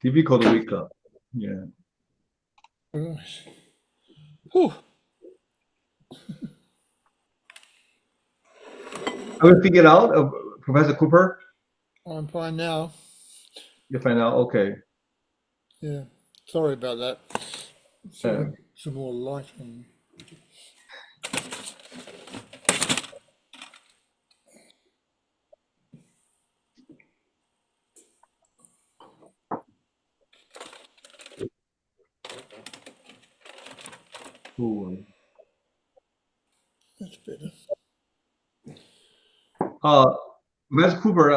difficult week. Yeah. Whew. I will figure it out, Professor Cooper. I'm fine now. You find out. Okay. Yeah. Sorry about that. Yeah. Some more light on. Cool. That's better. Professor Cooper.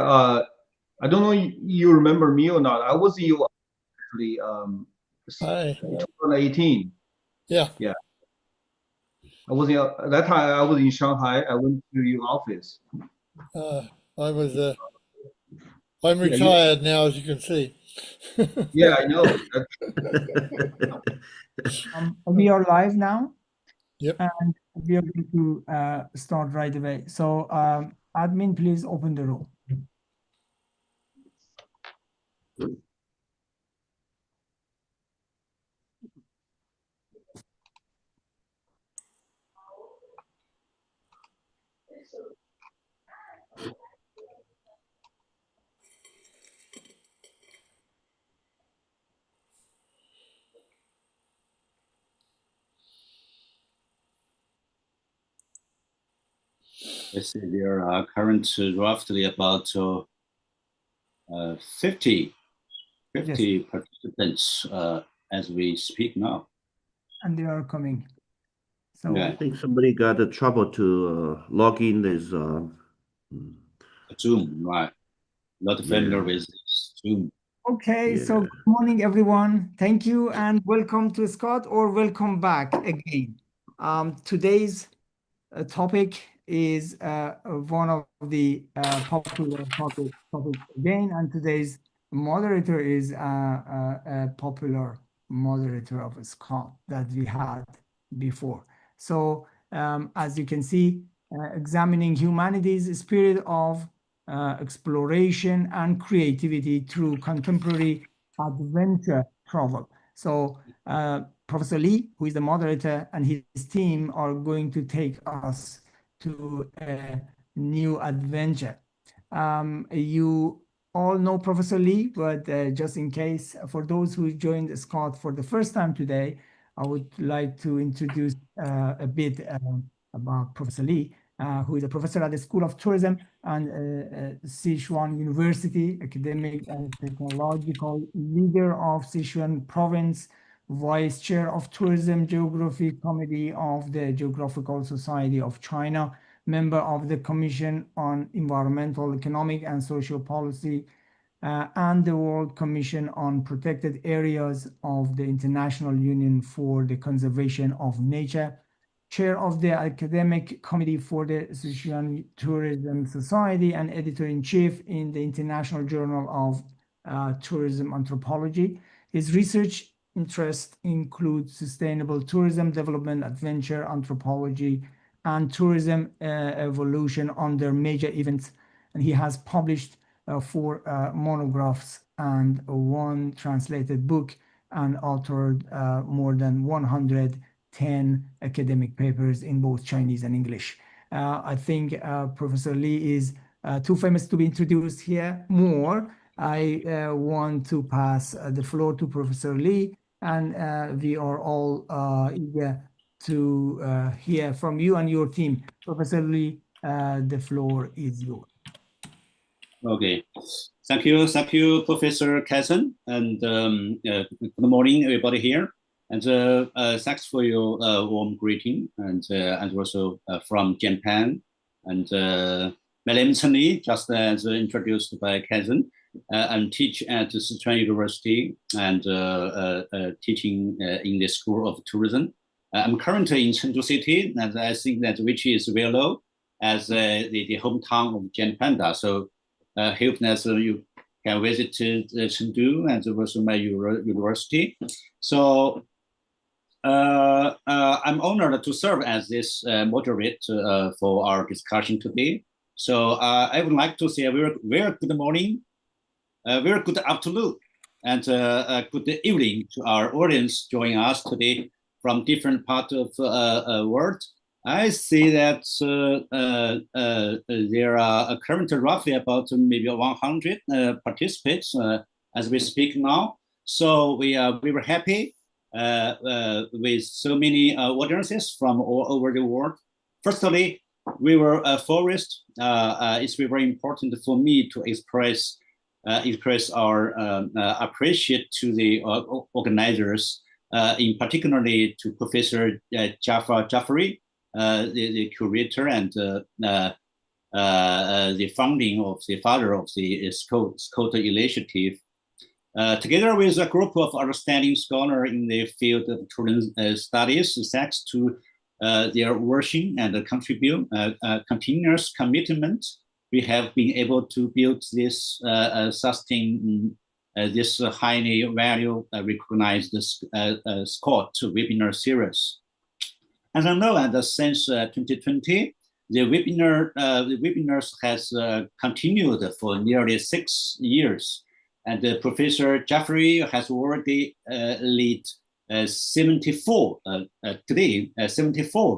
I don't know you remember me or not. I was in you actually. Hi. 2018. Yeah. Yeah. I was in at that time. I was in Shanghai. I went to your office. I was. I'm Yeah. retired now, as you can see. Yeah, I know. We are live now. Yep. And we are going to start right away. So admin, please open the room. Let's see, there are currently roughly about 50 Yes. participants as we speak now. And they are coming. So Yeah. I think somebody got a trouble to log in this Zoom, right? Not familiar Yeah. with Zoom. okay, Yeah. so good morning, everyone. Thank you and welcome to Scott, or welcome back again. Today's topic is one of the popular topics again, and today's moderator is a popular moderator of Scott that we had before. So as you can see, examining humanity's spirit of exploration and creativity through contemporary adventure travel. So Professor Lee, who is the moderator, and his team are going to take us to a new adventure. You all know Professor Lee, but just in case, for those who joined Scott for the first time today, I would like to introduce a bit about Professor Lee, who is a professor at the School of Tourism and Sichuan University, academic and technological leader of Sichuan Province, Vice Chair of Tourism Geography Committee of the Geographical Society of China, member of the Commission on Environmental, Economic, and Social Policy, and the World Commission on Protected Areas of the International Union for the Conservation of Nature, chair of the Academic Committee for the Sichuan Tourism Society, and editor-in-chief in the International Journal of Tourism Anthropology. His research interests include sustainable tourism, development, adventure, anthropology, and tourism evolution under major events. And he has published 4 monographs and 1 translated book, and authored more than 110 academic papers in both Chinese and English. I think Professor Lee is too famous to be introduced here more. I want to pass the floor to Professor Lee, and we are all eager to hear from you and your team. Professor Lee, the floor is yours. Okay, thank you, Professor Kaisen, and good morning, everybody here, and thanks for your warm greeting, and also from Japan, and my name is Chen Li, just as introduced by Kaisen. I teach at Sichuan University and teaching in the School of Tourism. I'm currently in Chengdu City, and I think that which is well known as the hometown of Jan Panda. So hope that you can visit Chengdu and also my university. So I'm honored to serve as this moderator for our discussion today. So I would like to say a very good morning, very good afternoon, and good evening to our audience joining us today from different parts of the world. I see that there are currently roughly about maybe 100 participants as we speak now. So we were happy with so many audiences from all over the world. Firstly, we were forest. It's very important for me to express our appreciation to the organizers, in particularly to Professor Jafar Jafari, the curator and the father of the SCOT initiative. Together with a group of outstanding scholars in the field of children's studies, thanks to their working and continuous commitment, we have been able to build this sustain this highly valued recognized SCOT webinar series. As I know, and since 2020, the webinars has continued for nearly 6 years. And Professor Jafari has already led 74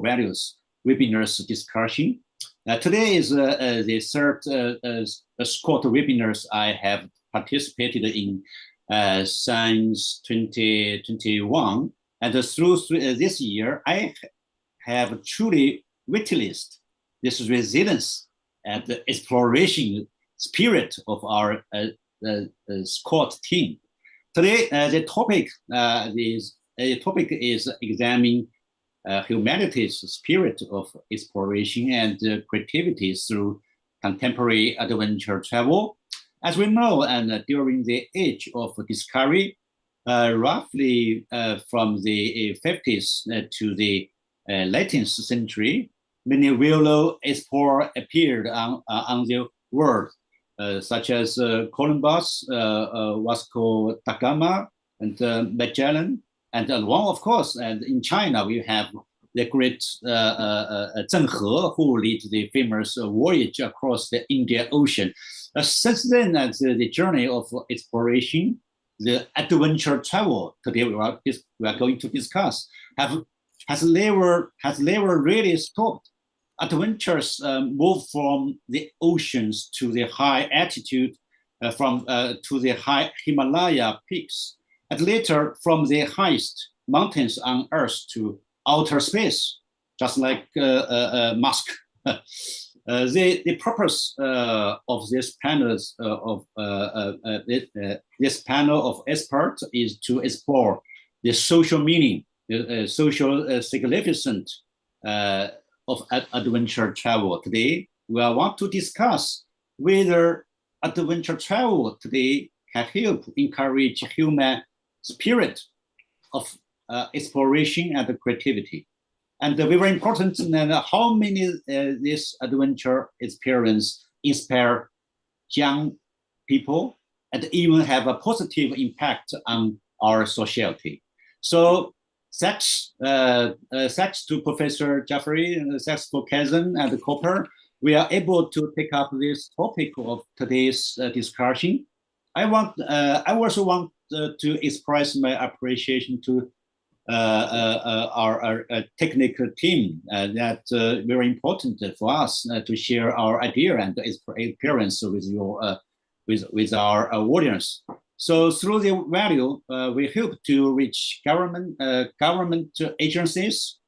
various webinars discussion. Today is the third SCOT webinars I have participated in since 2021. And through this year, I have truly witnessed this resilience and the exploration spirit of our SCOT team. Today, the topic is examining humanity's spirit of exploration and creativity through contemporary adventure travel. As we know, and during the age of discovery, roughly from the 50s to the 19th century, many real explorers appeared on the world, such as Columbus, Vasco da Gama, and Magellan. And one, of course, and in China, we have the great Zheng He, who led the famous voyage across the Indian Ocean. Since then, the journey of exploration, the adventure travel today we are going to discuss, has never really stopped. Adventures move from the oceans to the high altitude, to the high Himalaya peaks, and later from the highest mountains on Earth to outer space, just like Musk. The purpose of this panel of experts is to explore the social meaning, the social significance of adventure travel. Today, we want to discuss whether adventure travel today can help encourage human spirit of exploration and creativity. And very important, how many this adventure experience inspire young people and even have a positive impact on our society. So thanks to Professor Jafari, and thanks for Kazan and Cooper, we are able to take up this topic of today's discussion. I also want to express my appreciation to our technical team. That very important for us to share our idea and experience with our audience. So through the value, we hope to reach government agencies,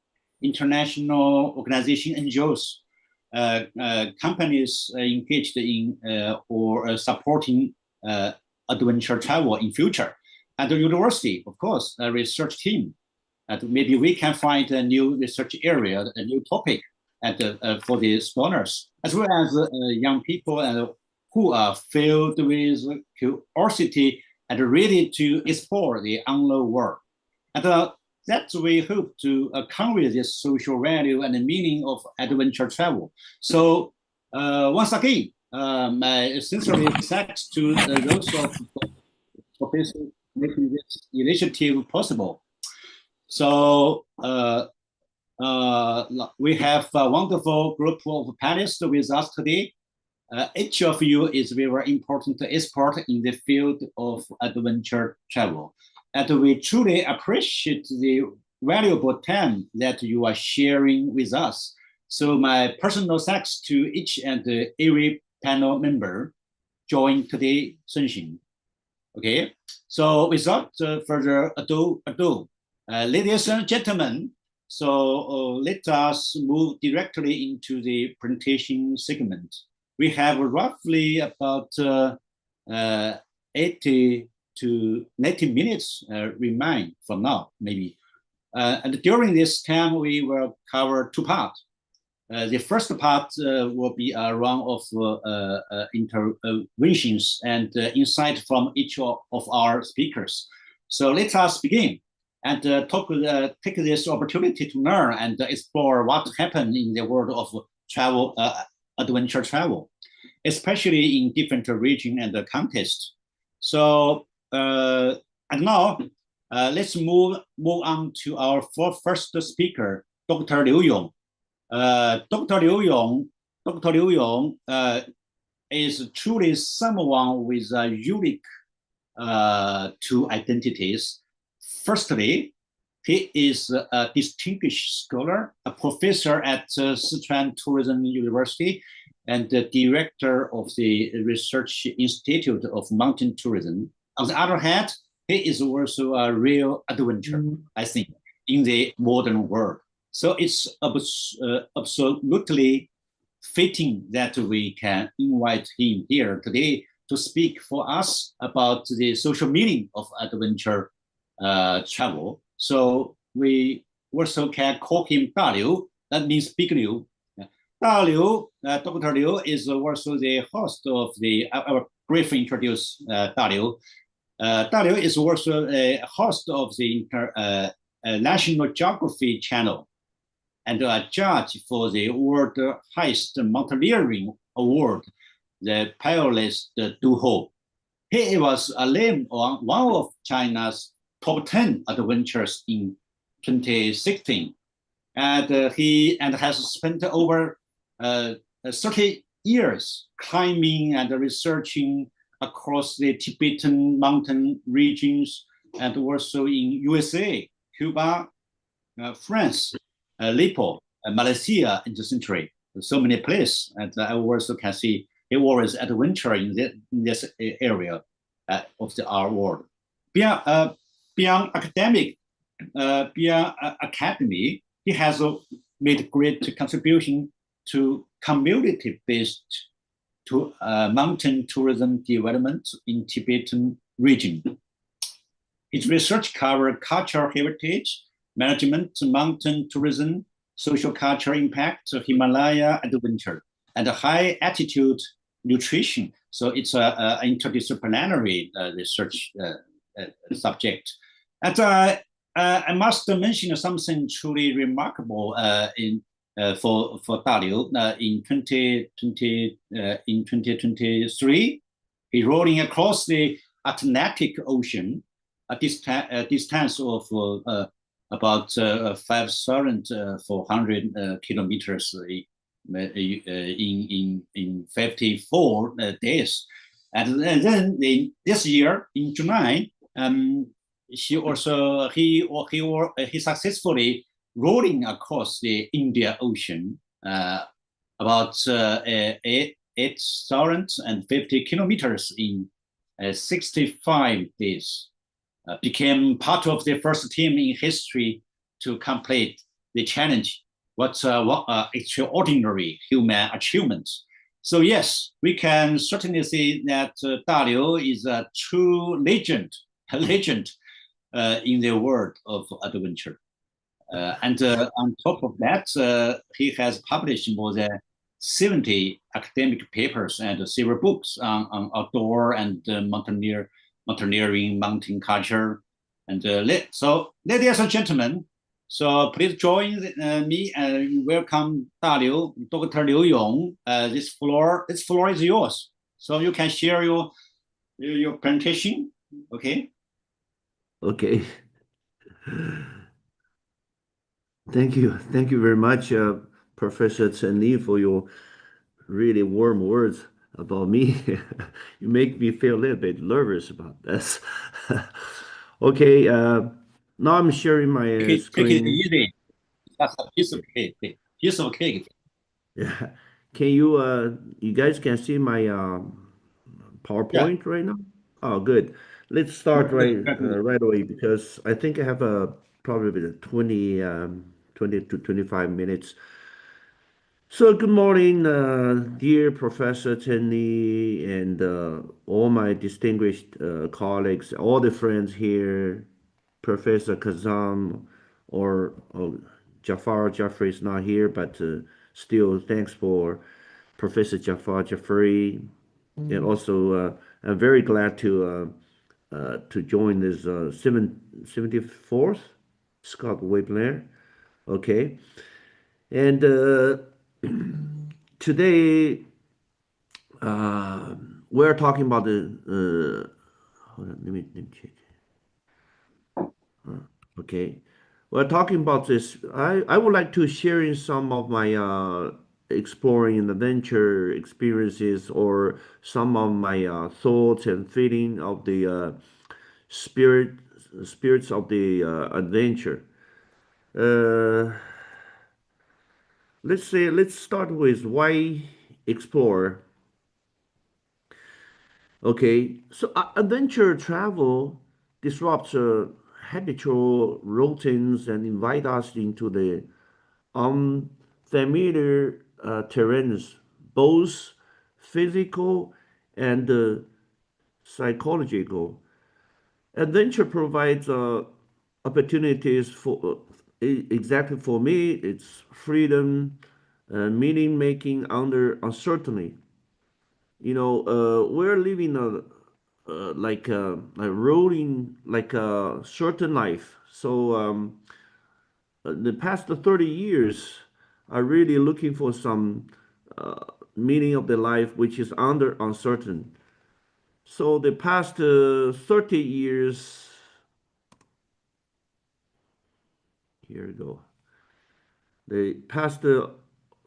international organizations, NGOs, companies engaged in or supporting adventure travel in future, and the university, of course, a research team. And maybe we can find a new research area, a new topic, and for the scholars, as well as young people who are filled with curiosity and ready to explore the unknown world. And that we hope to convey this social value and the meaning of adventure travel. So once again, my sincere thanks to those of professors making this initiative possible. So we have a wonderful group of panelists with us today. each of you is very important expert in the field of adventure travel. And we truly appreciate the valuable time that you are sharing with us. So my personal thanks to each and every panel member join today's session. Okay, so without further ado, ladies and gentlemen, so let us move directly into the presentation segment. We have roughly about 80 to 90 minutes remain from now, maybe. And during this time, we will cover two parts. The first part will be a round of interventions and insight from each of our speakers. So let us begin and take this opportunity to learn and explore what happened in the world of travel, adventure travel, especially in different region and contexts. So and now let's move on to our first speaker, Dr. Liu Yong. Dr. Liu Yong is truly someone with a unique two identities. Firstly, he is a distinguished scholar, a professor at Sichuan Tourism University, and the director of the Research Institute of Mountain Tourism. On the other hand, he is also a real adventurer, I think, in the modern world. So it's absolutely fitting that we can invite him here today to speak for us about the social meaning of adventure travel. So we also can call him Da Liu, that means Big Liu. Da Liu, Dr. Liu is also the host of the, I will briefly introduce Da Liu. Da Liu is also a host of the National Geography channel and a judge for the world highest mountaineering award, the Peerless Duo. He was named one of China's top 10 adventurers in 2016. And he has spent over 30 years climbing and researching across the Tibetan mountain regions and also in USA, Cuba, France, Nepal, Malaysia in the century, so many places. And I also can see he was adventuring in this area of our world. Beyond academy, he has made great contribution to community-based mountain tourism development in Tibetan region. His research covered cultural heritage, management, mountain tourism, social culture impact, Himalaya adventure, and high altitude nutrition. So it's an interdisciplinary research subject. And I must mention something truly remarkable for Da Liu. In 2023, he rolling across the Atlantic Ocean, a distance of about 5,400 kilometers in 54 days. And then this year in July, he successfully rolling across the Indian Ocean about 8,050 kilometers in 65 days. Became part of the first team in history to complete the challenge. What extraordinary human achievements. So yes, we can certainly say that Da Liu is a true legend in the world of adventure. And on top of that, he has published more than 70 academic papers and several books on outdoor and mountaineering, mountain culture. And so, ladies and gentlemen, so please join me and welcome Da Liu, Dr. Liu Yong. This floor is yours. So you can share your presentation, okay? Okay. Thank you very much, Professor Chen Li, for your really warm words. about me. You make me feel a little bit nervous about this. Okay, now I'm sharing my Take it screen. easy. That's a piece of cake. Piece of cake. Yeah. Can you you guys can see my Yeah. PowerPoint right now? Oh, good. Let's start right away because I think I have probably 20 20 to 25 minutes. So good morning, dear Professor Chenny and all my distinguished colleagues, all the friends here, Professor Kazam or Jafar. Jaffer is not here, but still thanks for Professor Jafar Jafari. And also, I'm very glad to join this 74th Scott webinar. Okay. And today we're talking about hold on, let me check. Okay. We're talking about this. I would like to share in some of my exploring and adventure experiences or some of my thoughts and feeling of the spirit spirits of the adventure. Uh, let's start with why explore. Okay, so adventure travel disrupts habitual routines and invite us into the unfamiliar terrains, both physical and psychological. Adventure provides opportunities for exactly for me. It's freedom, meaning making under uncertainty. We're living a rolling like a certain life. So the past 30 years are really looking for some meaning of the life which is under uncertain. So the past 30 years, here we go. The past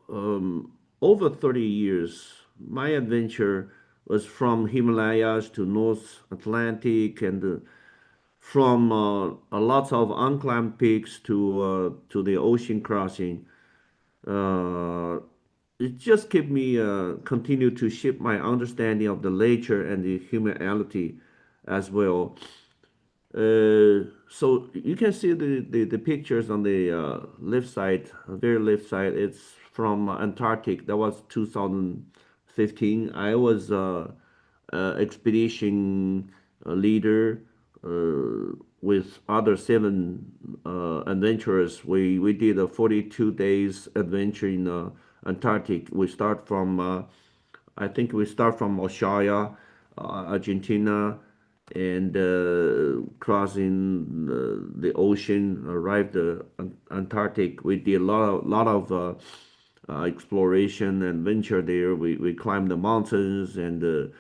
over 30 years, my adventure was from Himalayas to North Atlantic and from a lot of unclimbed peaks to the ocean crossing. Uh, it just kept me continue to shape my understanding of the nature and the humanity as well. So you can see the pictures on the left side, very left side. It's from Antarctic. That was 2015. I was expedition leader with other seven adventurers. We did a 42 days adventure in Antarctic. We start from I think we start from Ushuaia, Argentina, and crossing the ocean, arrived Antarctic. We did a lot of exploration and venture there. We climbed the mountains and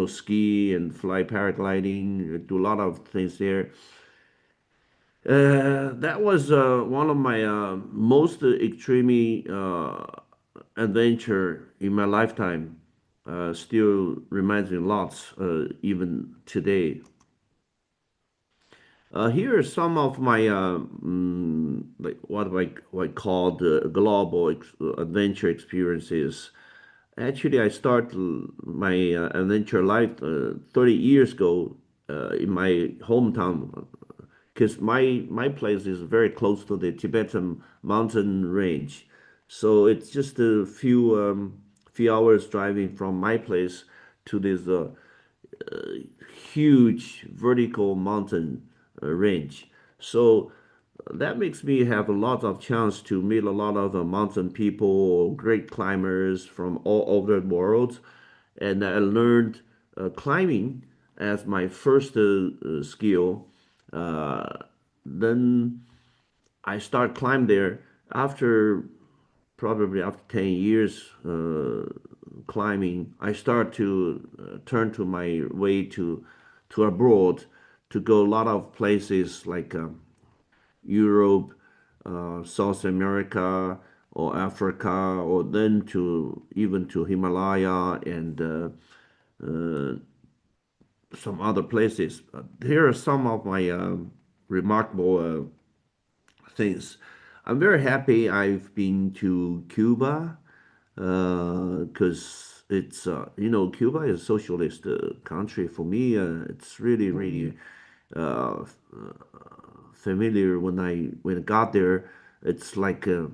ski and fly paragliding, do a lot of things there. That was one of my most extreme adventure in my lifetime. Still reminds me lots, even today. Here are some of my like what I call the global adventure experiences. Actually, I started my adventure life 30 years ago in my hometown because my place is very close to the Tibetan mountain range, so it's just a few hours driving from my place to this huge vertical mountain range. So that makes me have a lot of chance to meet a lot of mountain people, great climbers from all over the world, and I learned climbing as my first skill. Uh, then I start climb there after probably after 10 years climbing. I start to turn to my way to abroad to go a lot of places like Europe, South America, or Africa, or then to even to Himalaya and some other places. Here are some of my remarkable things. I'm very happy I've been to Cuba because it's Cuba is a socialist country. For me, it's really uh, familiar when I got there. It's like the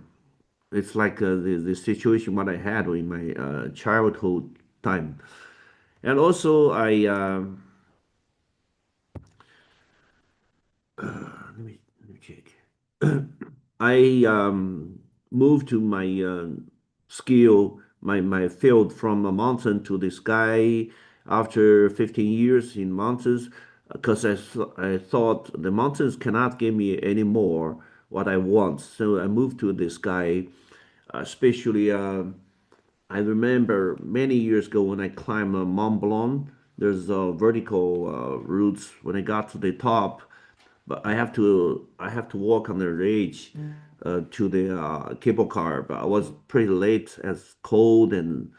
situation what I had in my childhood time, and also let me check. I moved to my my field from a mountain to the sky after 15 years in mountains because I thought the mountains cannot give me any more what I want. So I moved to the sky, especially I remember many years ago when I climbed Mont Blanc. There's vertical routes. When I got to the top, but I have to walk on the ridge to the cable car. But I was pretty late, as cold and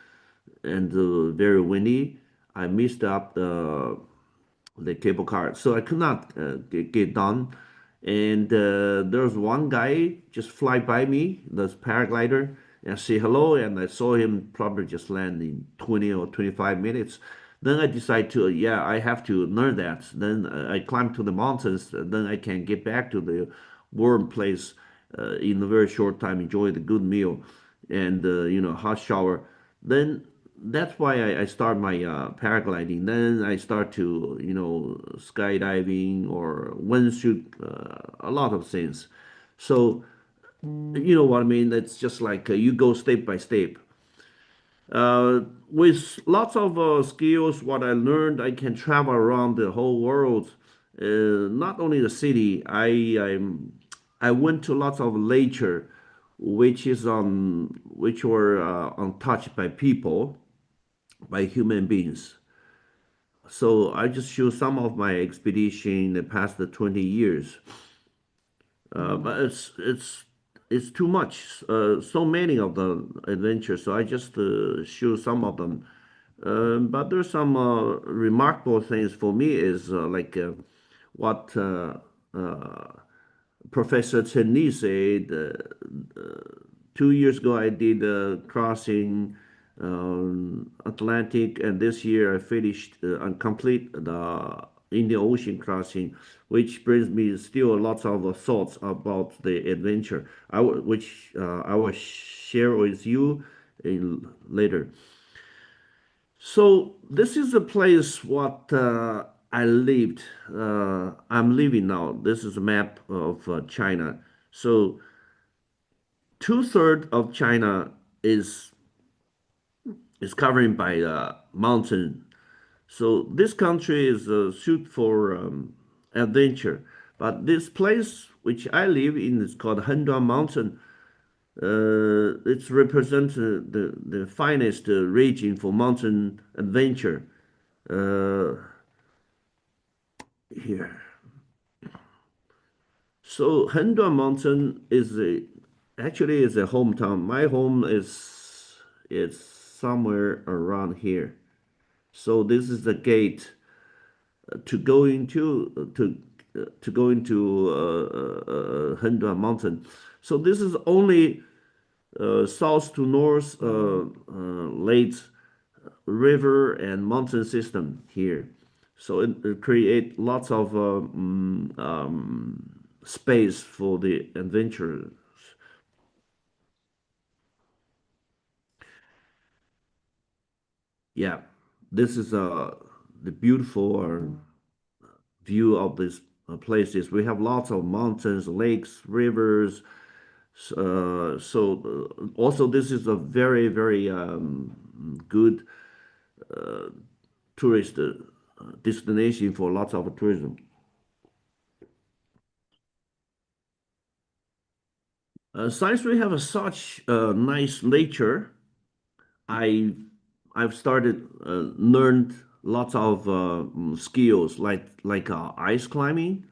very windy. I missed up the cable car, so I could not get done. And there was one guy just fly by me, this paraglider, and I say hello, and I saw him probably just land in 20 or 25 minutes. Then I decide to, yeah, I have to learn that. Then I climb to the mountains, then I can get back to the warm place in a very short time, enjoy the good meal and hot shower. Then that's why I start my paragliding. Then I start to skydiving or wingsuit, a lot of things. So you know what I mean. It's just like you go step by step. With lots of skills, what I learned, I can travel around the whole world. Not only the city. I went to lots of nature, which were untouched by people, by human beings. So I just show some of my expedition in the past 20 years. But it's too much. So many of the adventures. So I just show some of them. But there's some remarkable things for me is like what Professor Chen Li said. 2 years ago, I did crossing Atlantic, and this year I finished and complete the Indian Ocean crossing, which brings me still lots of thoughts about the adventure, which I will share with you later. So this is a place what I lived. I'm living now. This is a map of China. So two-thirds of China is covered by mountain. So this country is suited for adventure. But this place which I live in is called Henduan Mountain. It represents the finest region for mountain adventure. Here. So Henduan Mountain actually is a hometown. My home is somewhere around here. So this is the gate to go into Henduan Mountain. So this is only south to north lakes, river, and mountain system here. So it create lots of space for the adventurers. Yeah, this is the beautiful view of these places. We have lots of mountains, lakes, rivers. Also this is a very good tourist destination for lots of tourism. Since we have such nice nature, I I've started learned lots of skills like ice climbing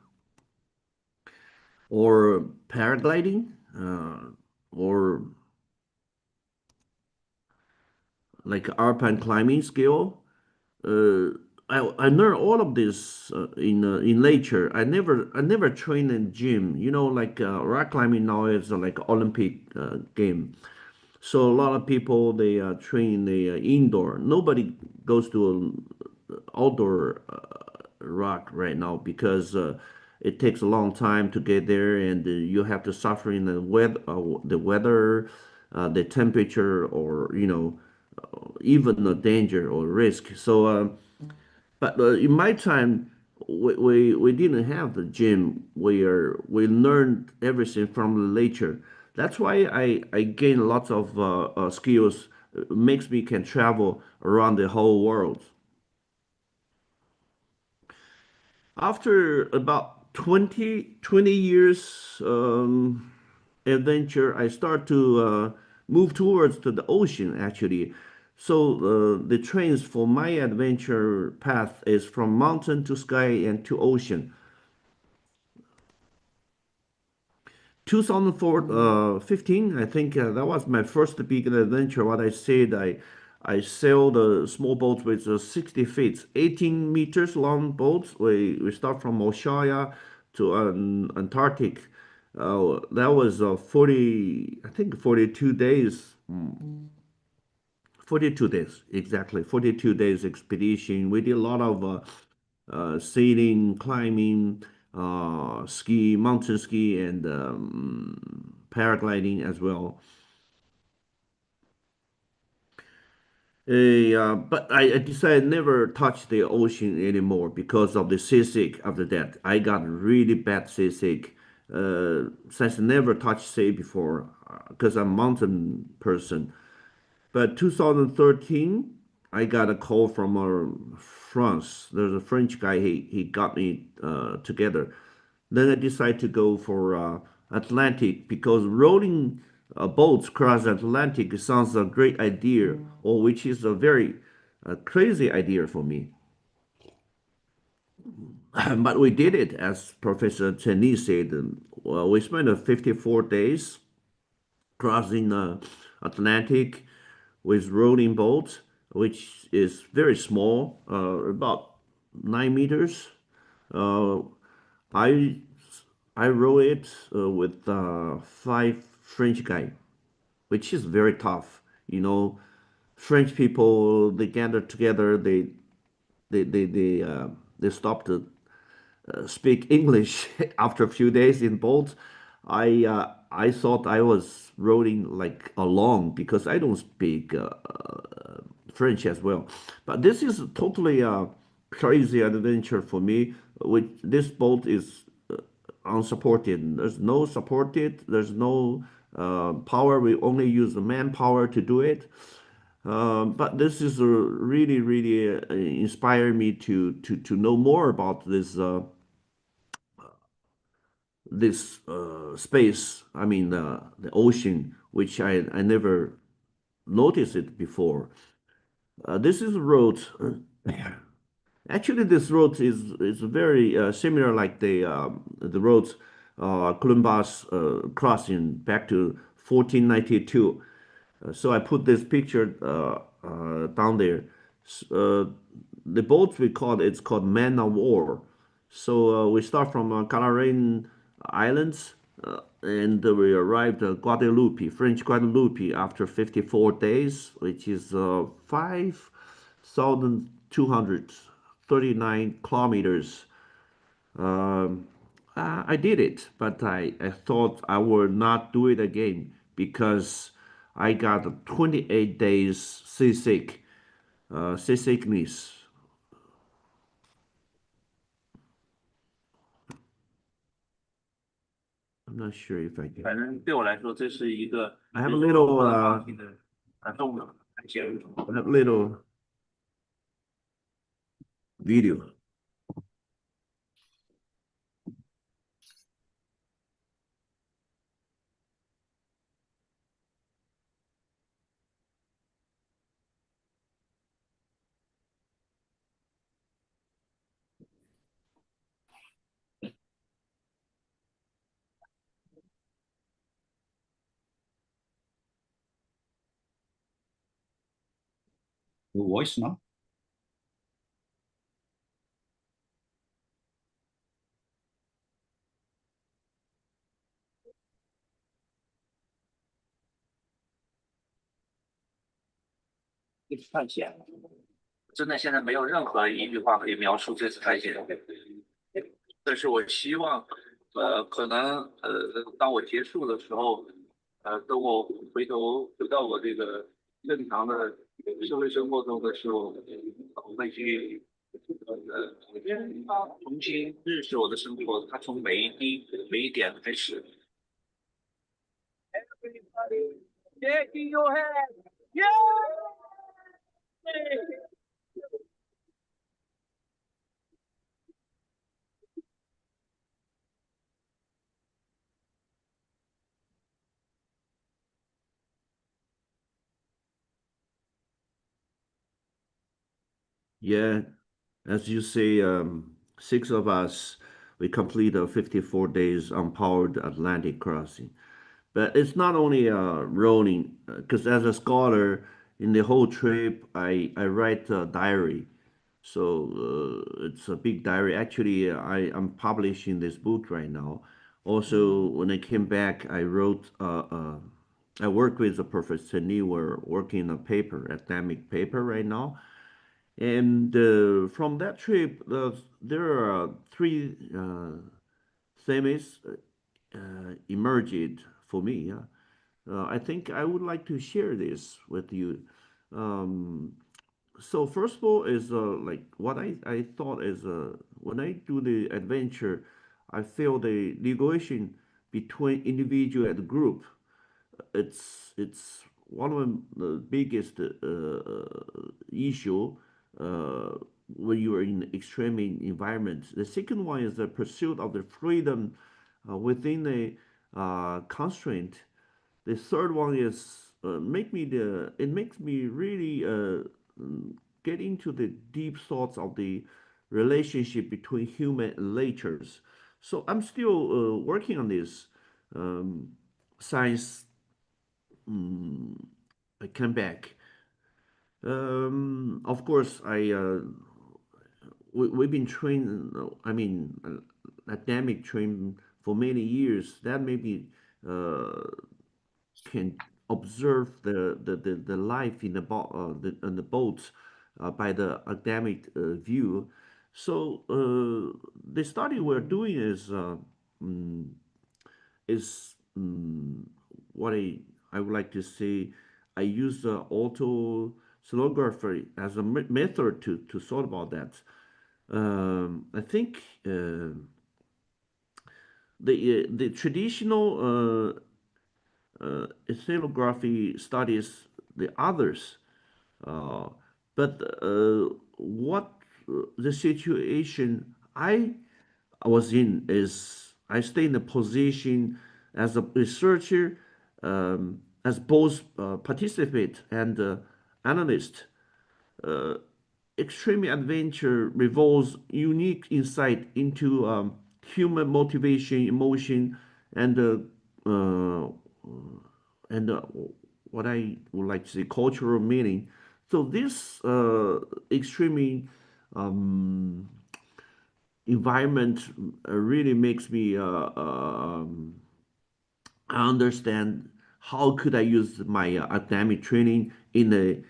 or paragliding or like alpine climbing skill. Uh, I learned all of this in nature. I never trained in gym. You know, like rock climbing now is like Olympic game. So a lot of people they train the indoor. Nobody goes to outdoor rock right now because it takes a long time to get there, and you have to suffer in the weather, the temperature, or even the danger or risk. So, but in my time, we didn't have the gym where we learned everything from the nature. That's why I gained lots of skills. Makes me can travel around the whole world. After about 20 years adventure, I start to move towards to the ocean actually. So the trains for my adventure path is from mountain to sky and to ocean. 2015, I think that was my first big adventure. What I said, I sailed a small boat with 60 feet, 18 meters long boats. We start from Oshaya to Antarctic. That was 40, I think 42 days. 42 days, exactly. 42 days expedition. We did a lot of sailing, climbing, mountain ski, and paragliding as well. But I decided never touch the ocean anymore because of the seasick after that. I got really bad seasick. Since I never touched sea before because I'm a mountain person. But 2013, I got a call from France. There's a French guy. He got me together. Then I decided to go for Atlantic because rolling boats across Atlantic sounds a great idea, or which is a very crazy idea for me. But we did it, as Professor Cheney said. Well, we spent 54 days crossing Atlantic with rolling boats, which is very small, about 9 meters. Uh, I I rowed it with five French guys, which is very tough. You know, French people they gather together. They stop to speak English after a few days in boat. I thought I was rowing like along because I don't speak French as well. But this is totally a crazy adventure for me. With this boat is unsupported. There's no supported. There's no power. We only use the manpower to do it. But this is really, really inspired me to know more about this space. I mean, the ocean, which I never noticed it before. This is a road. Actually, this road is very similar like the roads Columbus crossing back to 1492. So I put this picture down there. The boat we called it's called Man of War. So we start from Calarin Islands and we arrived at Guadeloupe, French Guadeloupe, after 54 days, which is 5,239 kilometers. Um, I did it, but I thought I would not do it again because I got 28 days seasickness. I'm not sure if I did. 反正对我来说，这是一个 I have a little 动能，而且 I have a little video. The voice now?探险，真的现在没有任何一句话可以描述这次探险。但是我希望，可能当我结束的时候，等我回到我这个正常的社会生活中的时候，我会去重新认识我的生活，它从每一滴每一点开始。Shaking your head, yeah! Yeah, as you say, 6 of us, we complete a 54 days unpowered Atlantic crossing. But it's not only rowing, because as a scholar, in the whole trip, I write a diary. So it's a big diary. Actually, I'm publishing this book right now. Also, when I came back, I worked with Professor Lee. We're working a paper, academic paper right now. And from that trip, there are three themes emerged for me. I think I would like to share this with you. Um, so first of all is like what I thought is when I do the adventure, I feel the negotiation between individual and group. It's one of the biggest issue when you are in extreme environments. The second one is the pursuit of the freedom within the constraint. The third one is it makes me really get into the deep thoughts of the relationship between human and natures. So I'm still working on this science. I come back. Of course, we've been trained. I mean, academic trained for many years. That maybe can observe the life in the boats by the academic view. So the study we're doing is what I would like to say. I use auto sonography as a method to sort about that. I think the traditional ethnography studies the others, but what the situation I was in is I stay in the position as a researcher, as both participant and analyst. Extreme adventure revolves unique insight into human motivation, emotion, and and what I would like to say cultural meaning. So this extreme environment really makes me understand how could I use my academic training in a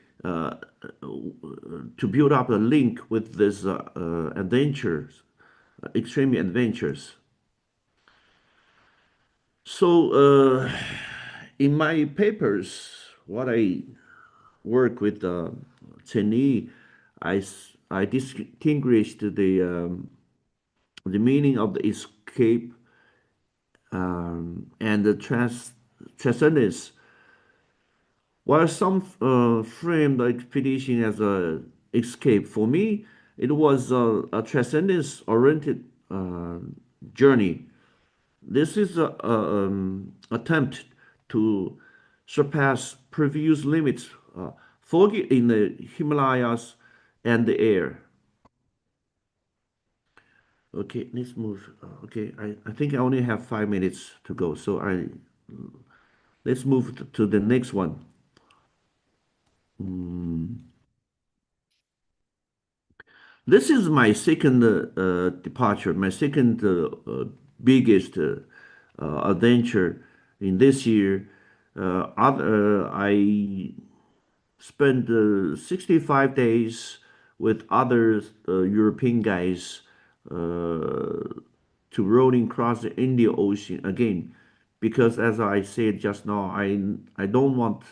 to build up a link with this adventures, extreme adventures. So in my papers, what I work with Chen Yi, I distinguished the meaning of the escape and the transcendence. While some frame the expedition as a escape, for me, it was a transcendence-oriented journey. This is an attempt to surpass previous limits, forget in the Himalayas and the air. Okay, let's move. Okay, I think I only have 5 minutes to go, so let's move to the next one. This is my second departure, my second biggest adventure in this year. I spent 65 days with other European guys to rowing across the Indian Ocean again, because as I said just now, I don't want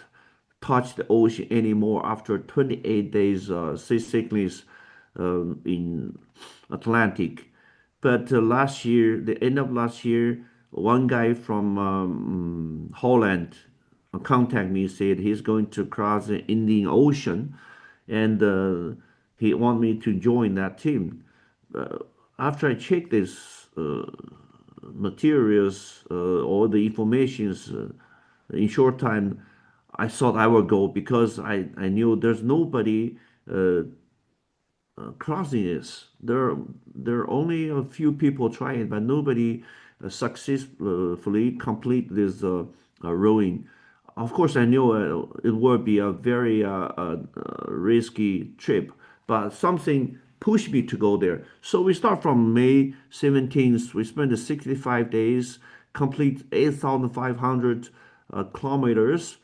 touch the ocean anymore after 28 days seasickness in Atlantic. But last year, the end of last year, one guy from Holland contact me, said he's going to cross the Indian Ocean, and he want me to join that team. After I check this materials, all the informations, in short time, I thought I would go because I knew there's nobody crossing this. There are only a few people trying, but nobody successfully complete this rowing. Of course, I knew it would be a very risky trip, but something pushed me to go there. So we start from May 17th. We spend the 65 days, complete 8,500 kilometers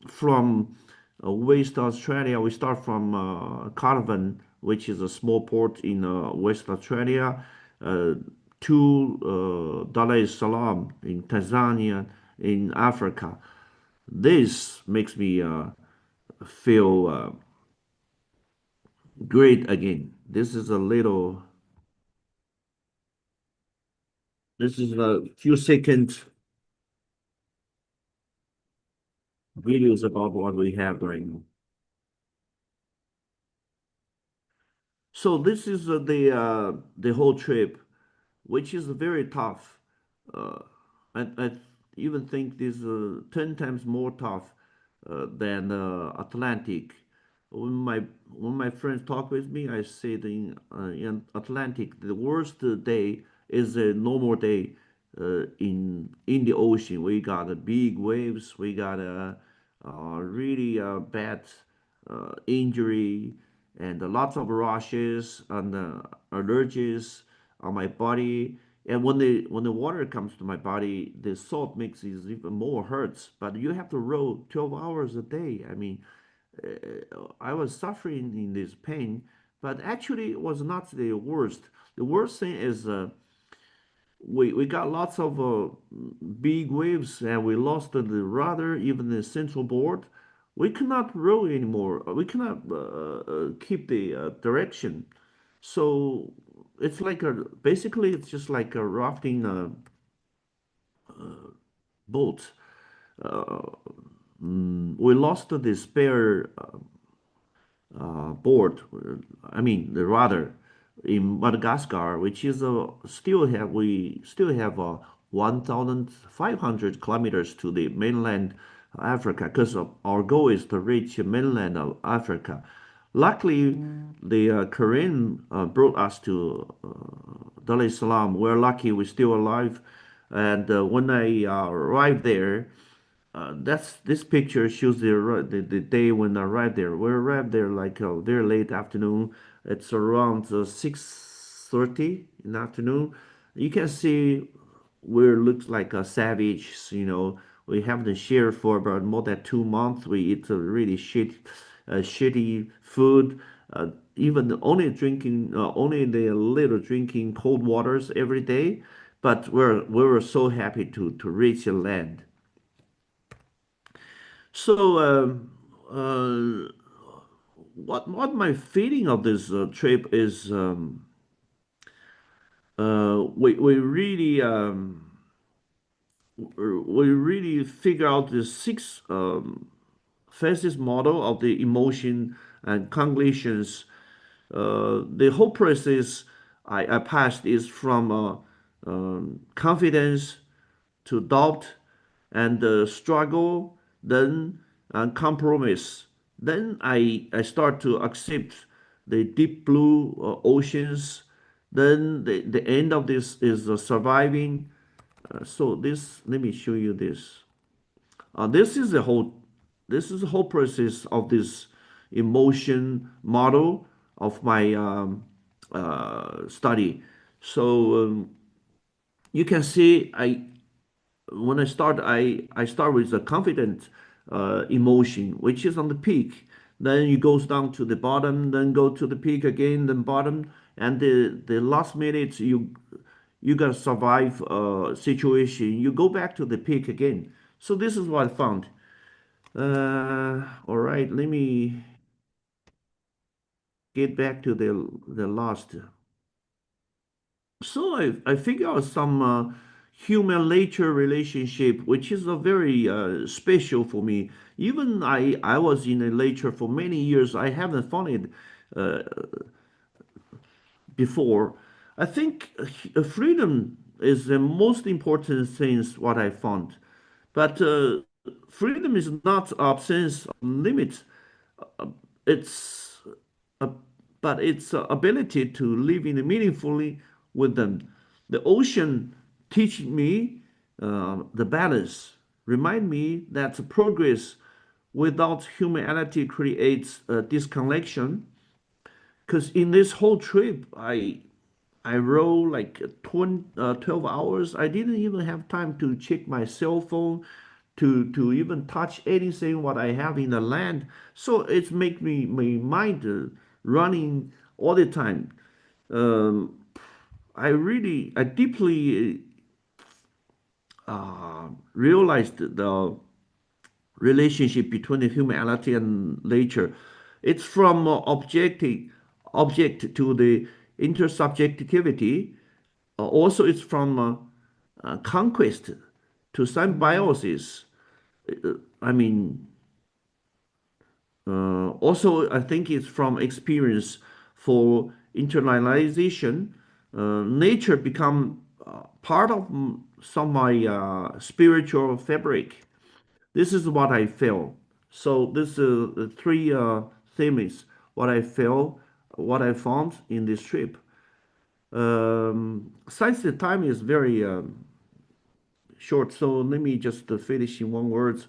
from West Australia. We start from Cardigan, which is a small port in West Australia, to Dar es Salaam in Tanzania, in Africa. This makes me feel great again. This is a few seconds videos about what we have right now. So this is the whole trip, which is very tough. I even think this 10 times more tough than Atlantic. When my friends talk with me, I say in Atlantic, the worst day is a normal day in the ocean. We got big waves. We got really bad injury and lots of rashes and allergies on my body. And when the water comes to my body, the salt makes it even more hurts. But you have to row 12 hours a day. I mean, I was suffering in this pain, but actually it was not the worst. The worst thing is we got lots of big waves and we lost the rudder, even the central board. We cannot row anymore. We cannot keep the direction. So it's like basically it's just like a rafting boat. We lost the spare board. I mean the rudder in Madagascar, which is we still have 1,500 kilometers to the mainland Africa, because our goal is to reach mainland of Africa. Luckily, the Korean brought us to Dar es Salaam. We're lucky we're still alive. And when I arrived there, this picture shows the day when I arrived there. We arrived there like very late afternoon. It's around 6:30 in the afternoon. You can see we looks like a savage. We haven't shared for about more than 2 months. We eat really shitty food. Even only the little drinking cold waters every day. But we were so happy to reach the land. So, what my feeling of this trip is, we really figure out the six phases model of the emotion and cognitions. The whole process I passed is from confidence to doubt and struggle, then compromise. Then I start to accept the deep blue oceans. Then the end of this is surviving. So let me show you this. This is the whole process of this emotion model of my study. So you can see when I start, I start with a confident emotion, which is on the peak. Then it goes down to the bottom, then go to the peak again, then bottom, and the last minute you gotta survive a situation. You go back to the peak again. So this is what I found. All right, let me get back to the last. So I figure out some human-nature relationship, which is a very special for me. Even I was in a nature for many years. I haven't found it before. I think freedom is the most important thing. What I found, but freedom is not absence of limits. It's a, but it's ability to live in meaningfully with them. The ocean teach me the balance, remind me that progress without humanity creates a disconnection. Because in this whole trip, I rode like 12 hours. I didn't even have time to check my cell phone, to even touch anything what I have in the land. So it's make me my mind running all the time. Um, I deeply realized the relationship between the humanity and nature. It's from object to the intersubjectivity. Also, it's from conquest to symbiosis. I mean, also, I think it's from experience for internalization. Nature become part of some of my spiritual fabric. This is what I feel. So this the three themes, what I feel, what I found in this trip. Since the time is very short, so let me just finish in one word.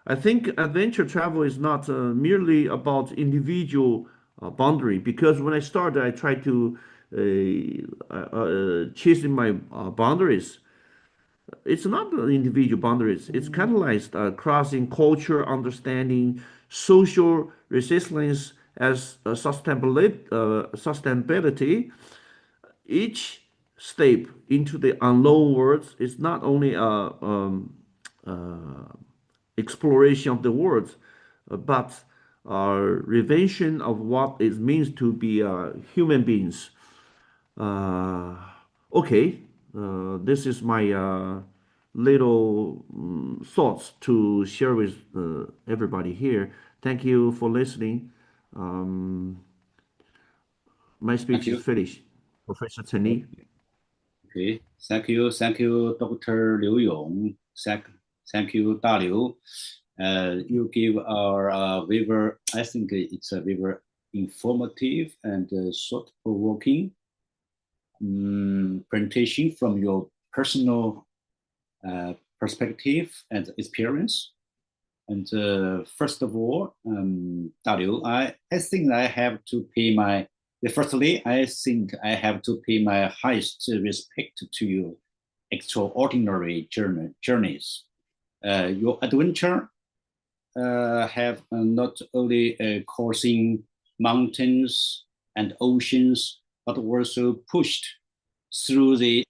I think adventure travel is not merely about individual boundary, because when I started, I tried to chasing my boundaries. It's not the individual boundaries. It's catalyzed crossing culture, understanding, social resilience as sustainability. Each step into the unknown world is not only a exploration of the world, but reinvention of what it means to be human beings. Uh, okay, this is my little thoughts to share with everybody here. Thank you for listening. My speech is finished. Professor Chen Li. Okay, thank you, Dr. Liu Yong. Thank you, Da Liu. You give our I think it's a very informative and thought-provoking presentation from your personal perspective and experience. And first of all, Da Liu, I think I have to pay my firstly, I think I have to pay my highest respect to your extraordinary journeys. Your adventure have not only crossing mountains and oceans, but also pushed through the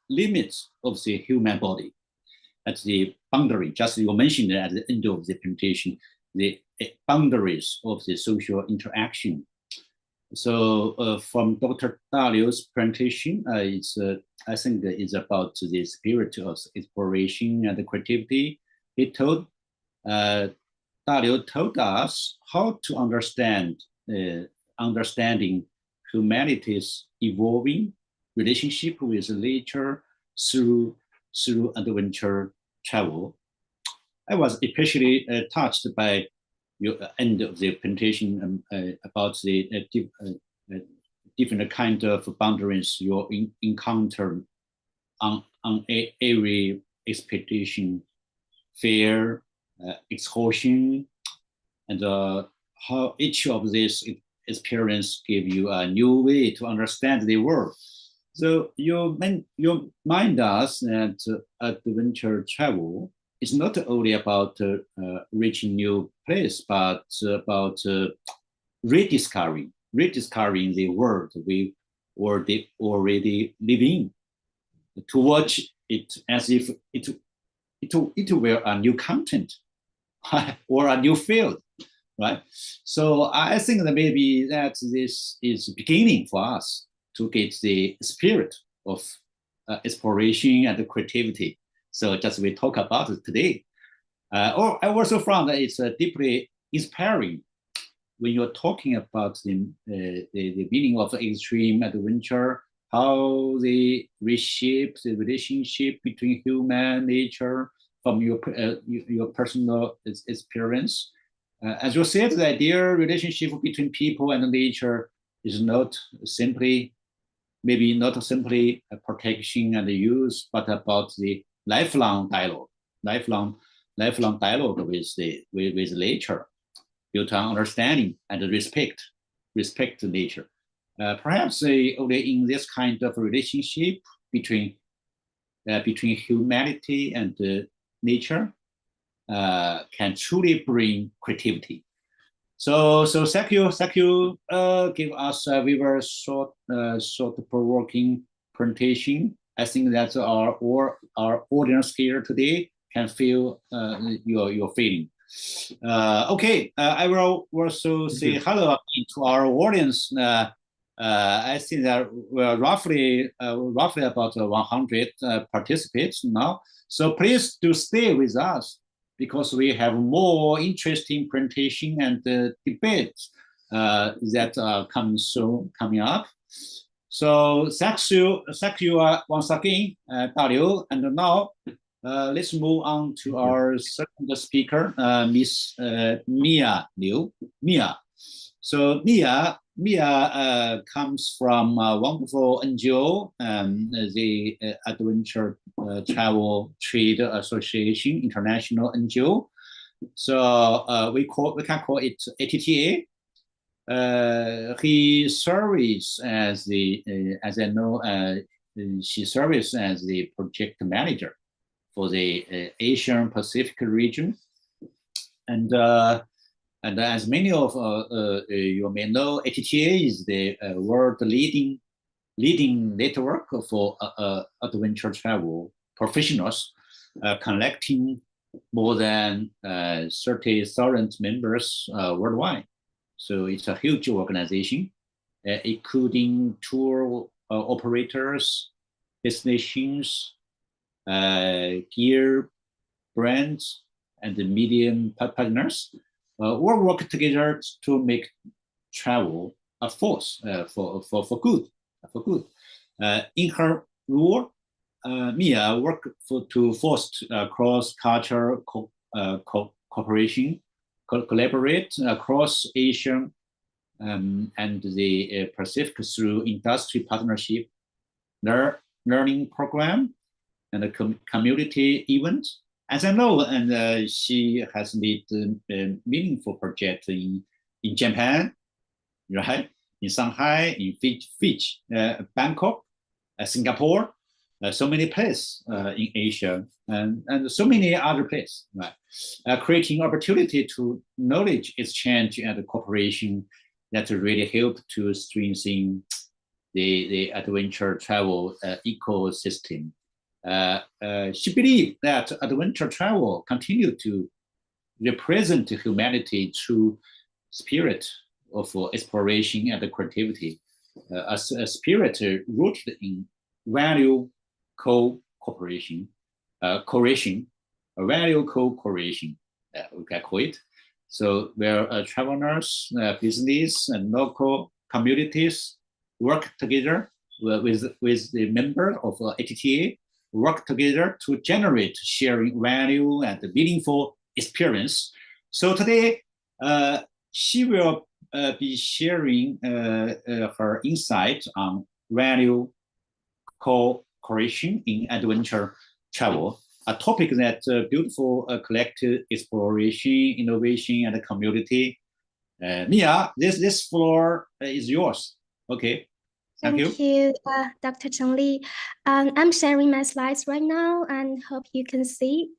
limits of the human body, at the boundary. Just you mentioned at the end of the presentation, the boundaries of the social interaction. So from Dr. Da Liu's presentation, I think it's about the spirit of exploration and creativity. He told, Da Liu told us how to understanding humanity's evolving relationship with nature through adventure travel. I was especially touched by your end of the presentation about the different kind of boundaries you encounter on every expedition, fear, excursion, and how each of these experience give you a new way to understand the world. So you mind us that adventure travel is not only about reaching new place, but about rediscovering the world we already live in, to watch it as if it were a new content or a new field, right? So I think that maybe that this is beginning for us to get the spirit of exploration and creativity. So just we talk about it today. Or I also found that it's deeply inspiring when you're talking about the meaning of extreme adventure, how they reshape the relationship between human nature from your personal experience. As you said, the ideal relationship between people and nature is maybe not simply a protection and use, but about the lifelong dialogue with nature, built on understanding and respect nature. Perhaps only in this kind of relationship between humanity and nature can truly bring creativity. So thank you. Give us a very short provoking presentation. I think that our audience here today can feel your feeling. Okay, I will also say hello to our audience. I think that we're roughly about 100 participants now. So please do stay with us, because we have more interesting presentation and debates that are coming up. So thank you once again, Da-Liu. And now let's move on to our second speaker, Miss Mia Liu. Mia. So Mia comes from a wonderful NGO, the Adventure Travel Trade Association, international NGO. So we can call it ATTA. He serves as as I know, she serves as the project manager for the Asian Pacific region, and as many of you may know, ATTA is the world leading network for adventure travel professionals, collecting more than 30,000 members worldwide. So it's a huge organization, including tour operators, destinations, gear brands, and the medium partners. All work together to make travel a force for good. In her role, Mia worked to foster cross-cultural cooperation, collaborate across Asia and the Pacific through industry partnership, learning program, and a community events. As I know, and she has made meaningful projects in Japan, right? In Shanghai, in Fiji, Bangkok, Singapore, so many places in Asia, and so many other places, right? Creating opportunity to knowledge exchange and cooperation that really help to strengthen the adventure travel ecosystem. She believed that adventure travel continued to represent humanity through spirit of exploration and creativity, a spirit rooted in value co-cooperation, value co-creation, we can call it. So where travelers, business, and local communities work together with the member of ATTA, work together to generate sharing value and meaningful experience. So today, she will be sharing her insight on value co-creation in adventure travel, a topic that beautiful collective exploration, innovation, and community Mia, this floor is yours. Okay. Thank you. Thank you, Dr. Cheng Li. I'm sharing my slides right now and hope you can see.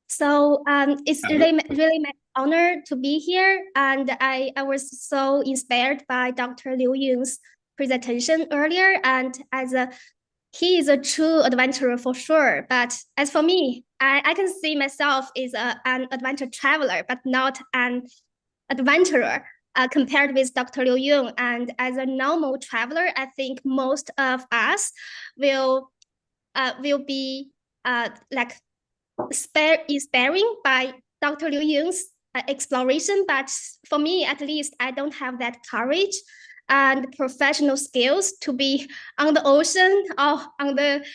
So it's really my honor to be here, and I was so inspired by Dr. Liu Yun's presentation earlier, and he is a true adventurer for sure. But as for me, I can see myself as an adventure traveler, but not an adventurer. Compared with Dr. Liu Yun, and as a normal traveler, I think most of us will be like inspiring by Dr. Liu Yun's exploration. But for me, at least, I don't have that courage and professional skills to be on the ocean or on the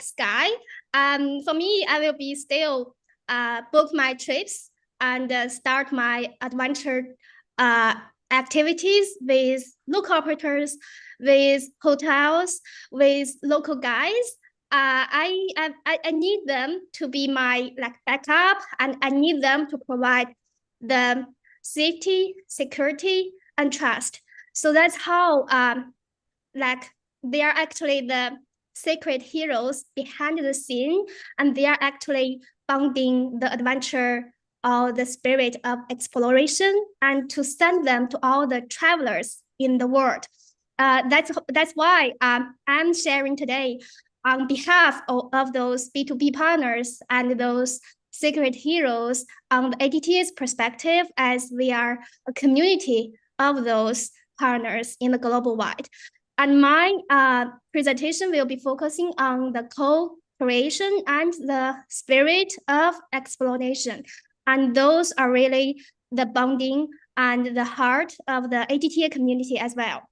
sky. For me, I will be still book my trips and start my adventure activities with local operators, with hotels, with local guides. I need them to be my backup, and I need them to provide the safety, security, and trust. So that's how they are actually the secret heroes behind the scene, and they are actually bonding the adventure or the spirit of exploration, and to send them to all the travelers in the world. That's why I'm sharing today on behalf of those B2B partners and those secret heroes on the ATT's perspective, as we are a community of those partners in the global wide. And my presentation will be focusing on the co-creation and the spirit of exploration. And those are really the bonding and the heart of the ATTA community as well.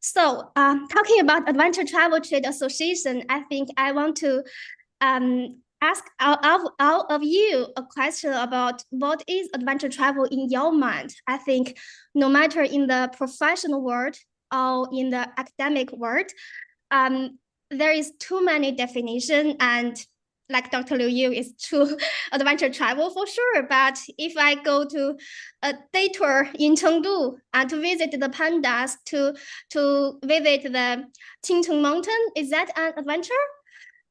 So talking about Adventure Travel Trade Association, I think I want to ask all of you a question about what is adventure travel in your mind. I think no matter in the professional world or in the academic world, there is too many definitions, and like Dr. Liu Yu is true adventure travel for sure. But if I go to a day tour in Chengdu and to visit the pandas, to visit the Qingcheng Mountain, is that an adventure?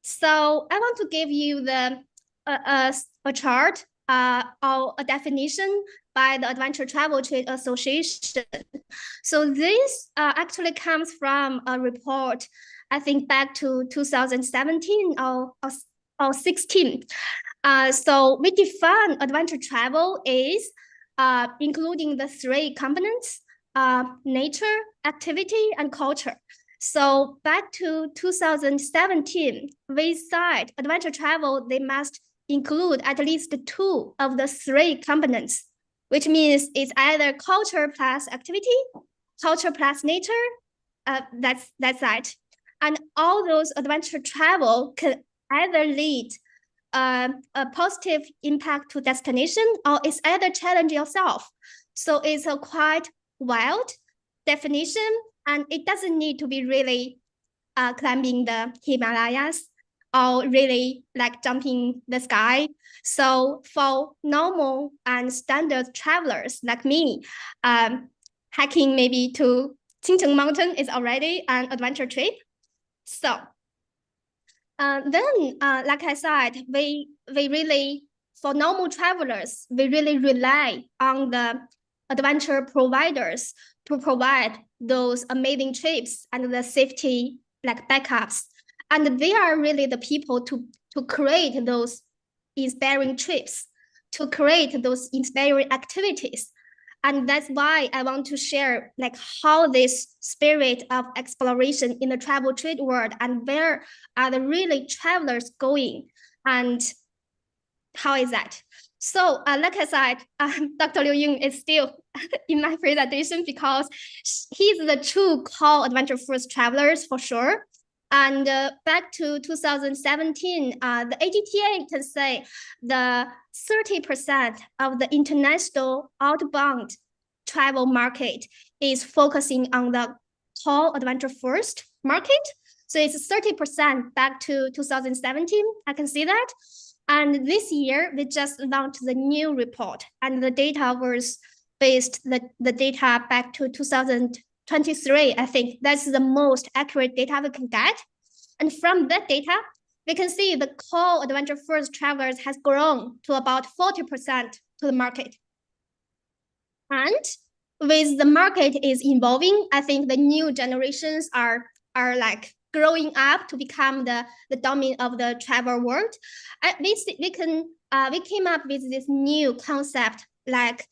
So I want to give you the a chart or a definition by the Adventure Travel Trade Association. So this actually comes from a report, I think back to 2017 or 16. So we define adventure travel is including the three components: nature, activity, and culture. So back to 2017, we said adventure travel, they must include at least two of the three components, which means it's either culture plus activity, culture plus nature. That's it. And all those adventure travel can either lead a positive impact to destination, or it's either challenge yourself. So it's a quite wild definition, and it doesn't need to be really climbing the Himalayas or really like jumping the sky. So for normal and standard travelers like me, hiking maybe to Qingcheng Mountain is already an adventure trip. So then, like I said, we really, for normal travelers, we really rely on the adventure providers to provide those amazing trips and the safety backups. And they are really the people to create those inspiring trips, to create those inspiring activities. And that's why I want to share how this spirit of exploration in the travel trade world, and where are the really travelers going, and how is that? So like I said, Dr. Liu Yun is still in my presentation because he's the true core adventure first travelers for sure. And back to 2017, the ATTA can say the 30% of the international outbound travel market is focusing on the core adventure first market. So it's 30% back to 2017. I can see that. And this year, we just launched the new report, and the data was based the data back to 2023. I think that's the most accurate data we can get. And from that data, we can see the core adventure first travelers has grown to about 40% to the market. And with the market is evolving, I think the new generations are like growing up to become the dominant of the travel world. We came up with this new concept like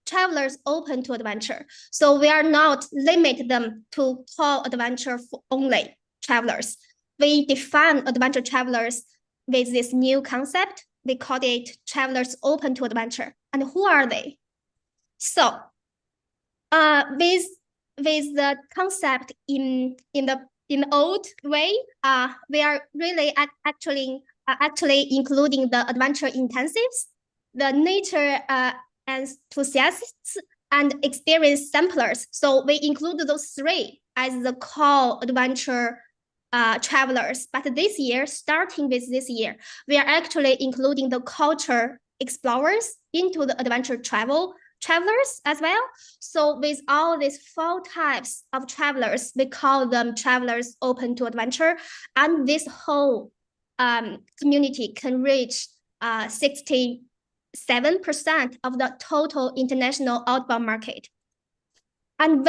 travelers open to adventure. So we are not limit them to core adventure only travelers. We define adventure travelers with this new concept. We call it travelers open to adventure. And who are they? So with the concept in the old way, we are really actually including the adventure intensives, the nature enthusiasts, and experience samplers. So we include those three as the core adventure travelers. But this year, starting with this year, we are actually including the culture explorers into the adventure travelers as well. So with all these 4 types of travelers, we call them travelers open to adventure. And this whole community can reach 67% of the total international outbound market. And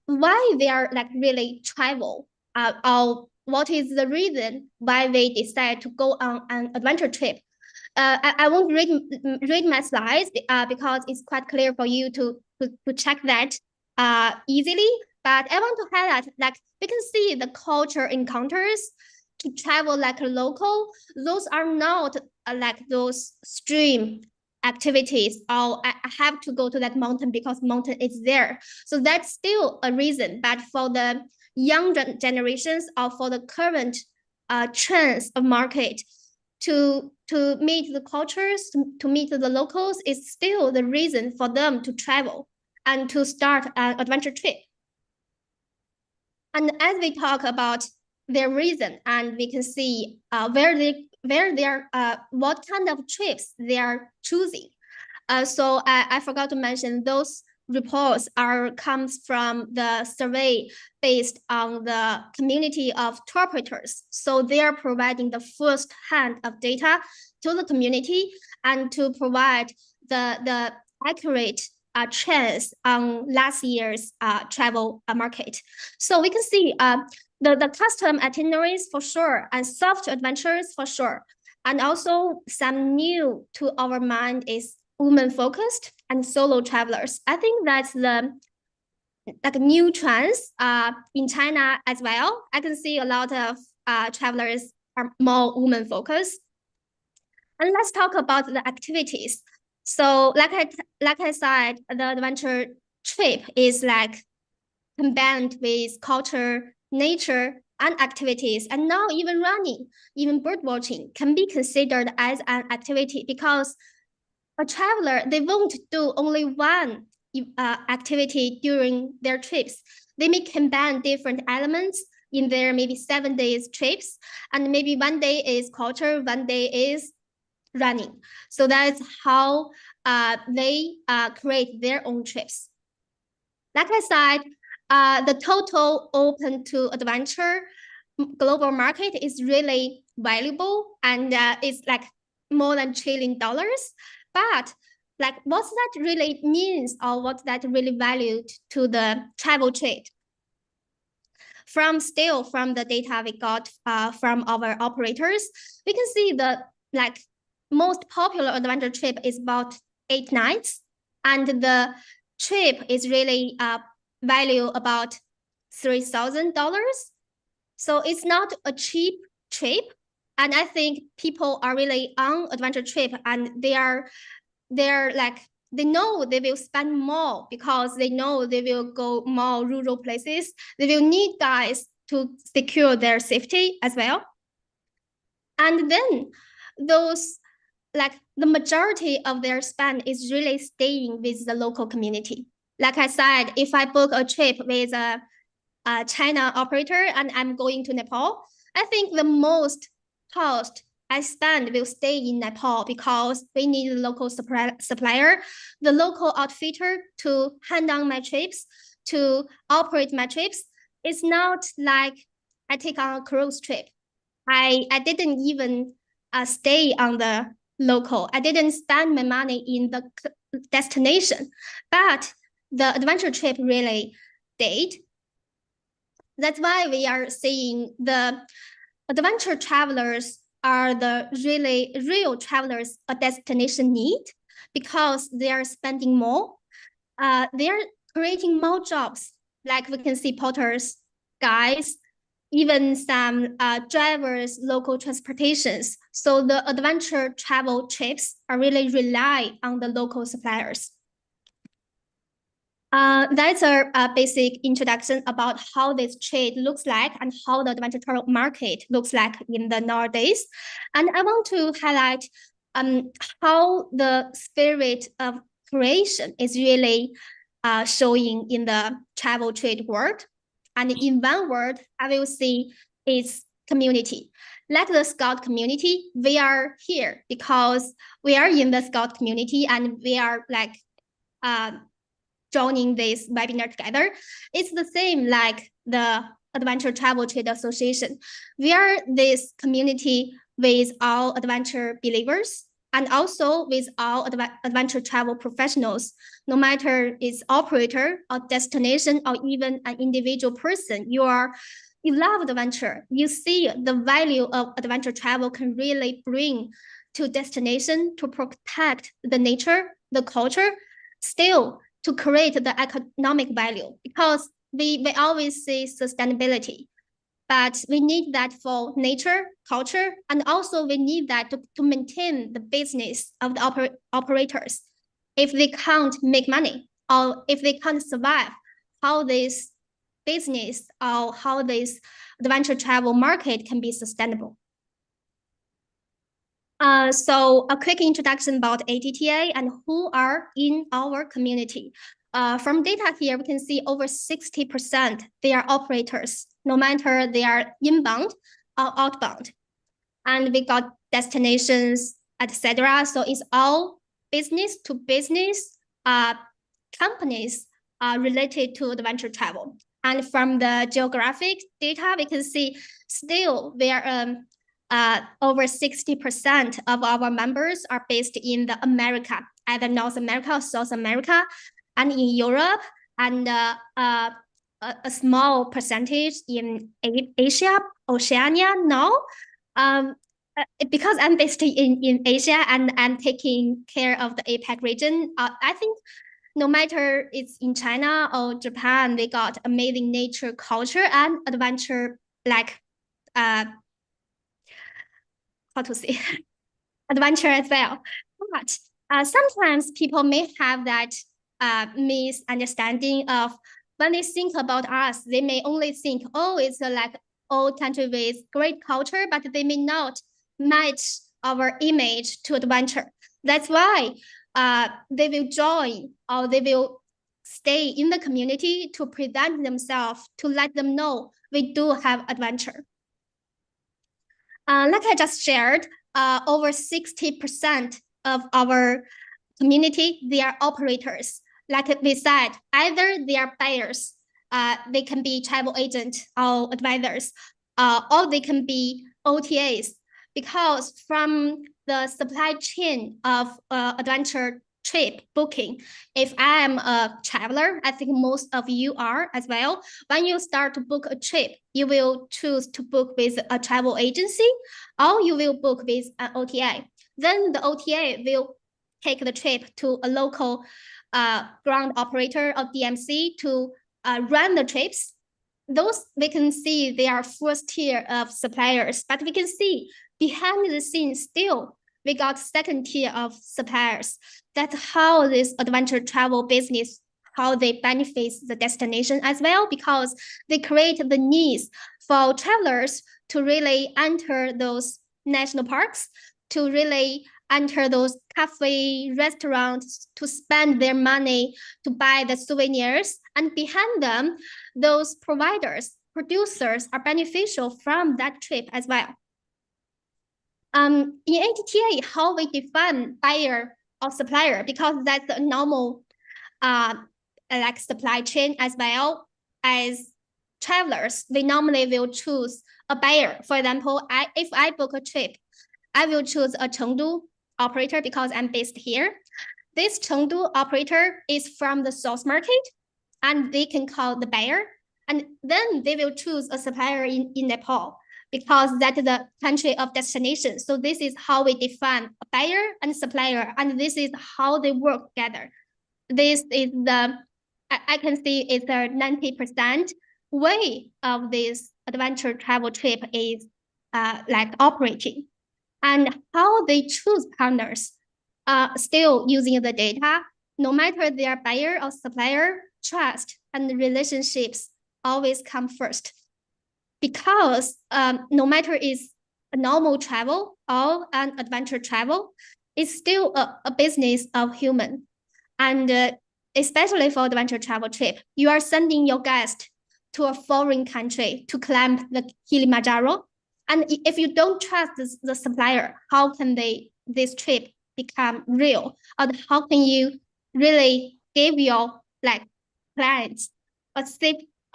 why they are really travel, or what is the reason why they decide to go on an adventure trip? I won't read my slides because it's quite clear for you to check that easily. But I want to highlight, we can see the culture encounters to travel like a local. Those are not like those stream activities, or I have to go to that mountain because mountain is there. So that's still a reason. But for the young generations, or for the current trends of market, to meet the cultures, to meet the locals is still the reason for them to travel and to start an adventure trip. And as we talk about their reason, and we can see what kind of trips they are choosing. So I forgot to mention those reports comes from the survey based on the community of tour operators. So they are providing the first hand of data to the community and to provide the accurate trends on last year's travel market. So we can see the custom itineraries for sure, and soft adventures for sure. And also some new to our mind is women-focused and solo travelers. I think that's the new trends in China as well. I can see a lot of travelers are more women-focused. And let's talk about the activities. So like I said, the adventure trip is like combined with culture, nature, and activities. And now even running, even bird watching can be considered as an activity, because a traveler, they won't do only one activity during their trips. They may combine different elements in their maybe 7 days trips, and maybe one day is culture, one day is running. So that's how they create their own trips. Like I said, the total open to adventure global market is really valuable, and it's like more than $1 trillion. But like, what that really means, or what that really valued to the travel trade? From the data we got from our operators, we can see the most popular adventure trip is about 8 nights, and the trip is really value about $3,000. So it's not a cheap trip. And I think people are really on adventure trip, and they're like, they know they will spend more because they know they will go more rural places. They will need guys to secure their safety as well. And then those, like, the majority of their spend is really staying with the local community. Like I said, if I book a trip with a China operator and I'm going to Nepal, I think the most cost I spend will stay in Nepal because we need a local supplier, the local outfitter to hand down my trips, to operate my trips. It's not like I take on a cruise trip. I didn't even stay on the local. I didn't spend my money in the destination, but the adventure trip really did. That's why we are seeing the adventure travelers are the really real travelers a destination need, because they are spending more. They are creating more jobs. Like we can see porters, guides, even some drivers, local transportations. So the adventure travel trips are really rely on the local suppliers. That's a basic introduction about how this trade looks like and how the adventure travel market looks like in the nowadays. And I want to highlight how the spirit of creation is really showing in the travel trade world. And in one word, I will say it's community. Like the Scout community, we are here because we are in the Scout community and we are like joining this webinar together. It's the same like the Adventure Travel Trade Association. We are this community with all adventure believers and also with all adventure travel professionals, no matter it's operator or destination or even an individual person. You love adventure. You see the value of adventure travel can really bring to destination to protect the nature, the culture, still to create the economic value, because we always say sustainability, but we need that for nature, culture, and also we need that to maintain the business of the operators. If they can't make money or if they can't survive, how this business or how this adventure travel market can be sustainable. So a quick introduction about ATTA and who are in our community. From data here, we can see over 60% they are operators, no matter they are inbound or outbound. And we got destinations, etc. So it's all business to business companies related to adventure travel. And from the geographic data, we can see still there over 60% of our members are based in the America, either North America or South America, and in Europe, and a small percentage in Asia, Oceania now. Because I'm based in Asia and I'm taking care of the APAC region, I think no matter it's in China or Japan, they got amazing nature, culture, and adventure, like how to say, adventure as well. But sometimes people may have that misunderstanding of when they think about us, they may only think, oh, it's like old country with great culture, but they may not match our image to adventure. That's why they will join or they will stay in the community to present themselves, to let them know we do have adventure. Like I just shared, over 60% of our community, they are operators. Like we said, either they are buyers, they can be travel agents or advisors, or they can be OTAs. Because from the supply chain of adventure trip booking, if I am a traveler, I think most of you are as well. When you start to book a trip, you will choose to book with a travel agency or you will book with an OTA. Then the OTA will take the trip to a local ground operator or DMC to run the trips. Those we can see they are first tier of suppliers, but we can see behind the scenes still we got second tier of suppliers. That's how this adventure travel business, how they benefit the destination as well, because they create the needs for travelers to really enter those national parks, to really enter those cafe, restaurants, to spend their money to buy the souvenirs. And behind them, those providers, producers are beneficial from that trip as well. In ATTA, how we define buyer or supplier, because that's a normal like supply chain as well as travelers. We normally will choose a buyer. For example, if I book a trip, I will choose a Chengdu operator because I'm based here. This Chengdu operator is from the source market, and they can call the buyer, and then they will choose a supplier in Nepal because that's the country of destination. So this is how we define a buyer and supplier, and this is how they work together. This is I can see it's a 90% way of this adventure travel trip is like operating. And how they choose partners, still using the data, no matter their buyer or supplier, trust and relationships always come first. Because no matter it's a normal travel or an adventure travel, it's still a business of human. And especially for adventure travel trip, you are sending your guest to a foreign country to climb the Kilimanjaro. And if you don't trust the supplier, how can this trip become real? Or how can you really give your like clients a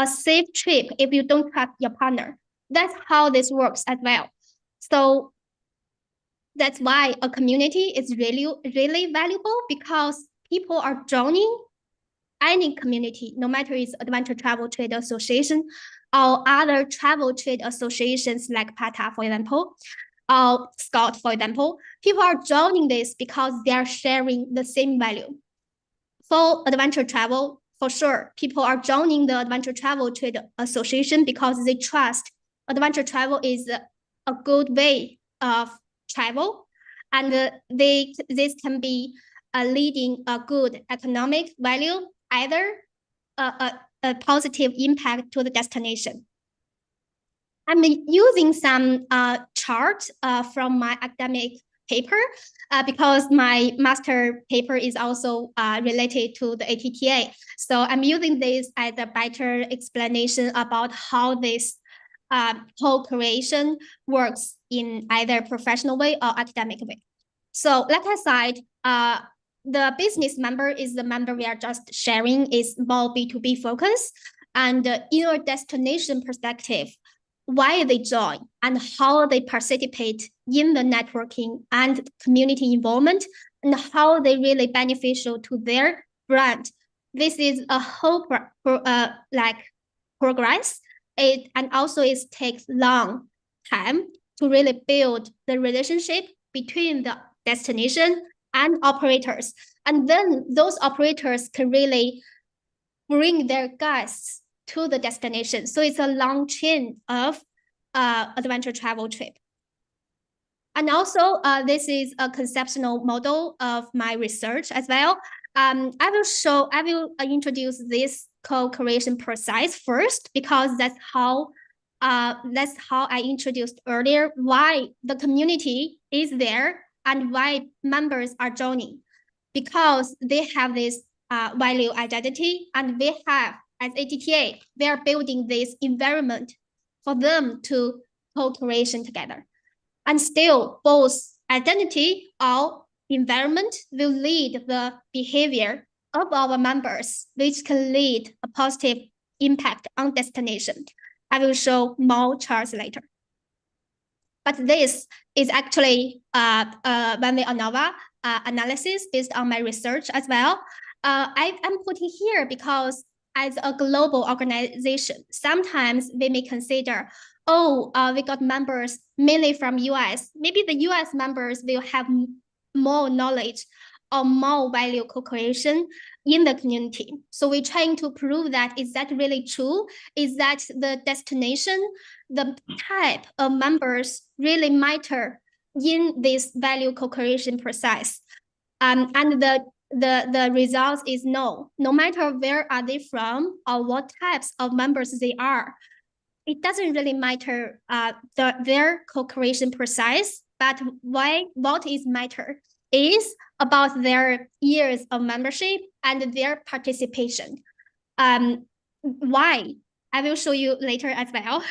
safe trip if you don't trust your partner? That's how this works as well. So that's why a community is really valuable, because people are joining any community, no matter it's Adventure Travel Trade Association or other travel trade associations like PATA, for example, or Scout, for example. People are joining this because they are sharing the same value. For adventure travel, for sure, people are joining the Adventure Travel Trade Association because they trust adventure travel is a good way of travel, and this can be leading a good economic value, either a positive impact to the destination. I'm using some charts from my academic paper because my master paper is also related to the ATTA. So I'm using this as a better explanation about how this co-creation works in either professional way or academic way. So like I said, the business member is the member we are just sharing, is more B2B focus. And in a destination perspective, why they join and how they participate in the networking and community involvement, and how they really beneficial to their brand. This is a whole progress. And also it takes long time to really build the relationship between the destination and operators. And then those operators can really bring their guests to the destination. So it's a long chain of adventure travel trip. And also, this is a conceptual model of my research as well. I will introduce this co-creation process first, because that's how I introduced earlier why the community is there and why members are joining, because they have this value identity, and we have, as ATTA, they are building this environment for them to co-creation together. And still, both identity or environment will lead the behavior of our members, which can lead a positive impact on destination. I will show more charts later. But this is actually Van de ANOVA analysis based on my research as well. I am putting here because as a global organization, sometimes we may consider, we got members mainly from US. Maybe the US members will have more knowledge or more value co-creation in the community. So we're trying to prove that, is that really true? Is that the destination, the type of members really matter in this value co-creation process? And the result is no. No matter where are they from or what types of members they are, it doesn't really matter their co-creation process, but what is matter is about their years of membership and their participation. Why? I will show you later as well.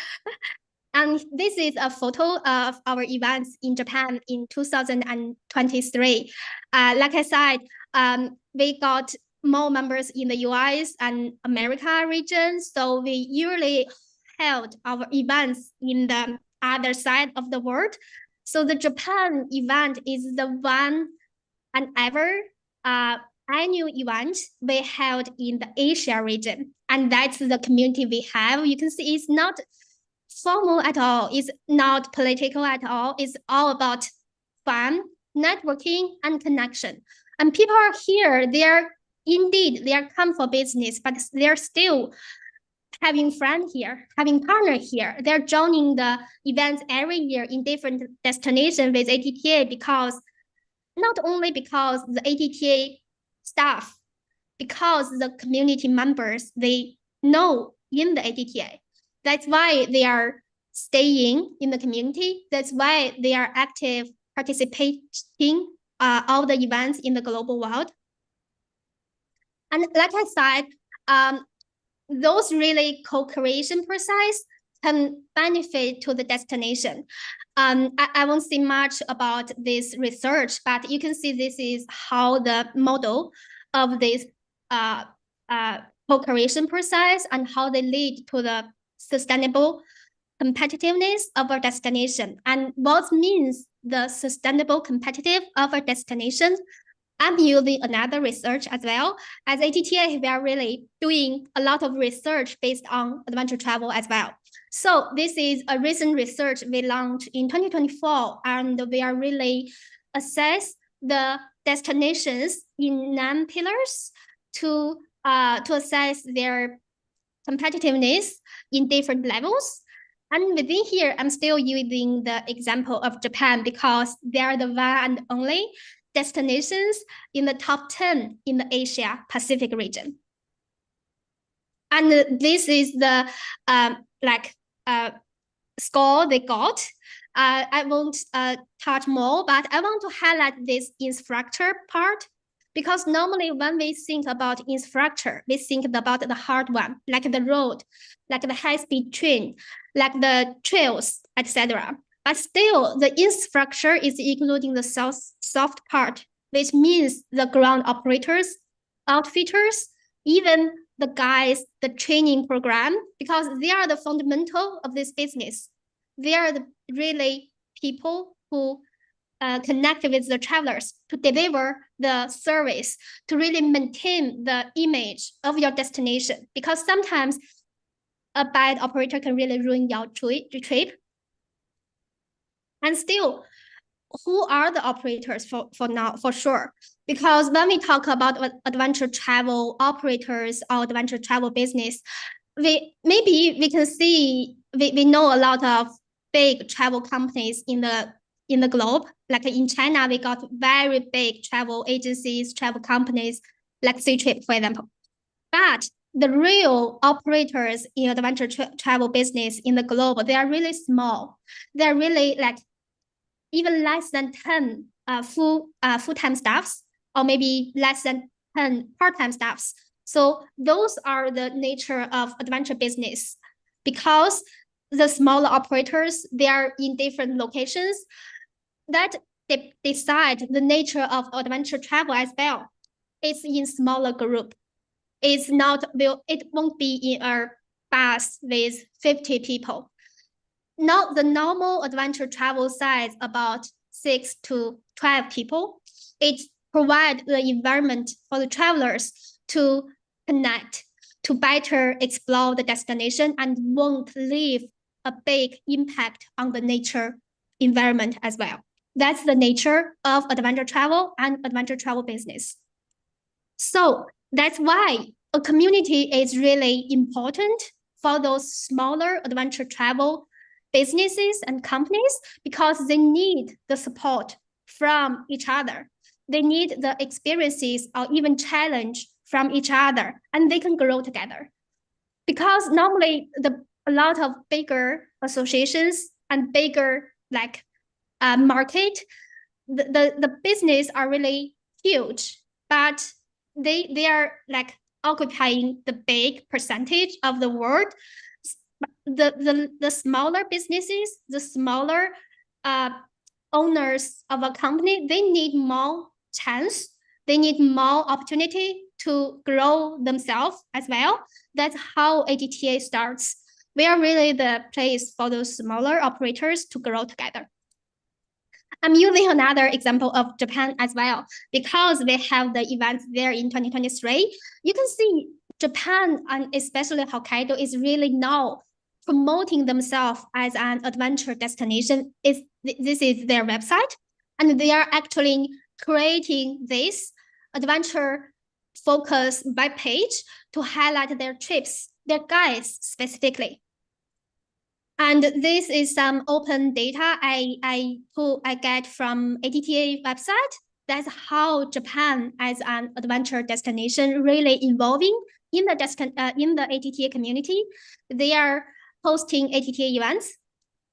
And this is a photo of our events in Japan in 2023. Like I said, we got more members in the US and America region. So we usually held our events in the other side of the world. So the Japan event is the one and ever annual event we held in the Asia region. And that's the community we have. You can see it's not formal at all. It's not political at all. It's all about fun, networking, and connection. And people are here. They are come for business, but they're still having friends here, having partner here. They're joining the events every year in different destinations with ATTA because not only because the ATTA staff, because the community members they know in the ATTA. That's why they are staying in the community. That's why they are active participating all the events in the global world. And like I said, those really co-creation process can benefit to the destination. I won't say much about this research, but you can see this is how the model of this co-creation process and how they lead to the sustainable competitiveness of our destination. And what means the sustainable competitive of our destination? I'm using another research as well. As ATTA, we are really doing a lot of research based on adventure travel as well. So this is a recent research we launched in 2024, and we are really assess the destinations in 9 pillars to assess their competitiveness in different levels. And within here, I'm still using the example of Japan because they are the one and only destinations in the top 10 in the Asia Pacific region. And this is the score they got. I won't touch more, but I want to highlight this infrastructure part because normally when we think about infrastructure, we think about the hard one, like the road, like the high-speed train, like the trails, etc. But still, the infrastructure is including the soft part, which means the ground operators, outfitters, even the guys, the training program, because they are the fundamental of this business. They are the really people who connect with the travelers to deliver the service, to really maintain the image of your destination. Because sometimes a bad operator can really ruin your trip. And still, who are the operators for now, for sure? Because when we talk about adventure travel operators or adventure travel business, we can see, we know a lot of big travel companies in the globe. Like in China, we got very big travel agencies, travel companies, like Ctrip, for example. But the real operators in adventure travel business in the globe, they are really small. They're really like even less than 10 full-time staffs, or maybe less than 10 part-time staffs. So those are the nature of adventure business, because the smaller operators, they are in different locations that they decide the nature of adventure travel as well. It's in smaller group. It won't be in a bus with 50 people. Now, the normal adventure travel size about 6 to 12 people. It provides the environment for the travelers to connect, to better explore the destination, and won't leave a big impact on the nature environment as well. That's the nature of adventure travel and adventure travel business. So that's why a community is really important for those smaller adventure travel businesses and companies, because they need the support from each other. They need the experiences or even challenge from each other, and they can grow together. Because normally a lot of bigger associations and bigger market, the business are really huge, but they are like occupying the big percentage of the world. the smaller businesses, the smaller owners of a company, they need more chance, they need more opportunity to grow themselves as well. That's how ATTA starts. We are really the place for those smaller operators to grow together. I'm using another example of Japan as well, because we have the events there in 2023. You can see Japan, and especially Hokkaido, is really now promoting themselves as an adventure destination. This is their website, and they are actually creating this adventure focus web page to highlight their trips, their guides specifically. And this is some open data I get from ATTA website. That's how Japan as an adventure destination really evolving in the ATTA community. They are hosting ATTA events.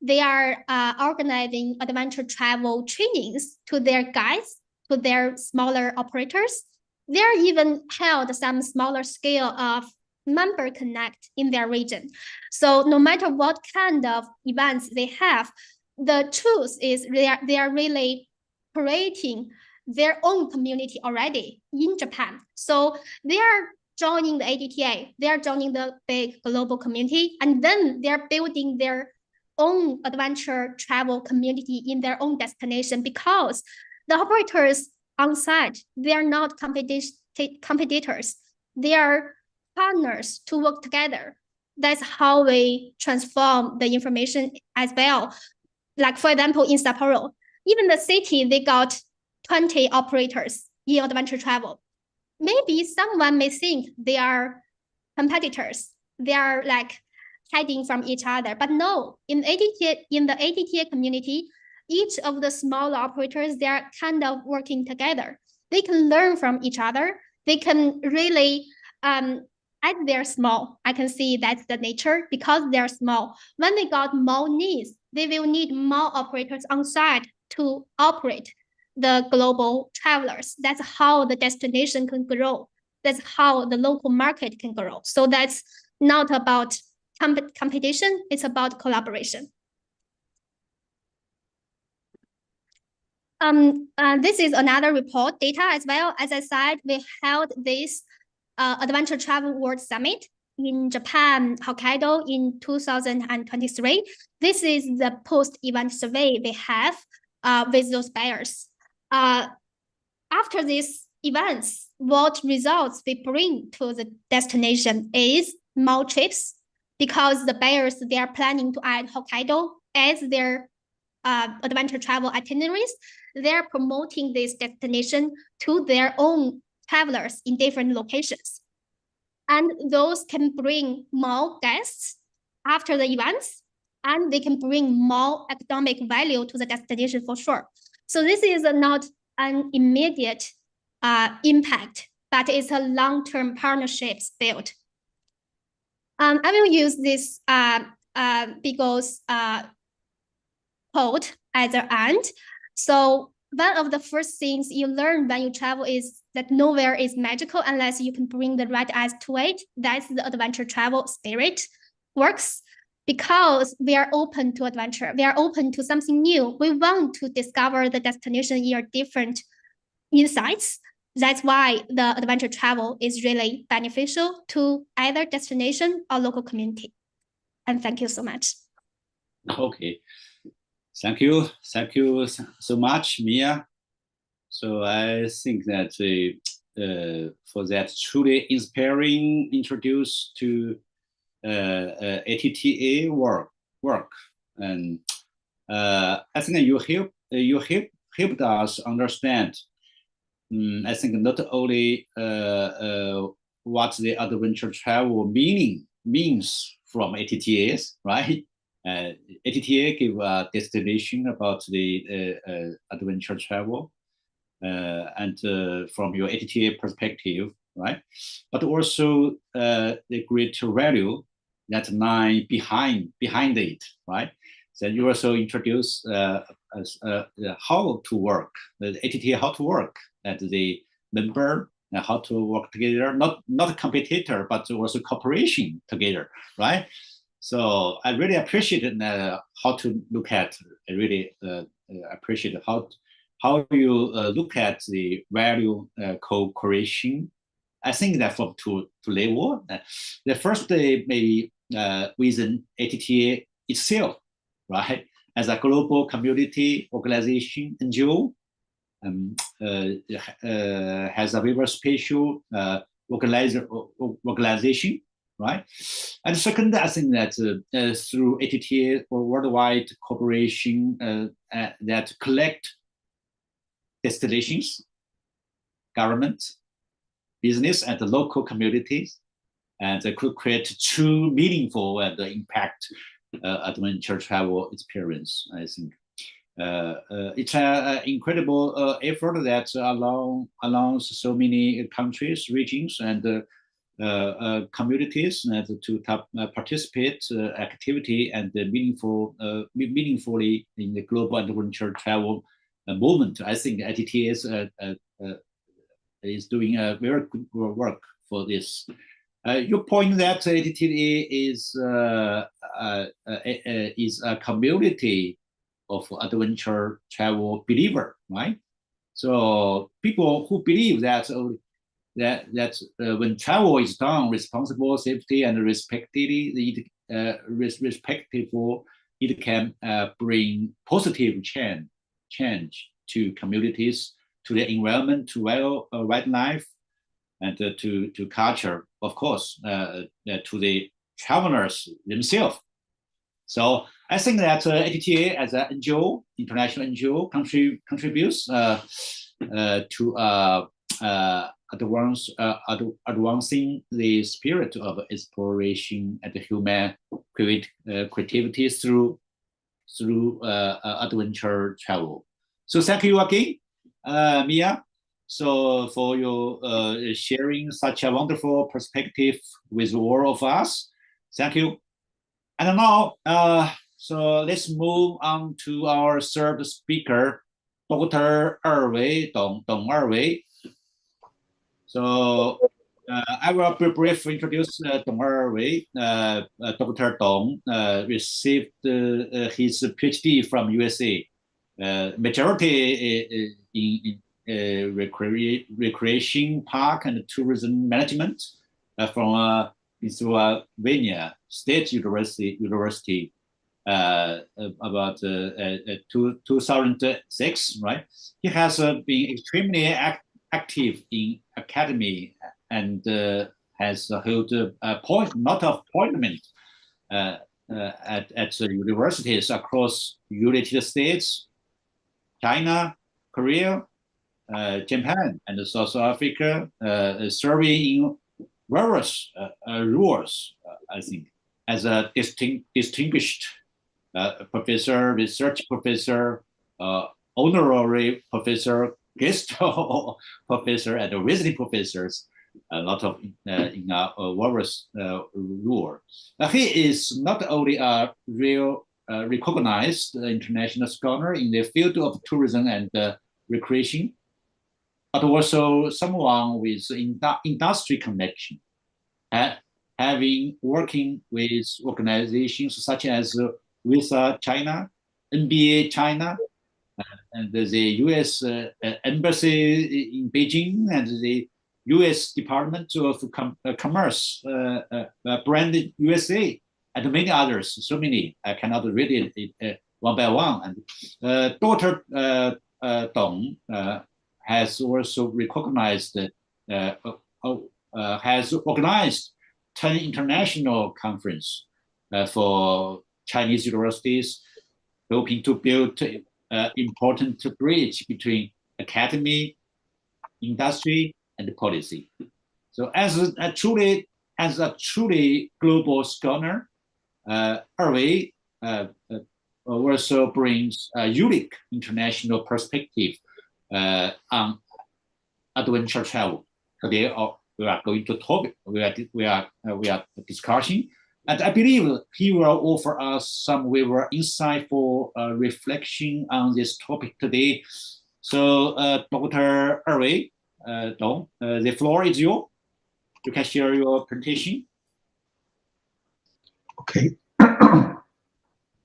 They are organizing adventure travel trainings to their guides, to their smaller operators. They are even held some smaller scale of member connect in their region. So no matter what kind of events they have, the truth is they are really creating their own community already in Japan. So they are joining the ATTA, they are joining the big global community, and then they're building their own adventure travel community in their own destination, because the operators on site, they are not competitors. They are partners to work together. That's how we transform the information as well. Like for example, in Sapporo, even the city, they got 20 operators in adventure travel. Maybe someone may think they are competitors. They are like hiding from each other, but no, in the ATTA community, each of the small operators, they are kind of working together. They can learn from each other. They can really, as they're small, I can see that's the nature, because they're small. When they got more needs, they will need more operators on site to operate the global travelers. That's how the destination can grow. That's how the local market can grow. So that's not about competition, it's about collaboration. This is another report data as well. As I said, we held this Adventure Travel World Summit in Japan, Hokkaido in 2023. This is the post-event survey we have with those buyers. After these events, what results we bring to the destination is more trips, because the buyers, they are planning to add Hokkaido as their adventure travel itineraries. They're promoting this destination to their own travelers in different locations. And those can bring more guests after the events, and they can bring more economic value to the destination for sure. So this is not an immediate impact, but it's a long-term partnerships built. I will use this Beagle's quote at the end. So one of the first things you learn when you travel is that nowhere is magical unless you can bring the right eyes to it. That's the adventure travel spirit works, because we are open to adventure. We are open to something new. We want to discover the destination in different insights. That's why the adventure travel is really beneficial to either destination or local community. And thank you so much. Okay. Thank you so much, Mia. So I think that for that truly inspiring introduce to ATTA work, and I think you helped us understand. I think not only what the adventure travel means from ATTAs, right? ATTA give a destination about the adventure travel, and from your ATTA perspective, right? But also the great value that lie behind it, right? So you also introduce how to work, the ATTA how to work at the member, and how to work together, not a competitor, but also cooperation together, right? So I really appreciate how to look at. I really appreciate how you look at the value co-creation. I think that from two level. The first maybe within ATTA itself, right? As a global community organization, NGO, has a very special organization, right? And second, I think that through ATTA or worldwide cooperation that collect destinations, government, business, and the local communities, and could create true meaningful and impact adventure travel experience. I think it's an incredible effort that allows so many countries, regions, and communities to participate activity and meaningfully in the global adventure travel movement. I think ATTA is doing a very good work for this. You point that ATTA is a community of adventure travel believer, right? So people who believe that when travel is done responsible, safety, and respectful, it can bring positive change to communities, to the environment, to wildlife, and to culture, of course, to the travelers themselves. So I think that ATTA as an NGO, international NGO, contributes to advancing the spirit of exploration and human creativity through adventure travel. So thank you again, Mia, so for your sharing such a wonderful perspective with all of us. Thank you. And now, so let's move on to our third speaker, Dr. Dong Erwei. So I will briefly introduce Dong Erwei. Dr. Dong received his PhD from USA, majority in recreation park and tourism management from Pennsylvania State University about 2006, right? He has been extremely active in academy and has held a lot of appointments at universities across United States, China, Korea, Japan, and South Africa, serving in various roles, I think, as a distinguished professor, research professor, honorary professor, guest professor, and visiting professors, a lot of in various roles. He is not only a real recognized international scholar in the field of tourism and recreation, but also someone with industry connection, having working with organizations such as Visa China, NBA China, and the U.S. Embassy in Beijing, and the U.S. Department of Commerce, Brand USA, and many others. So many, I cannot read it one by one. And Dr. Dong has also recognized, has organized 10 international conferences for Chinese universities, hoping to build important bridge between academy, industry, and policy. So as a truly global scholar, Erwei also brings a unique international perspective on adventure travel. Today we are going to talk. We are discussing, and I believe he will offer us some very insightful reflection on this topic today. So, Dr. Erwei Dong, the floor is yours. You can share your presentation. Okay.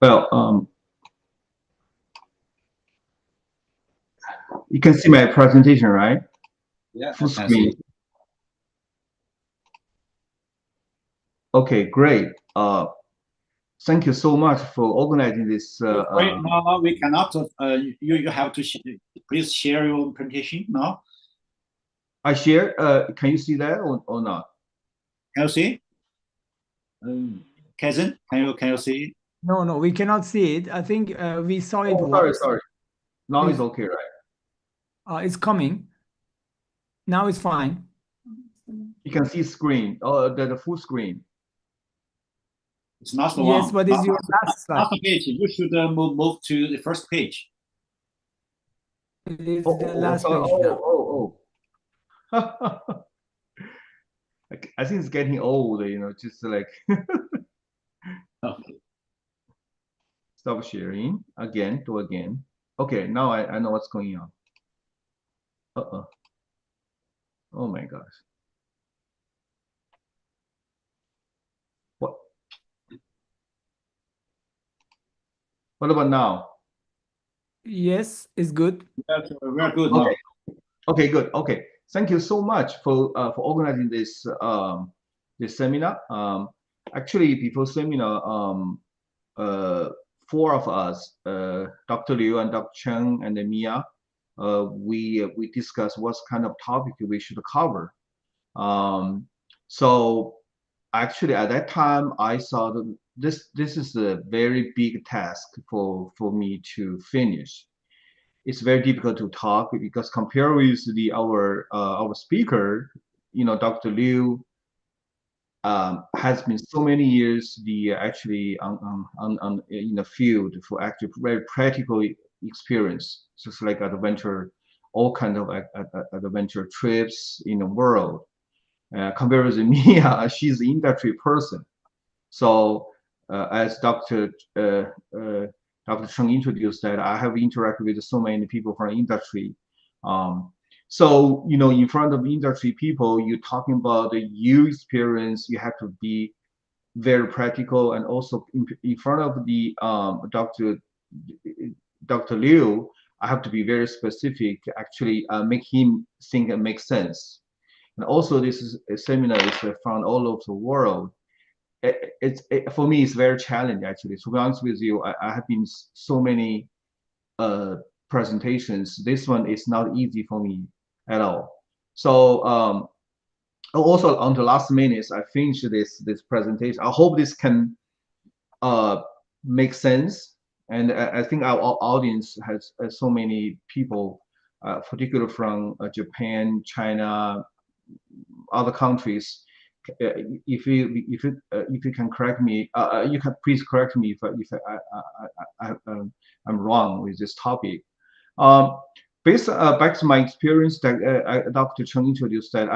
Well, you can see my presentation, right? Yeah, Full I can see. screen. Okay, great. Thank you so much for organizing this. Wait, no, we cannot. You have to please share your presentation now. I share. Can you see that or not? Can you see? Kazan, can you see? No, we cannot see it. I think we saw it Oh, once. sorry. Now it's Please. okay, right? It's coming. Now it's fine. You can see screen. The full screen. It's not the Yes, one. what is your last slide? Last page. You should move to the first page. It is the last page now. I think it's getting old, just like Okay. stop sharing again, do again. Okay, now I know what's going on. Oh my gosh. What about now? Yes, it's good. We're good now. Okay, good. Okay, thank you so much for organizing this this seminar. Actually, before seminar, four of us, Dr. Liu and Dr. Chen and Mia, we discussed what kind of topic we should cover. So actually, at that time, I saw that this is a very big task for me to finish. It's very difficult to talk because compared with our speaker, Dr. Liu, has been so many years actually in the field for actually very practical experience, just like adventure, all kind of adventure trips in the world. Compared with Mia, she's an industry person. So as Dr. Cheng introduced that, I have interacted with so many people from industry. So, in front of industry people, you're talking about the you experience, you have to be very practical, and also in front of the Dr. Liu, I have to be very specific, actually make him think and make sense. And also this is a seminar is from all over the world. For me, it's very challenging actually. To be honest with you, I have been so many presentations. This one is not easy for me at all. So also on the last minutes, I finished this presentation. I hope this can make sense. And I think our audience has so many people, particularly from Japan, China, other countries. If you can correct me, you can please correct me if I'm wrong with this topic. Back to my experience, that Dr. Cheng introduced that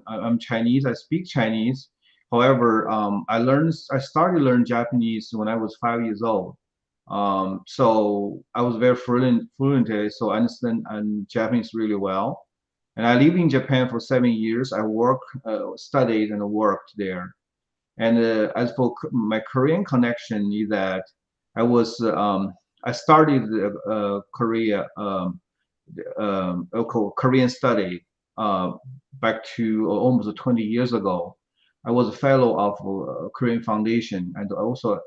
I'm Chinese. I speak Chinese. However, I started learning Japanese when I was 5 years old. So I was very fluent, so I understand Japanese really well. And I lived in Japan for 7 years. I studied and worked there. And as for my Korean connection, is that I started Korean study back to almost 20 years ago. I was a fellow of Korean Foundation and also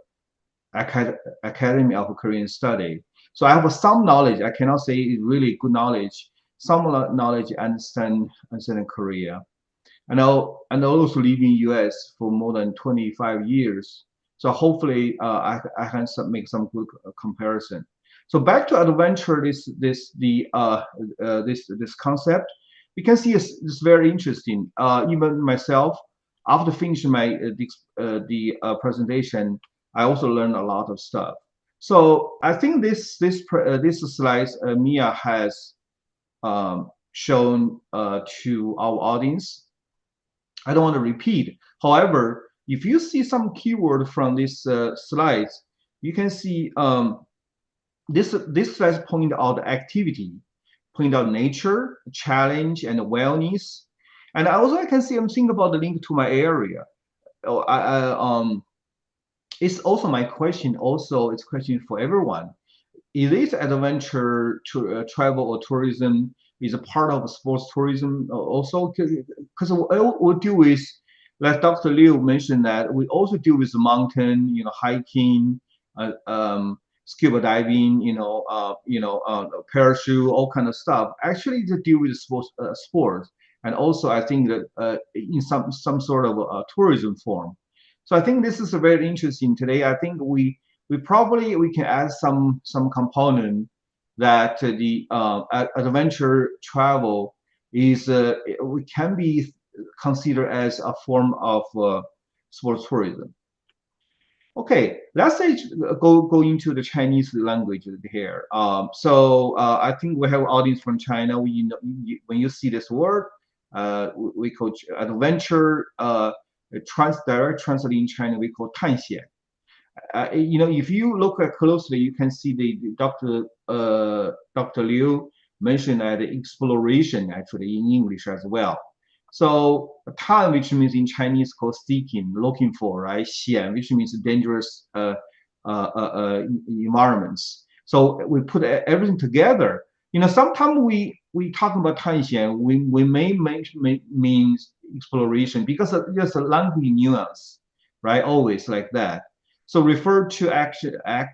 Academy of Korean Study. So I have some knowledge. I cannot say it's really good knowledge. Some knowledge I understand in Korea. And I also live in US for more than 25 years. So hopefully I can make some good comparison. So back to adventure, this concept, we can see it's very interesting. Even myself, after finishing my presentation, I also learned a lot of stuff. So I think this slides Mia has shown to our audience. I don't want to repeat. However, if you see some keyword from this slides, you can see this slide point out activity, point out nature, challenge, and wellness. And also I can see I'm thinking about the link to my area. it's also my question. Also, it's a question for everyone. Is this adventure to travel or tourism is a part of sports tourism also? Because what we do is, like Dr. Liu mentioned, that we also deal with mountain, hiking, scuba diving, parachute, all kind of stuff. Actually, to deal with sports, and also I think that in some sort of tourism form. So I think this is very interesting today. I think we can add some component that the adventure travel is we can be considered as a form of sports tourism. Okay, let's say go into the Chinese language here. So I think we have audience from China. When you see this word, we call adventure. Direct translate in China, we call 探险. If you look at closely, you can see the Dr. Liu mentioned that exploration actually in English as well. So tan, which means in Chinese called seeking, looking for, right? Xian, which means dangerous environments. So we put everything together. Sometimes we talk about 探险, we may mean exploration because there's a language nuance, right? Always like that. So refer to act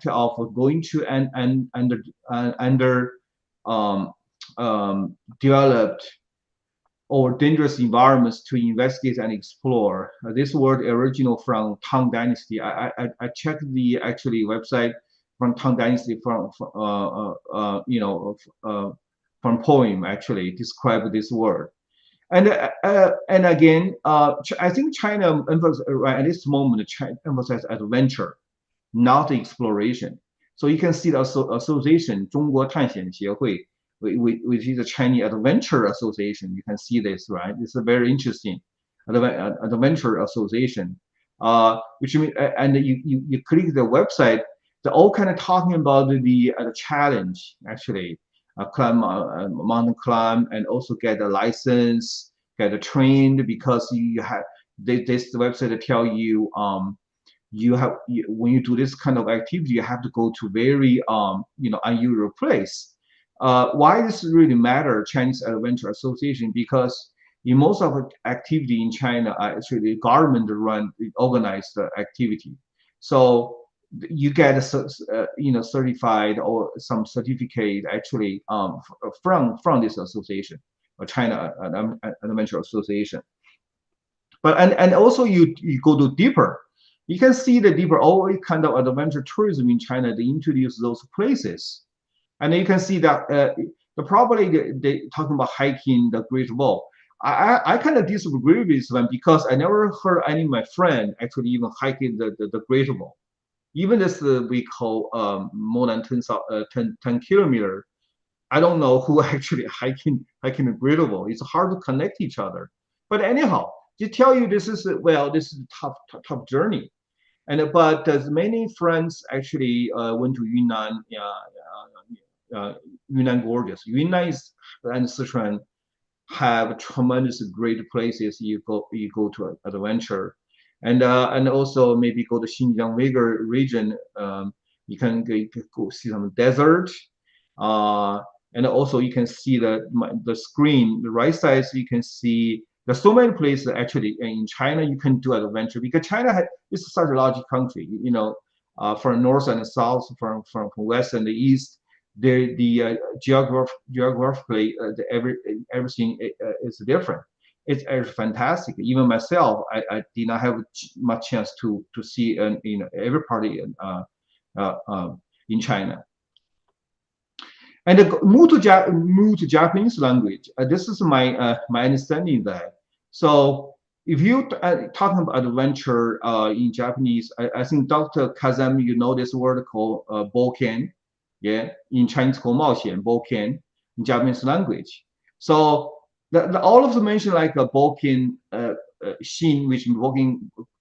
of going to developed or dangerous environments to investigate and explore. This word original from Tang Dynasty. I checked the actually website from Tang Dynasty from poem actually describe this word. And again, I think China right at this moment emphasizes adventure, not exploration. So you can see the association, 中国探险协会, which is the Chinese Adventure Association. You can see this, right? It's a very interesting adventure association. Which means, and you click the website, they're all kind of talking about the challenge actually. Climb mountain climb and also get a license, get trained, because you have this website tell you when you do this kind of activity, you have to go to very unusual place. Why this really matter, Chinese Adventure Association? Because in most of the activity in China, actually government run organized activity. So you get certified or some certificate actually from this association, or China Adventure Association. But and also you go to deeper, you can see the deeper all kind of adventure tourism in China. They introduce those places, and you can see that probably they talking about hiking the Great Wall. I kind of disagree with them because I never heard any of my friend actually even hiking the Great Wall. Even this we call more than 10 kilometers. I don't know who actually hiking the Great Wall. It's hard to connect each other. But anyhow, to tell you this is a tough journey. But many friends actually went to Yunnan, Yunnan Gorgeous. Yunnan and Sichuan have tremendous great places you go to adventure. And also maybe go to Xinjiang Uyghur region. You can go see some desert, and also you can see the screen, the right side. So you can see there's so many places actually in China you can do adventure, because China is such a large country. From north and south, from west and the east, the geographically everything is different. It's fantastic. Even myself, I did not have much chance to see every party in China. And move to Japanese language. This is my understanding that. So if you talking about adventure in Japanese, I think Dr. Kazami, you know this word called boken, yeah, in Chinese called 冒险 boken in Japanese language. So all of them mention like a boken, shin, which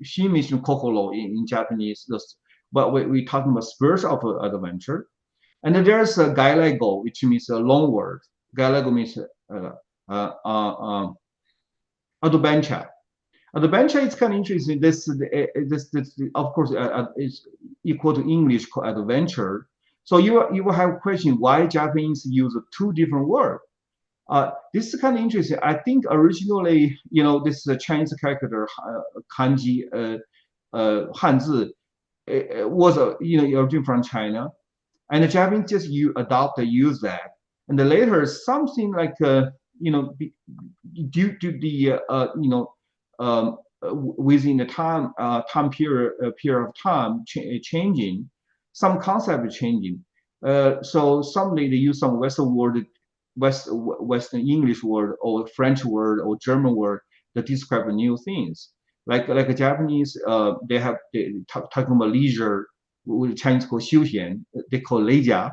shin means kokoro in Japanese. But we're talking about spirit of adventure. And then there's a gailego, which means a long word. Gailego means adventure. Adventure is kind of interesting. This of course is equal to English called adventure. So you will have a question why Japanese use two different words. This is kind of interesting. I think originally, this is a Chinese character, kanji, Hanzi, was origin from China, and the Japanese just use that, and then later something like due to the within the time period of time changing, some concept changing. So suddenly they use some Western word, Western English word or French word or German word that describe new things. Like a Japanese, they talking about leisure, which Chinese call xiuxian, they call leisure,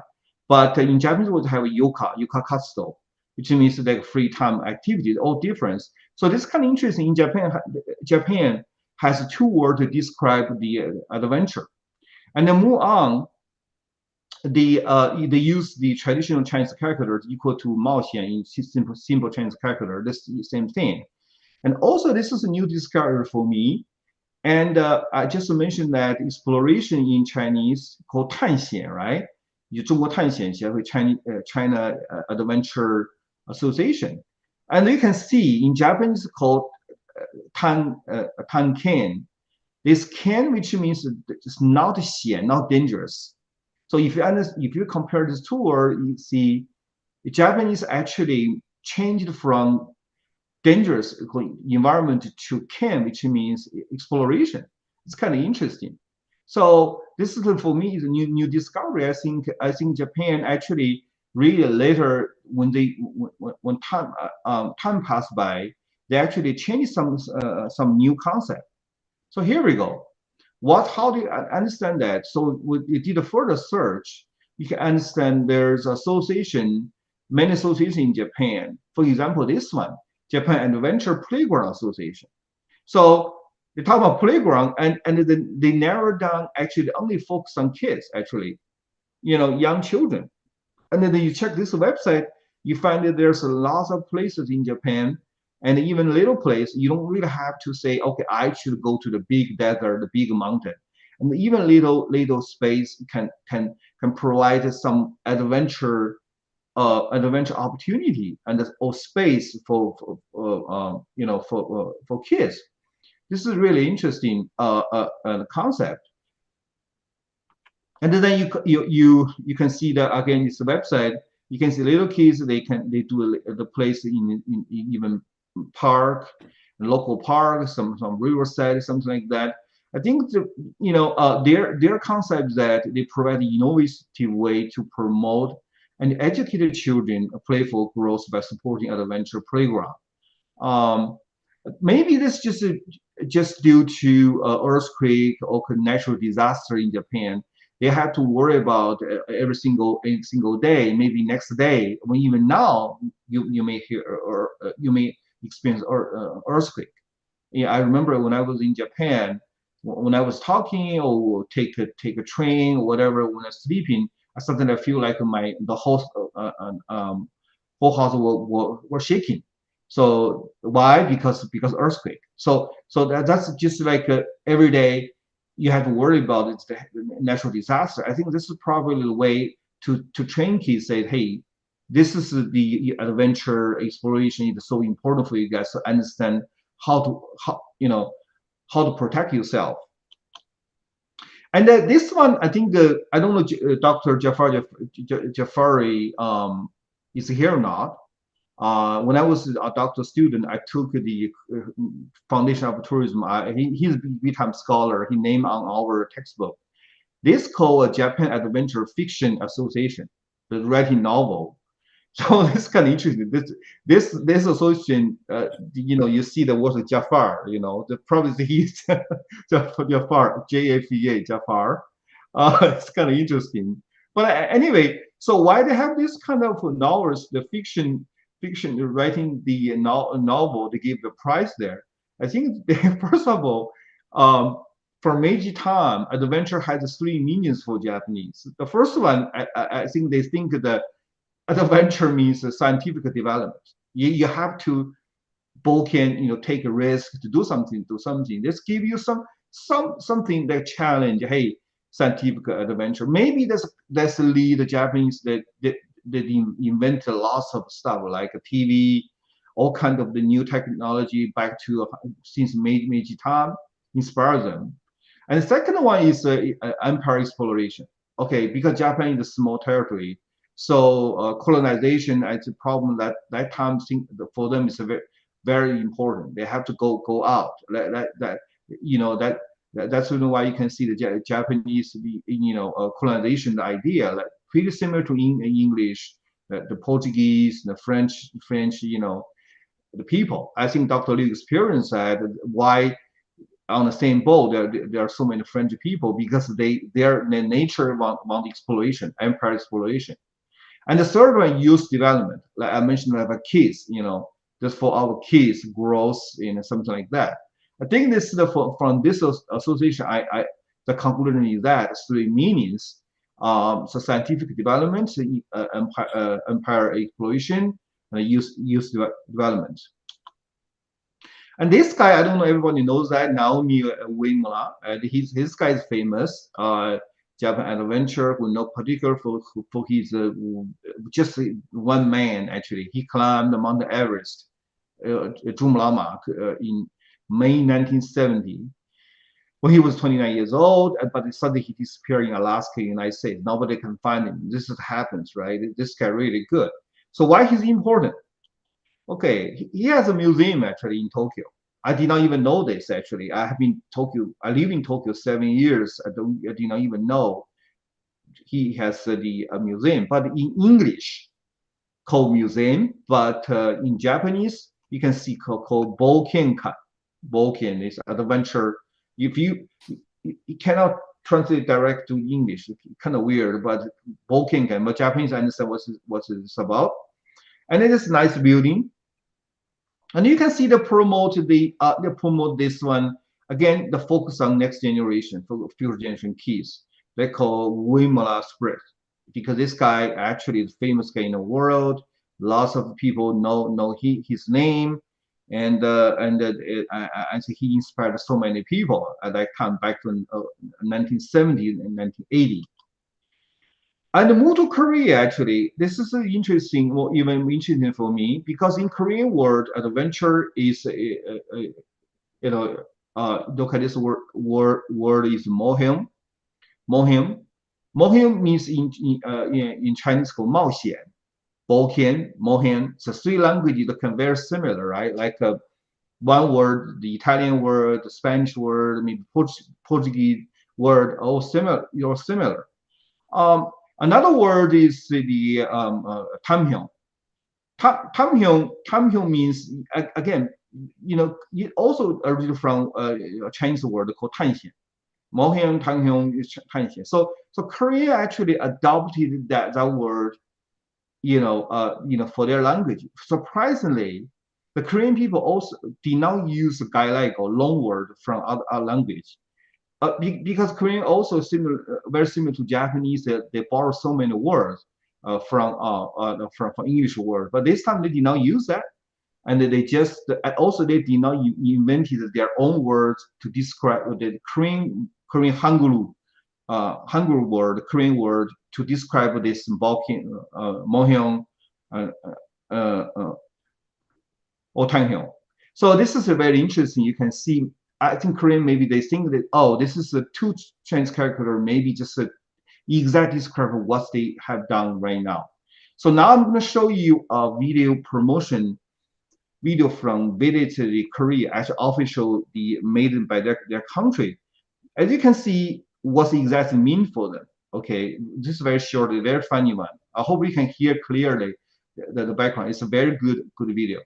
but in Japanese would have yukakatsudo, which means like free time activities, all different. So this is kind of interesting. In Japan has two words to describe the adventure, and then move on. They use the traditional Chinese characters equal to Maoxian in simple Chinese character. This is the same thing. And also, this is a new discovery for me. And I just mentioned that exploration in Chinese called 探险, right? 中国探险协会 China Adventure Association. And you can see in Japanese called tanken. This ken, which means it's not 险, not dangerous. So if you compare these two words, you see the Japanese actually changed from dangerous environment to ken, which means exploration. It's kind of interesting. So this is for me is a new discovery. I think Japan actually really later when time passed by, they actually changed some new concept. So here we go. How do you understand that? So we did a further search. You can understand there's many associations in Japan. For example, this one, Japan Adventure Playground Association. So they talk about playground, and then they narrow down actually only focus on kids, actually, young children. And then you check this website, you find that there's lots of places in Japan, and even little place, you don't really have to say, okay, I should go to the big desert, the big mountain. And even little space can provide some adventure opportunity or space for kids. This is really interesting concept. And then you can see that again, it's a website. You can see little kids, they do the place in even park, local park, some riverside, something like that. I think their concept that they provide an innovative way to promote and educate children playful growth by supporting adventure playground. Maybe this just due to earthquake or natural disaster in Japan. They have to worry about every single day. Maybe next day, when even now you may hear or you may experience earthquake. Yeah, I remember when I was in Japan, when I was talking or take a train or whatever, when I was sleeping, I feel like the whole house were shaking. So why? Because earthquake. So that's just like every day you have to worry about it's the natural disaster. I think this is probably the way to train kids. Say, hey, this is the adventure exploration is so important for you guys to understand how to protect yourself. And this one, I think I don't know Dr. Jafari is here or not. When I was a doctoral student, I took the Foundation of Tourism. He's a big-time scholar. He named on our textbook. This called a Japan Adventure Fiction Association, the writing novel. So this is kind of interesting. This association, you see the word Jafar. Probably he's Jafar, J-A-F-A, Jafar. It's kind of interesting. But anyway, so why they have this kind of novels, the fiction writing the novel, they give the prize there. I think first of all, for Meiji time, adventure has three meanings for Japanese. The first one, I think they think that adventure means scientific development. You have to both can, take a risk to do something. Let's give you something that challenge. Hey, scientific adventure. Maybe that's the lead the Japanese that invented lots of stuff like a TV, all kind of the new technology back to since Meiji time, inspire them. And the second one is empire exploration. Okay, because Japan is a small territory, so colonization is a problem that time for them is very, very important. They have to go out. That's the reason why you can see the Japanese, colonization idea, like pretty similar to in English, the Portuguese, the French, the people. I think Dr. Liu experienced that why on the same boat there are so many French people, because their nature want exploration, empire exploration. And the third one, youth development. Like I mentioned, like kids, just for our kids growth, something like that. I think this from this association, the conclusion is that three meanings: so scientific development, empire exploration, youth development. And this guy, I don't know, everybody knows that, Naomi Uemura. His guy is famous, Japan adventure, who know particular for his just one man actually. He climbed Mount Everest,珠穆朗玛, in May 1970, when he was 29 years old, but suddenly he disappeared in Alaska, United States. Nobody can find him. This happens, right? This guy really good. So why he's important? Okay, he has a museum actually in Tokyo. I did not even know this actually. I live in Tokyo 7 years. I did not even know he has a museum, but in English called museum, but in Japanese you can see called Bokenkan. Boken is adventure. If you cannot translate direct to English, it's kind of weird, but Bokenkan, but Japanese understand what it's about. And it is a nice building. And you can see they promote this one again. The focus on next generation, for future generation kids. They call Uemura Spirit, because this guy actually is a famous guy in the world. Lots of people know his name, and he inspired so many people at that time back to 1970 and 1980. And move to Korea, actually, this is interesting, or even interesting for me, because in Korean word, adventure is, look at this word is mohyung. Mohyung means in Chinese called 冒险, Boken, mohyung. So three languages that can very similar, right? Like one word, the Italian word, the Spanish word, maybe Portuguese word, all similar. Another word is the tamhyung. Tamhyung means, again, it also originated from a Chinese word called 探险. Mohyung, tamhyung is 探险. So Korea actually adopted that word, for their language. Surprisingly, the Korean people also did not use gaelic or long word from other language. Because Korean also very similar to Japanese, they borrow so many words from English word, but this time they did not use that, and they did not invented their own words to describe the Korean Hangul word, Korean word to describe this mohyung or tanhyung. So this is very interesting. You can see. I think Korean, maybe they think that, oh, this is a two Chinese character, maybe just exactly describe what they have done right now. So now I'm going to show you a video promotion video from Visit Korea, actually official made by their country. As you can see, what's exactly mean for them. Okay, this is very short, very funny one. I hope you can hear clearly the background. It's a very good video.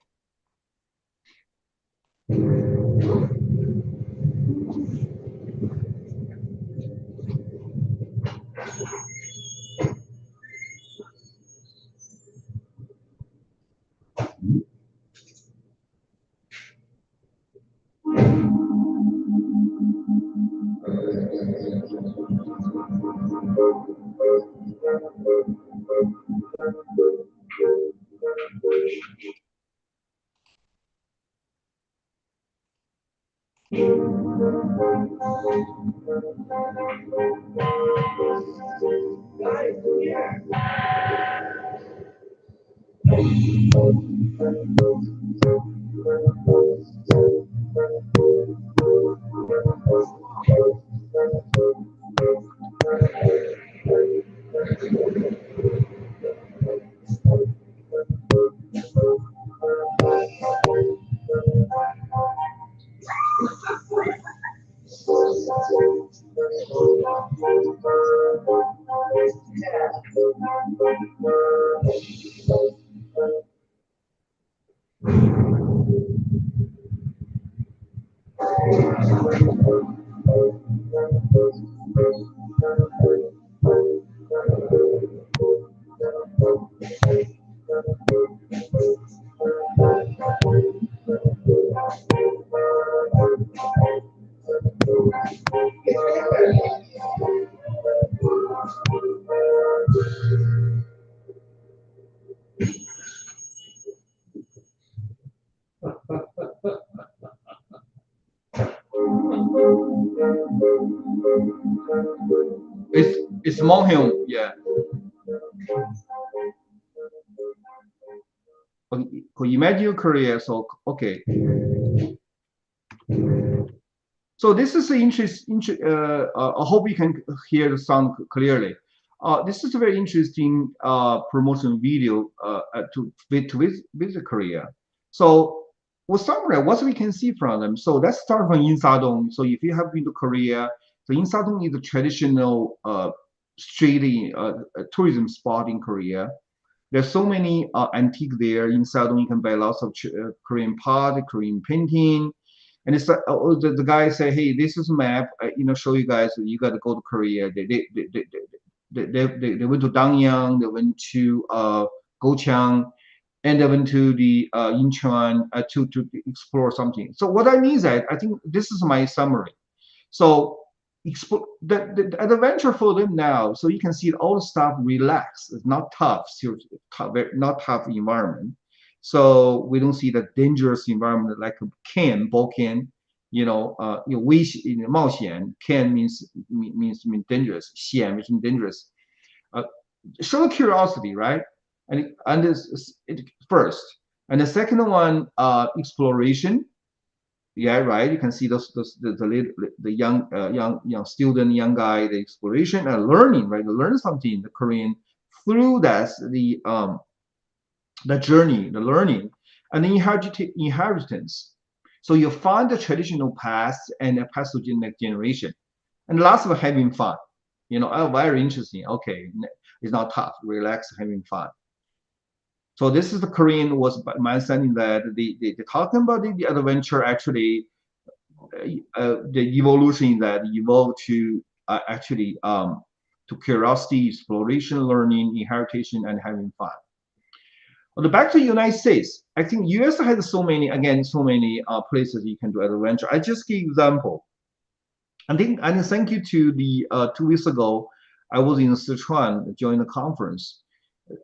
It's Mohyun, yeah. Imagine your career. So okay. So this is an I hope you can hear the sound clearly. This is a very interesting promotion video with Korea. So we'll summarize what we can see from them. So let's start from Insadong. So if you have been to Korea, so Insadong is a traditional street tourism spot in Korea. There's so many antique there. Insadong, you can buy lots of Korean pot, Korean painting. And it's like the guy say, "Hey, this is a map. Show you guys. You got to go to Korea." They went to Dangyang. They went to Gochang, and they went to the Incheon to explore something. So what I mean is that I think this is my summary. So the adventure for them now. So you can see all the stuff relaxed. It's not tough. Not tough environment. So we don't see the dangerous environment like ball can, Mao xian, can means dangerous, xian means dangerous. Show curiosity, right? And this first, and the second one, exploration. Yeah, right. You can see the young student, young guy, the exploration and learning, right? Learn something in the Korean through that the journey, the learning, and the inheritance. So you find the traditional past and pass to the next generation. And the last one, having fun. Very interesting. Okay, it's not tough. Relax, having fun. So this is the Korean was my understanding that they talking about the adventure actually, the evolution that evolved to actually to curiosity, exploration, learning, inheritance, and having fun. Well, back to the United States, I think US has so many places you can do adventure. I just give example. And thank you to the 2 weeks ago, I was in Sichuan during the conference.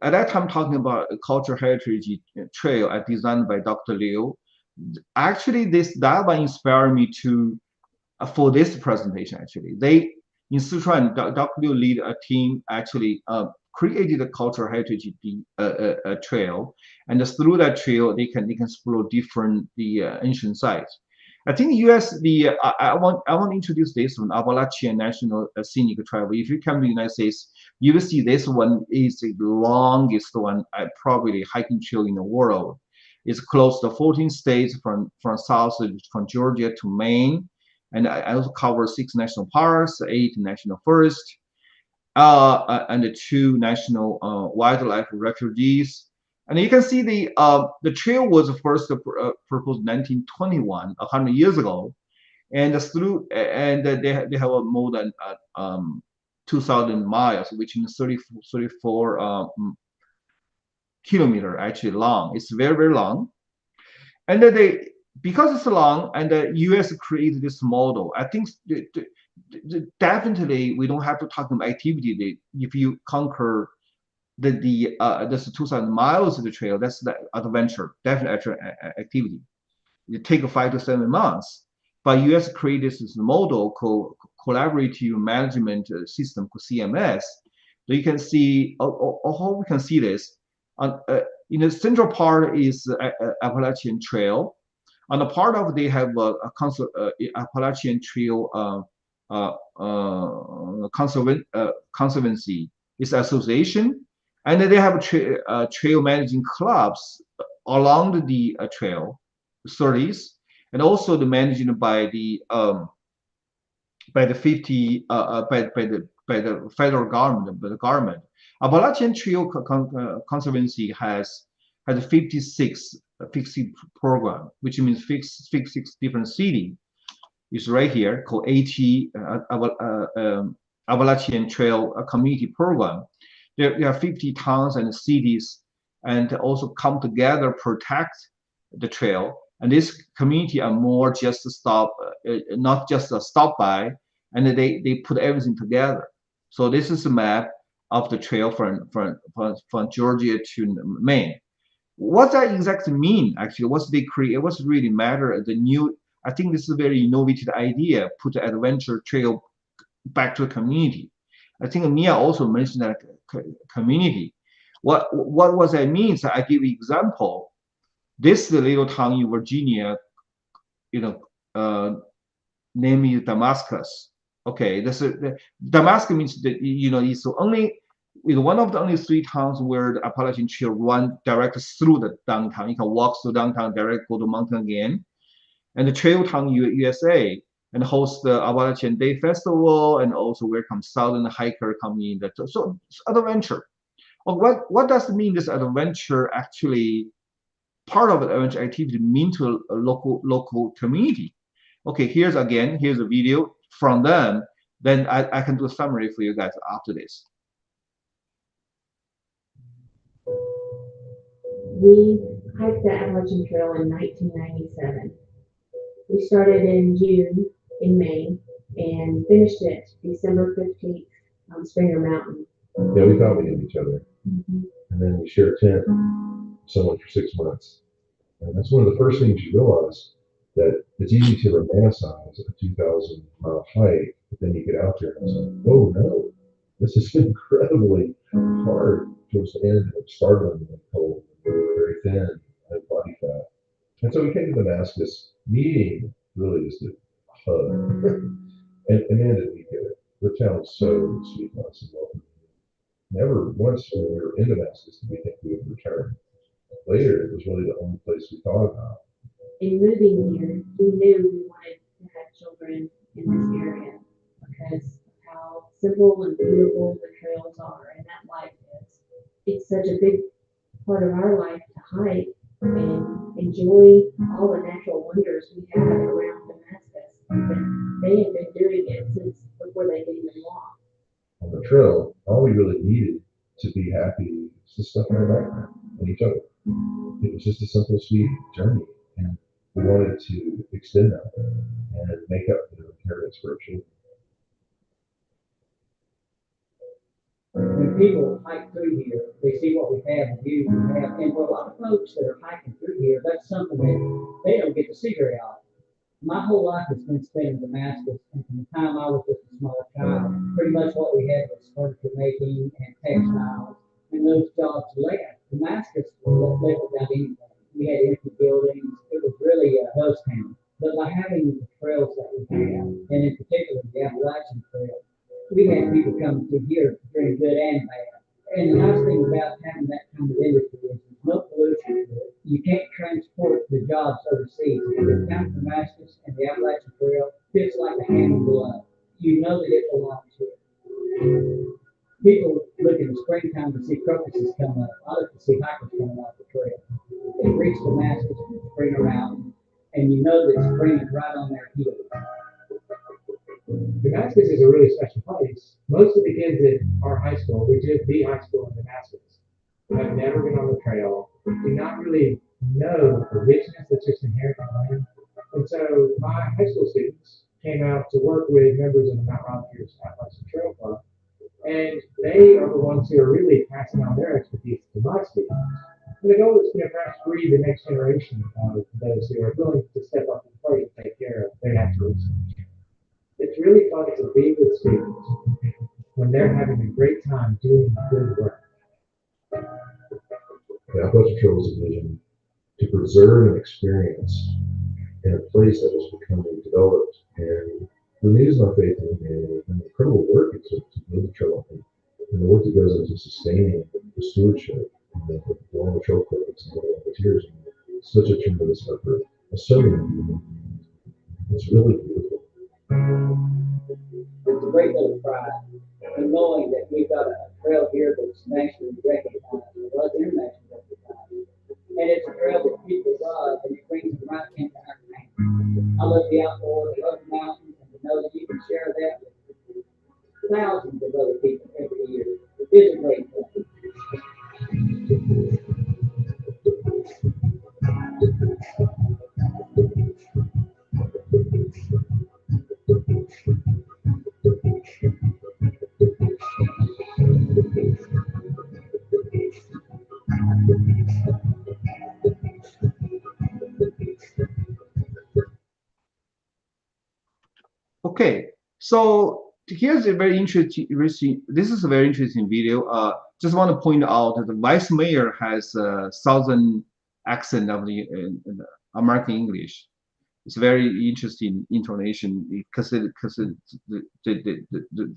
At that time, talking about a cultural heritage trail designed by Dr. Liu. Actually, that one inspired me to for this presentation. Actually, in Sichuan, Dr. Liu lead a team actually created a cultural heritage trail, and through that trail, they can explore different ancient sites. I think U.S. I want to introduce this one, Appalachian National Scenic Trail. If you come to the United States, you will see this one is the longest one, probably hiking trail in the world. It's close to 14 states from south, from Georgia to Maine, and I also cover 6 national parks, 8 national forests, and the 2 national wildlife refuges. And you can see the trail was first proposed in 1921, 100 years ago, and they have more than 2,000 miles, which is 34 kilometer actually long. It's very, very long, and because it's long, and the U.S. created this model. I think definitely we don't have to talk about activity. If you conquer this 2,000 miles of the trail, that's the adventure, definitely activity. You take 5 to 7 months, but US created this model called Collaborative Management System, called CMS. So you can see how we can see this. In the central part is Appalachian Trail. On the part of they have Appalachian Trail Conservancy is association, and then they have trail managing clubs along the trail 30s, and also the managing by the 50 by the federal government, by the government. Appalachian Trail Conservancy has 56 program, which means 56 different cities. It's right here called Appalachian Trail Community Program. There are 50 towns and cities, and also come together protect the trail. And this community are more just a stop, not just a stop by, and they put everything together. So this is a map of the trail from Georgia to Maine. What that exactly mean? Actually, what's they create? What's really matter? The new, I think this is a very innovative idea. Put the adventure trail back to the community. I think Mia also mentioned that community. What was that mean? So I give you example. This is the little town in Virginia, name is Damascus. Okay, Damascus means that it's only one of the only 3 towns where the Appalachian Trail run direct through the downtown. You can walk through downtown, direct go to mountain again. And the Trail Town USA and host the Appalachian Day Festival, and also welcome Southern hiker coming in. So it's adventure. Well, what does it mean? This adventure actually part of the adventure activity mean to a local community. Okay, here's a video from them. Then I can do a summary for you guys after this. We hiked the Appalachian Trail in 1997. We started in June in Maine and finished it December 15th on Springer Mountain. Yeah, we thought we knew each other. And then we shared a tent with someone for 6 months. And that's one of the first things you realize, that it's easy to romanticize a 2,000-mile hike, but then you get out there and it's like, oh no, this is incredibly hard towards the end. It's startling and cold, very thin, and body fat. And so we came to Damascus. Meeting really is the hub. And man, did we get it. The town's so sweet to us and welcome. Never once when we were in Damascus did we think we would return. Later, it was really the only place we thought about. In moving here, we knew we wanted to have children in this area because of how simple and beautiful the trails are and that life is. It's such a big part of our life to hike and enjoy all the natural wonders we have around Damascus. But they have been doing it since before they could even walk. On the trail, all we really needed to be happy was the stuff in our background and each other. It was just a simple, sweet journey, and we wanted to extend that and make up for the inheritance for our children. When people hike through here, they see what we have and views we have. And for a lot of folks that are hiking through here, that's something that they don't get to see very often. My whole life has been spent in Damascus, and from the time I was just a small child, pretty much what we had was furniture making and textiles, and those jobs left. Damascus was left without anything. We had empty buildings. It was really a ghost town. But by having the trails that we have, and in particular the Appalachian Trail, we had people coming through here during good and bad. And the nice thing about having that kind of industry is there's no pollution to it. You can't transport the jobs overseas. The town of Damascus and the Appalachian Trail fits like a hand in glove. You know that it belongs here. People look in the springtime to see crocuses come up. I look to see hikers coming off the trail. They reach Damascus and Springer Mountain, and you know that spring is right on their heels. Damascus is a really special place. Most of the kids at our high school, which is the high school in Damascus, have never been on the trail, do not really know the richness that's just inherent in the land. And so my high school students came out to work with members of the Mount Rogers Appalachian Trail Club, and they are the ones who are really passing on their expertise to my students. And the goal is to perhaps breed the next generation of those who are willing to step up to the plate and take care of their natural resources. It's really fun to be with students when they're having a great time doing good work. The Appalachian Trail was a vision to preserve an experience in a place that was becoming developed, and renews my faith in the incredible work it took to build the trail and the work that goes into sustaining the stewardship of the trail codes and the volunteers. Such a tremendous effort. So many people. It's really beautiful. It's a great little pride in knowing that we've got a trail here that's nationally recognized, as well as internationally recognized. And it's a trail that people love, and it brings them right into our town. I love the outdoors, I love the mountains, and to know that you can share that with thousands of other people every year is a great thing. Okay, so here's a very interesting. This is a very interesting video. Just want to point out that the vice mayor has a southern accent of the American English. It's very interesting intonation because the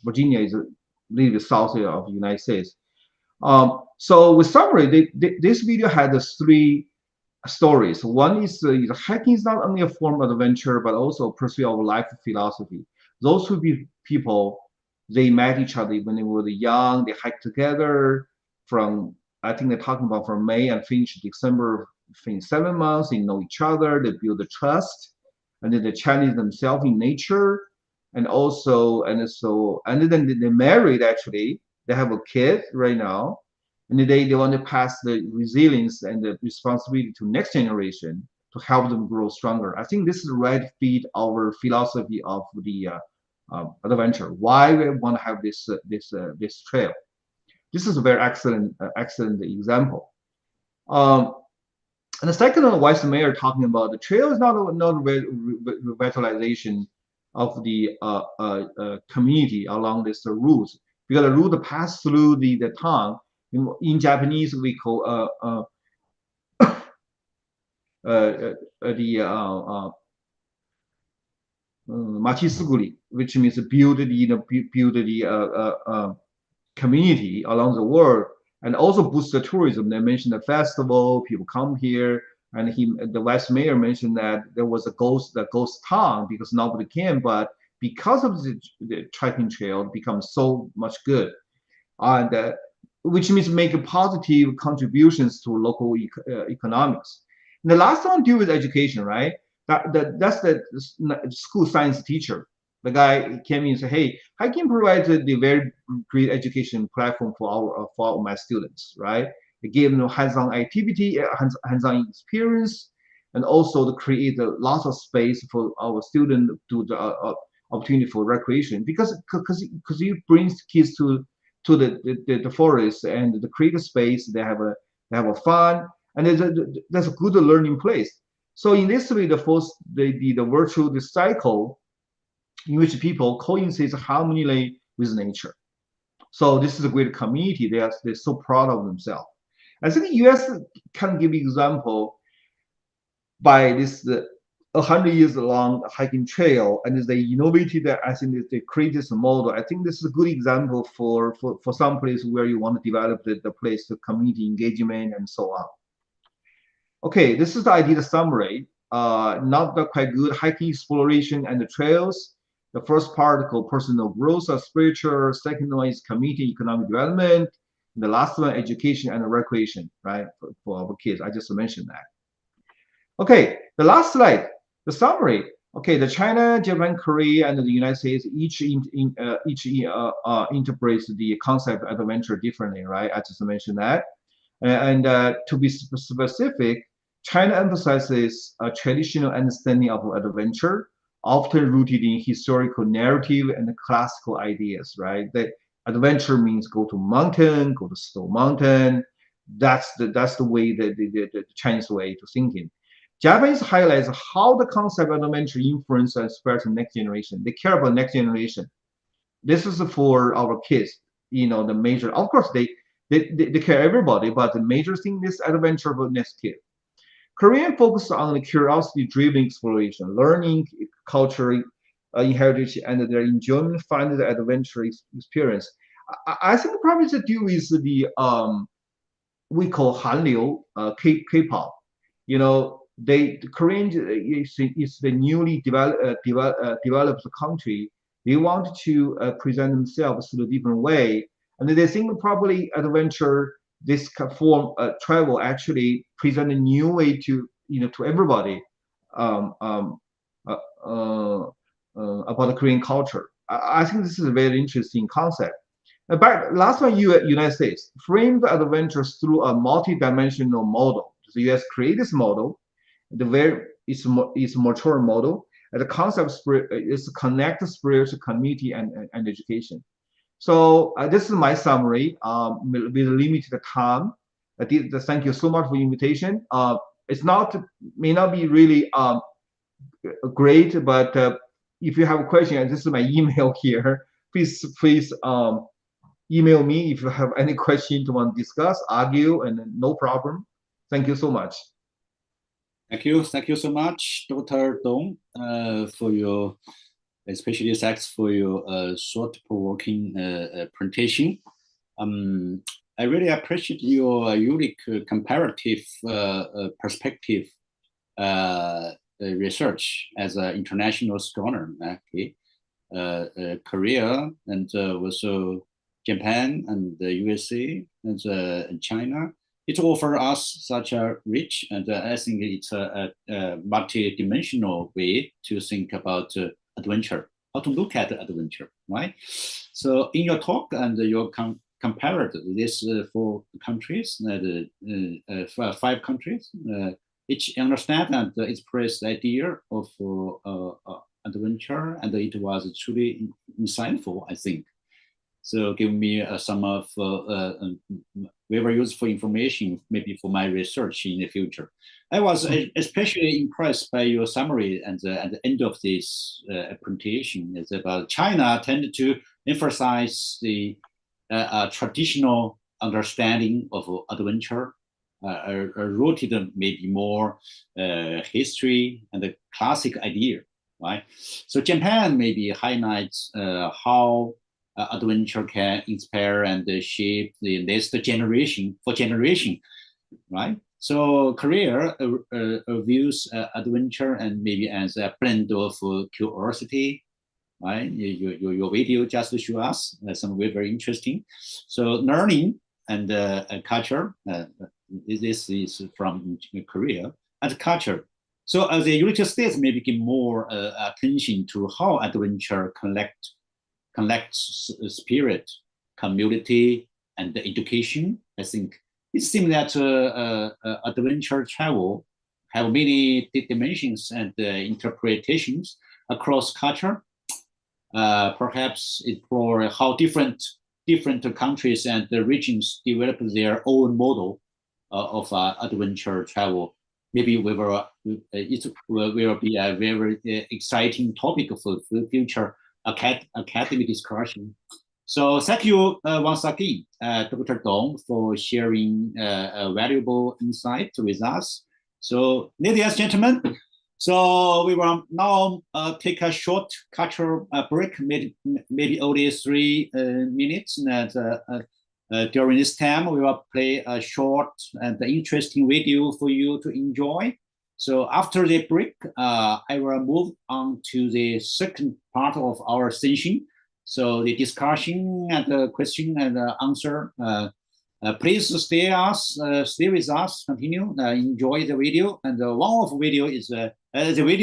Virginia is a little bit south of the United States. So with summary, this video had three stories. One is hiking is not only a form of adventure, but also a pursuit of life philosophy. Those two people, they met each other when they were young. They hiked together from, I think they're talking about from May and finish December, finish 7 months. They know each other. They build a trust, and then they challenge themselves in nature, and then they married. Actually, they have a kid right now. And they want to pass the resilience and the responsibility to next generation to help them grow stronger. I think this is right feed our philosophy of the adventure. Why we want to have this trail. This is a very excellent example. And the second one, Vice Mayor talking about the trail is not revitalization of the community along this route, because the route pass through the town. In Japanese, we call machisuguri, which means build the community along the world, and also boost the tourism. They mentioned the festival, people come here, and the vice mayor mentioned that there was a ghost town because nobody came, but because of the trekking trail, it becomes so much good, and which means make positive contributions to local economics. And the last one deal with education, right? That's the school science teacher. The guy came in and said, "Hey, I can provide the very great education platform for my students, right? They gave them hands-on activity, hands-on experience, and also to create a lot of space for our students to the opportunity for recreation, because it brings kids to the forest and the creative space. They have a fun, and there's a good learning place. So in this way, the virtual cycle in which people coincide harmoniously with nature. So this is a great community. They're so proud of themselves. I think the U.S. can give example by this 100 years long hiking trail, and they innovated that. I think they created this model. I think this is a good example for some place where you want to develop the place, the community engagement, and so on. Okay, this is the idea summary. Not quite good. Hiking exploration and the trails. The first part called personal growth or spiritual. Second one is community economic development. And the last one, education and recreation, right, for our kids. I just mentioned that. Okay, the last slide. The summary. Okay, the China, Japan, Korea, and the United States each interprets the concept of adventure differently, right? I just mentioned that. And to be specific, China emphasizes a traditional understanding of adventure, often rooted in historical narrative and classical ideas, right? That adventure means go to mountain, go to snow mountain, That's the way the Chinese way to thinking. Japanese highlights how the concept of adventure influence and spread to next generation. They care about next generation. This is for our kids. You know, the major, of course, they care everybody, but the major thing is adventure for next kid. Korean focus on the curiosity-driven exploration, learning, culture, heritage, and their enjoyment find the adventure experience. I think probably to do with the we call Hanliu, K-pop. You know, the Korean is the newly developed country. They want to present themselves in a different way, and they think probably adventure, this form travel actually present a new way to to everybody about the Korean culture. I think this is a very interesting concept. Back last one, United States framed adventures through a multi-dimensional model. The U.S. created this model. It's mature model. And the concept is connect spiritual community and education. So this is my summary with limited time. Thank you so much for the invitation. It's may not be really great, but if you have a question, this is my email here. Please email me if you have any question to want to discuss, argue, and no problem. Thank you so much. Thank you so much, Dr. Dong, for your, especially thanks for your thought-provoking presentation. I really appreciate your unique comparative perspective research as an international scholar. Okay, Korea and also Japan and the USA and China. It offers us such a rich, and I think it's a multi-dimensional way to think about adventure, how to look at adventure, right? So in your talk and your compared this 4 countries, 5 countries, each understand and express the idea of adventure, and it was truly insightful, I think. So give me some of very useful information, maybe for my research in the future. I was especially impressed by your summary at the end of this presentation. It's about China tended to emphasize the traditional understanding of adventure, rooted maybe more history and the classic idea, right? So Japan maybe highlights how adventure can inspire and shape the next generation for generation, right? So Korea views adventure and maybe as a blend of curiosity, right? Your video just show us some very interesting. So learning and culture, this is from Korea, and culture. So the United States maybe give more attention to how adventure connects spirit, community, and education. I think it seems that adventure travel have many dimensions and interpretations across culture. Perhaps explore how different countries and the regions develop their own model of adventure travel. Maybe it will be a very exciting topic for the future academic discussion. So thank you once again, Dr. Dong, for sharing a valuable insight with us. So ladies and gentlemen, so we will now take a short cultural break, maybe only 3 minutes. And during this time, we will play a short and interesting video for you to enjoy. So after the break, I will move on to the second part of our session. So the discussion and the question and answer. Please stay with us. Continue. Enjoy the video. And one of the video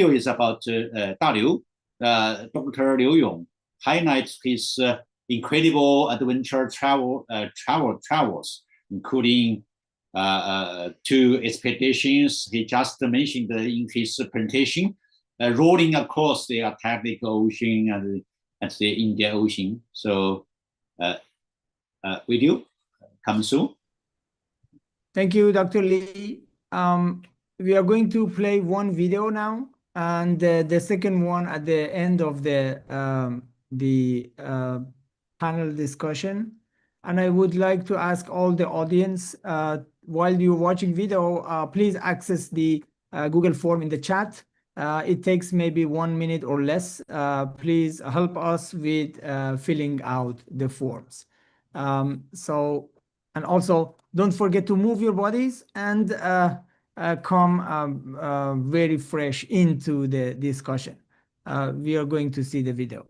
is about Da Liu, Dr. Liu Yong, highlights his incredible adventure travels, including 2 expeditions he just mentioned in his presentation, rolling across the Atlantic Ocean and the Indian Ocean. So video coming soon. Thank you, Dr. Lee. We are going to play one video now, and the second one at the end of the panel discussion. And I would like to ask all the audience, while you're watching video, please access the Google form in the chat. It takes maybe 1 minute or less. Please help us with filling out the forms. And also, don't forget to move your bodies and come very fresh into the discussion. We are going to see the video.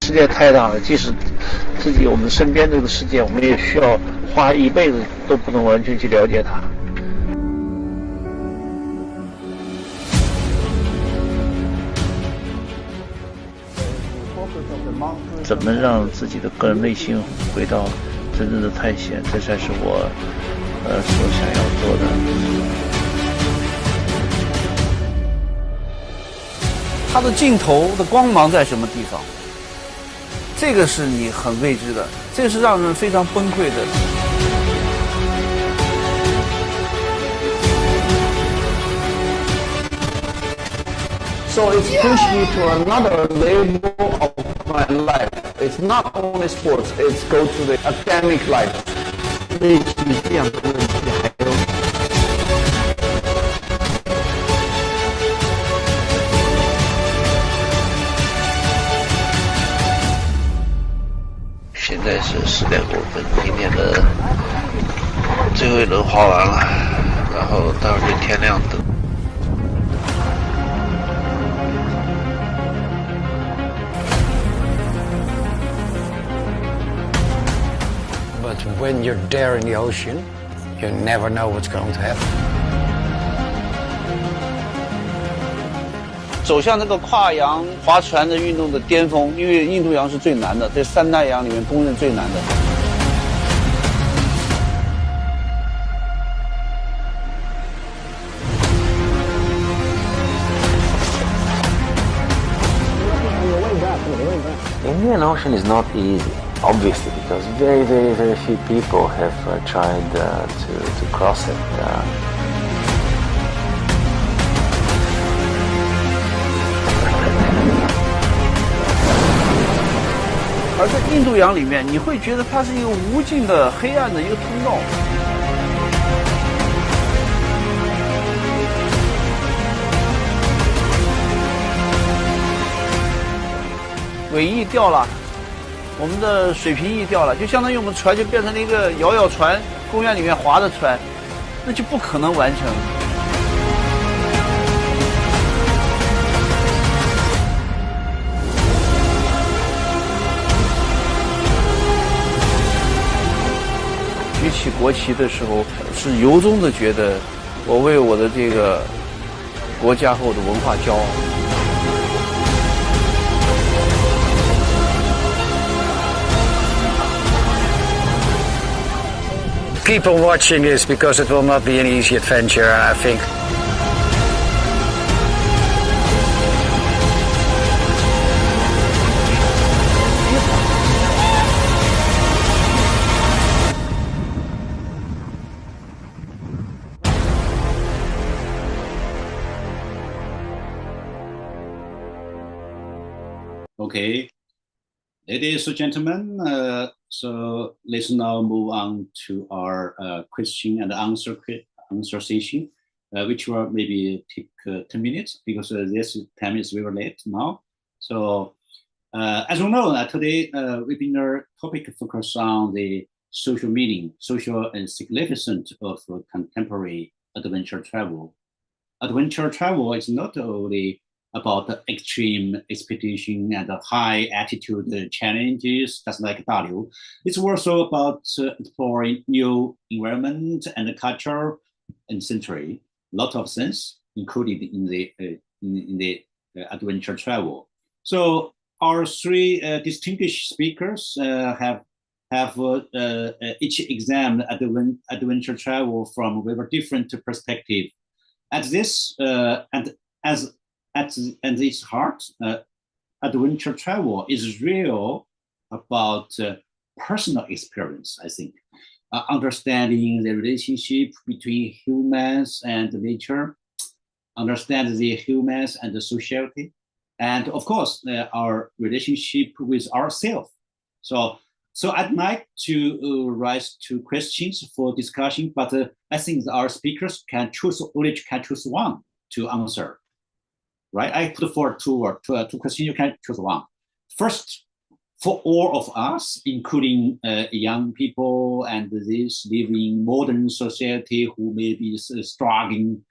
世界太大了，即使自己我们身边这个世界，我们也需要花一辈子都不能完全去了解它。怎么让自己的个人内心回到真正的探险，这才是我所想要做的。它的尽头的光芒在什么地方？这个是你很未知的，这是让人非常崩溃的。So it's pushed me to another level of my life. It's not only sports, it's go to the academic life. 类似于这样的问题还有。现在是10点多分，今天的最后一轮滑完了，然后待会儿就天亮等。But when you're there in the ocean, you never know what's going to happen. 走向这个跨洋划船的运动的巅峰，因为印度洋是最难的，这3大洋里面公认最难的。Indian Ocean is not easy, obviously, because very, very, very few people have tried to cross it. 而在印度洋里面，你会觉得它是一个无尽的黑暗的一个通道。尾翼掉了，我们的水平翼掉了，就相当于我们船就变成了一个摇摇船，公园里面划的船，那就不可能完成。举起国旗的时候，是由衷的觉得，我为我的这个国家和我的文化骄傲。Keep on watching this because it will not be an easy adventure, I think. Okay, ladies and gentlemen, so let's now move on to our question and answer session, which will maybe take 10 minutes because this time is very late now. So as you know, today webinar topic focus on the social meaning, social and significance of contemporary adventure travel. Adventure travel is not only about the extreme expedition and the high altitude challenges, just like Daliu. It's also about exploring new environment and culture and century. A lot of things included in the adventure travel. So our three distinguished speakers have each examined adventure travel from a very different perspective. At its heart, adventure travel is real about personal experience, I think. Understanding the relationship between humans and nature, understand the humans and the society, and of course, our relationship with ourselves. So I'd like to raise two questions for discussion, but I think our speakers can choose one to answer. Right? I put forward two questions. You can choose one. First, for all of us, including young people and these living modern society who may be struggling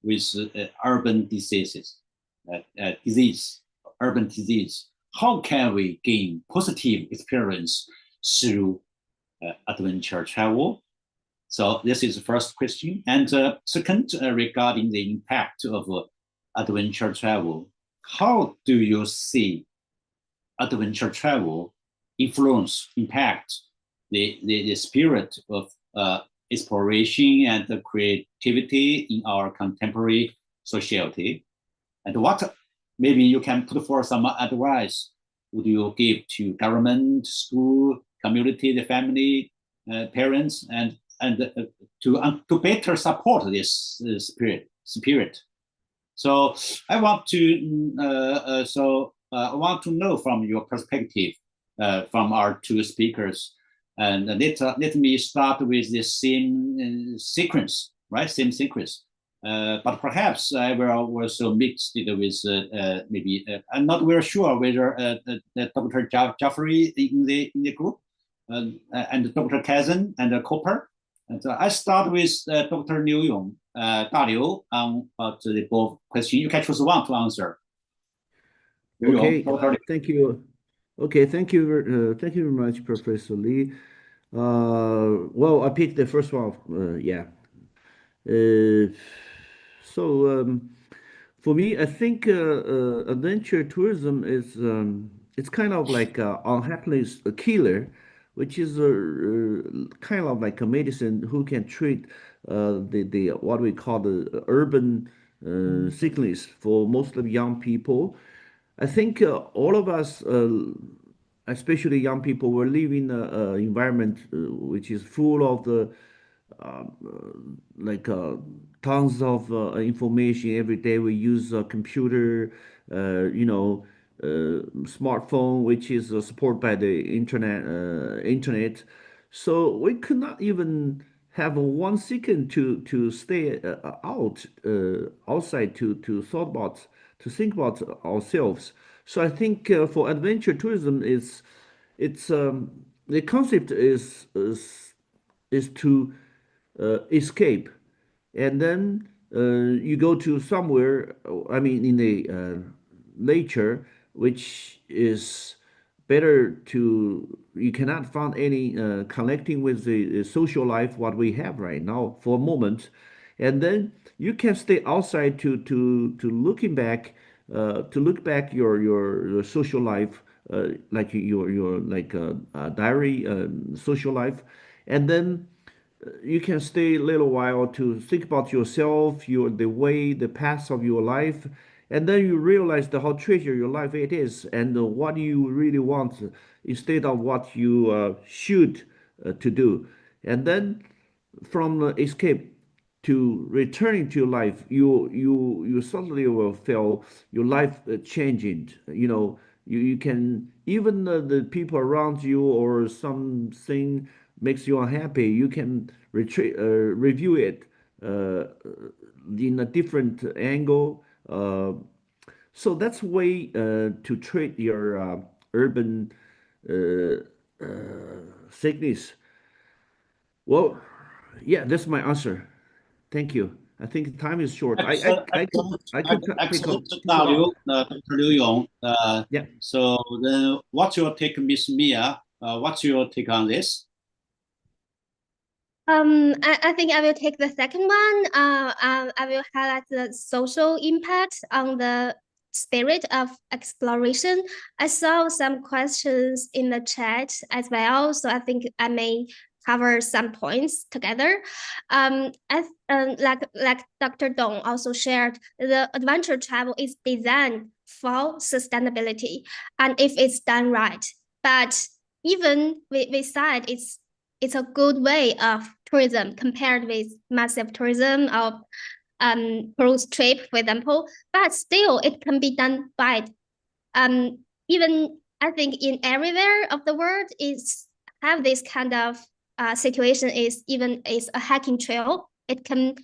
with urban disease, how can we gain positive experience through adventure travel? So this is the first question. And second, regarding the impact of adventure travel, how do you see adventure travel impact the spirit of exploration and creativity in our contemporary society? And what maybe you can put forth some advice would you give to government, school, community, the family, parents, and to better support this spirit? So I want to know from your perspective, from our two speakers, and let me start with the same sequence, right? Same sequence. But perhaps I will also mix it with maybe I'm not very sure whether Dr. Jeffrey in the group and Dr. Kazan and Cooper. And I start with Dr. Liu Yong, Da Liu, on the both questions. You can choose one to answer. Okay, thank you. Okay, thank you very much, Professor Lee. Well, I picked the first one. Yeah. So for me, I think adventure tourism is it's kind of like unhappiness killer, which is kind of like a medicine who can treat the what we call the urban sickness for most of young people. I think all of us, especially young people, were living in an environment which is full of the tons of information every day. We use a computer, smartphone, which is supported by the internet. So we could not even have 1 second to stay outside to think about ourselves. So I think for adventure tourism, it's the concept is to escape, and then you go to somewhere, I mean, in the nature, which is better you cannot find any connecting with the social life what we have right now for a moment, and then you can stay outside to look back your social life, like your diary social life, and then you can stay a little while to think about yourself, the path of your life, and then you realize how treasure your life it is, and what you really want instead of what you should to do. And then from escape to returning to life, you suddenly will feel your life changing. You can, even the people around you or something makes you unhappy, you can review it in a different angle. So that's a way to treat your urban sickness. Well, yeah, that's my answer. Thank you. I think time is short. I could pick up. Dr. Liu Yong. Yeah. So then, what's your take, Miss Mia? What's your take on this? I think I will take the second one. I will highlight the social impact on the spirit of exploration. I saw some questions in the chat as well, so I think I may cover some points together. Like Dr. Dong also shared, the adventure travel is designed for sustainability, and if it's done right. But even we said it's a good way of tourism compared with massive tourism or cruise trip, for example. But still, it can be done by even I think in everywhere of the world is have this kind of situation. Is even is a hiking trail. It can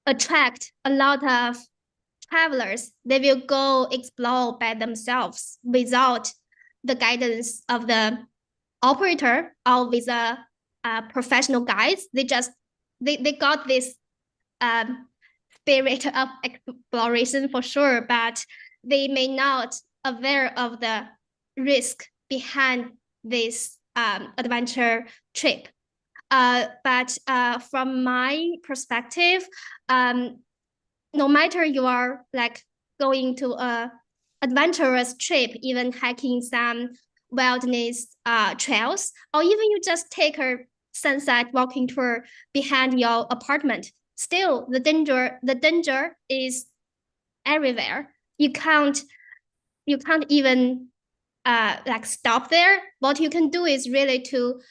attract a lot of travelers. They will go explore by themselves without the guidance of the operator or with a professional guides. They got this spirit of exploration for sure, but they may not aware of the risk behind this adventure trip. But from my perspective, no matter you are like going to a adventurous trip, even hiking some wilderness trails, or even you just take a sunset walking tour behind your apartment, still the danger is everywhere. You can't even like stop there. What you can do is really to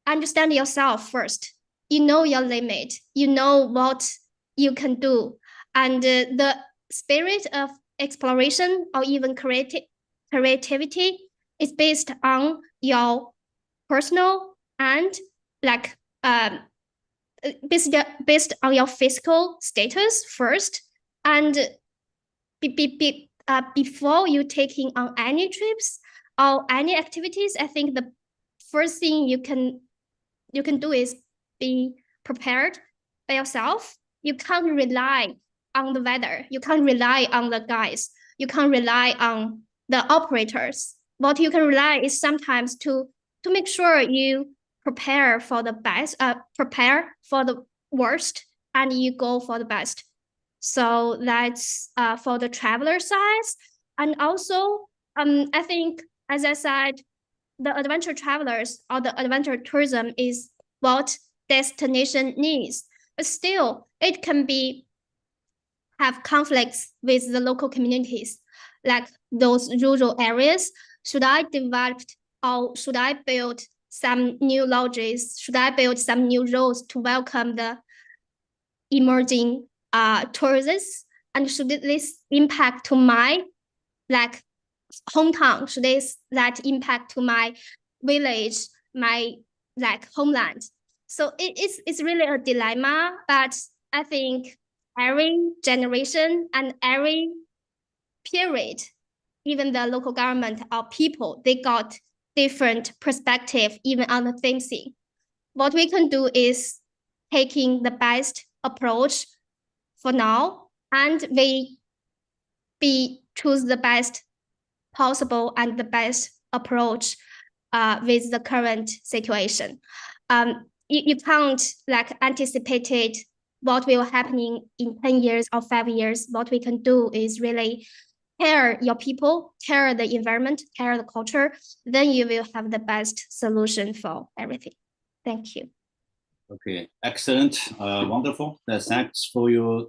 understand yourself first. You know your limit. You know what you can do, and the spirit of exploration or even creativity is based on your personal and like based on your physical status first, and before you taking on any trips or any activities, I think the first thing you can do is be prepared by yourself. You can't rely on the weather. You can't rely on the guides. You can't rely on the operators. What you can rely is sometimes to make sure you prepare for the best, prepare for the worst, and you go for the best. So that's for the traveler side. And also, I think, as I said, the adventure travelers or the adventure tourism is what destination needs. But still, it can have conflicts with the local communities, like those rural areas. Should I develop or should I build some new lodges? Should I build some new roads to welcome the emerging tourists? And should this impact to my like hometown? Should that impact to my village, my like homeland? So it's really a dilemma, but I think every generation and every period, even the local government or people, they got different perspective even on the same thing. What we can do is taking the best approach for now, and we choose the best possible and the best approach with the current situation. You can't like anticipate what will happen in 10 years or 5 years. What we can do is really care your people, care the environment, care the culture. Then you will have the best solution for everything. Thank you. Okay, excellent, wonderful. Thanks for your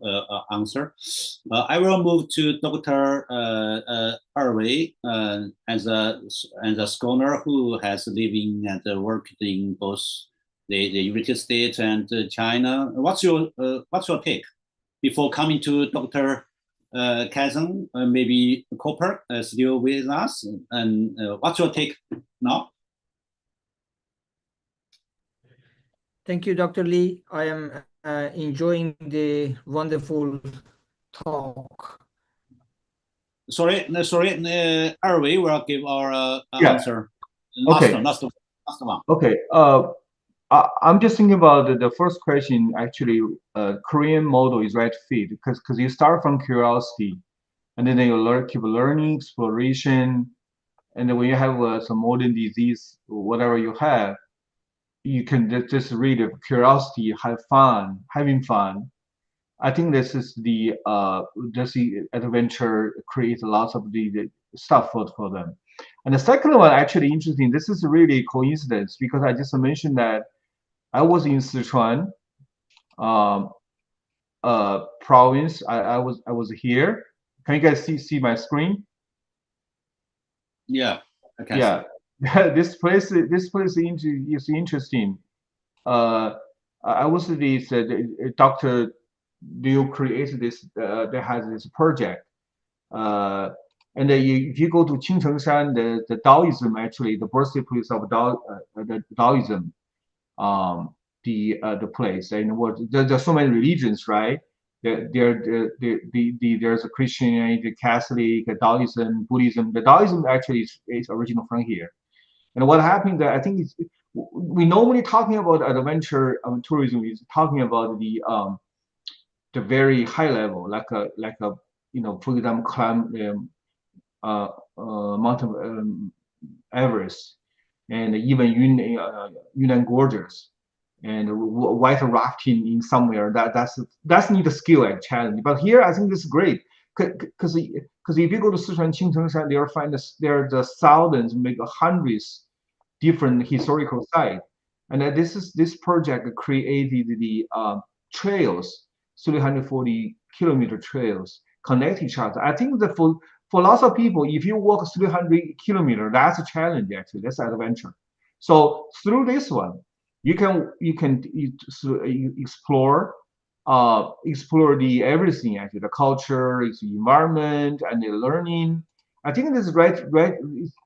answer. I will move to Dr. Erwei as a scholar who has living and worked in both the United States and China. What's your take before coming to Dr. Kazan? Maybe Cooper still with us, and what's your take now? Thank you, Dr. Lee. I am enjoying the wonderful talk. Sorry, Erwei will give our answer. Okay. Last one. Okay. I'm just thinking about the first question. Actually, Korean model is right fit because you start from curiosity, and then you keep learning, exploration, and then when you have some modern disease, whatever you have, you can just read it, curiosity, having fun. I think this is the adventure creates lots of the stuff for them. And the second one actually interesting. This is really coincidence because I just mentioned that I was in Sichuan province. I was here. Can you guys see my screen? Yeah. Okay. Yeah. this place is interesting. I was this Dr. Liu created this. That has this project. And if you go to Qingchengshan, the Taoism actually the birthplace of the Taoism, the place. And what there's so many religions, right? There's a Christianity, Catholic, Taoism, Buddhism. The Taoism actually is original from here. And what happened that I think is we normally talking about adventure tourism is talking about the very high level, like a for example, climb Mount Everest, and even Yunnan Gorges, and white rafting in somewhere. That's need a skill and challenge. But here I think this is great because if you go to Sichuan Qingchengshan, you'll find there are the thousands, maybe hundreds different historical sites, and this project created the trails, 340-kilometer trails connect each other. I think that for lots of people, if you walk 300 kilometers, that's a challenge actually. That's an adventure. So through this one, you can explore the everything actually, the culture, the environment, and the learning. I think this is right.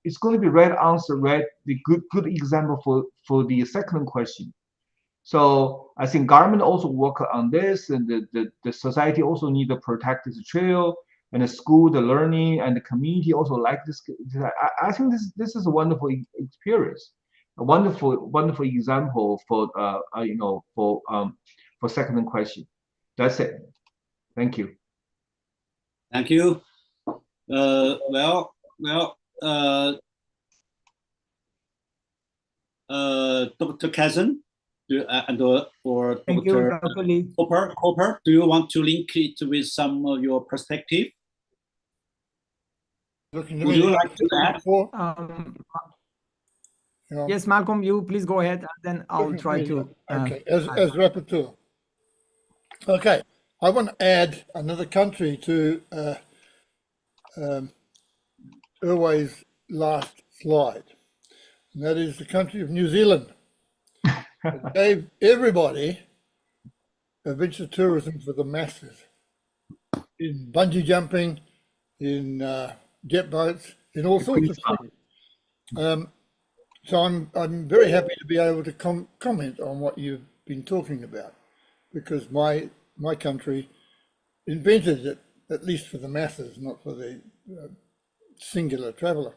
It's going to be right answer, right? The good example for the second question. So I think government also work on this, and the society also need to protect this trail, and the school, the learning, and the community also like this. I think this is a wonderful experience, a wonderful example for for second question. That's it. Thank you. Thank you. Dr. Kazan, or Thank Dr. you, Dr. Lee. Cooper, do you want to link it with some of your perspective? Would you like to add? Yes, Malcolm, you please go ahead, and then I'll try to. Okay, as rapporteur. Okay, I want to add another country to Erway's last slide, and that is the country of New Zealand. It gave everybody adventure tourism for the masses in bungee jumping, in jet boats, in all sorts of things. So I'm very happy to be able to comment on what you've been talking about, because my country invented it, at least for the masses, not for the singular traveller.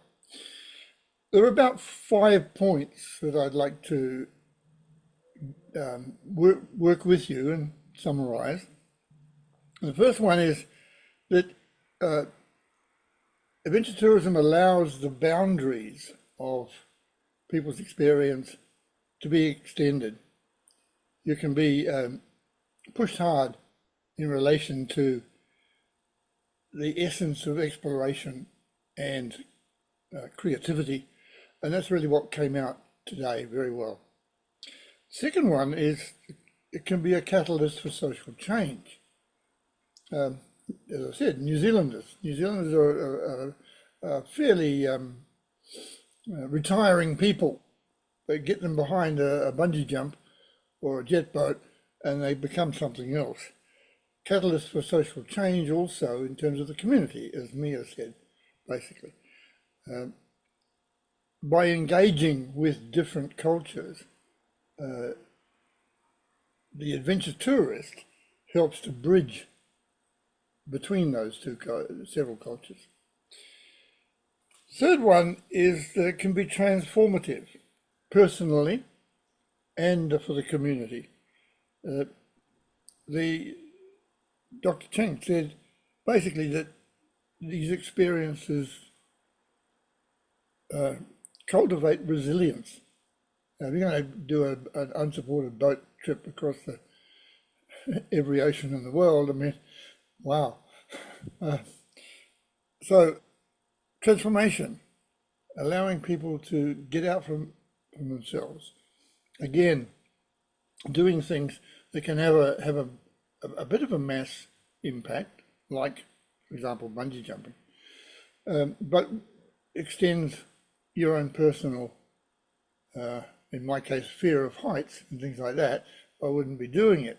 There are about 5 points that I'd like to work with you and summarize. The first one is that adventure tourism allows the boundaries of people's experience to be extended. You can be pushed hard in relation to the essence of exploration and creativity, and that's really what came out today very well. Second one is it can be a catalyst for social change. As I said, New Zealanders are fairly retiring people. They get them behind a bungee jump or a jet boat and they become something else. Catalyst for social change also in terms of the community, as Mia said, basically. By engaging with different cultures, the adventure tourist helps to bridge between those several cultures. Third one is that it can be transformative, personally and for the community. Dr. Cheng said basically that these experiences cultivate resilience. Now, if you're going to do an unsupported boat trip across every ocean in the world, I mean, wow. So transformation, allowing people to get out from themselves. Again, doing things that can have a bit of a mass impact, like, for example, bungee jumping, but extends your own personal, in my case, fear of heights and things like that. I wouldn't be doing it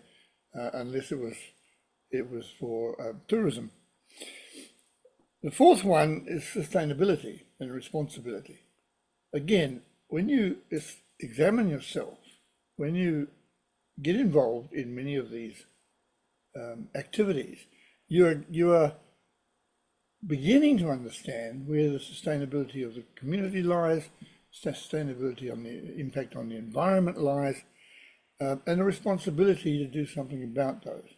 unless it was for tourism. The fourth one is sustainability and responsibility. Again, when you examine yourself, when you get involved in many of these activities, you are beginning to understand where the sustainability of the community lies, sustainability on the impact on the environment lies, and a responsibility to do something about those.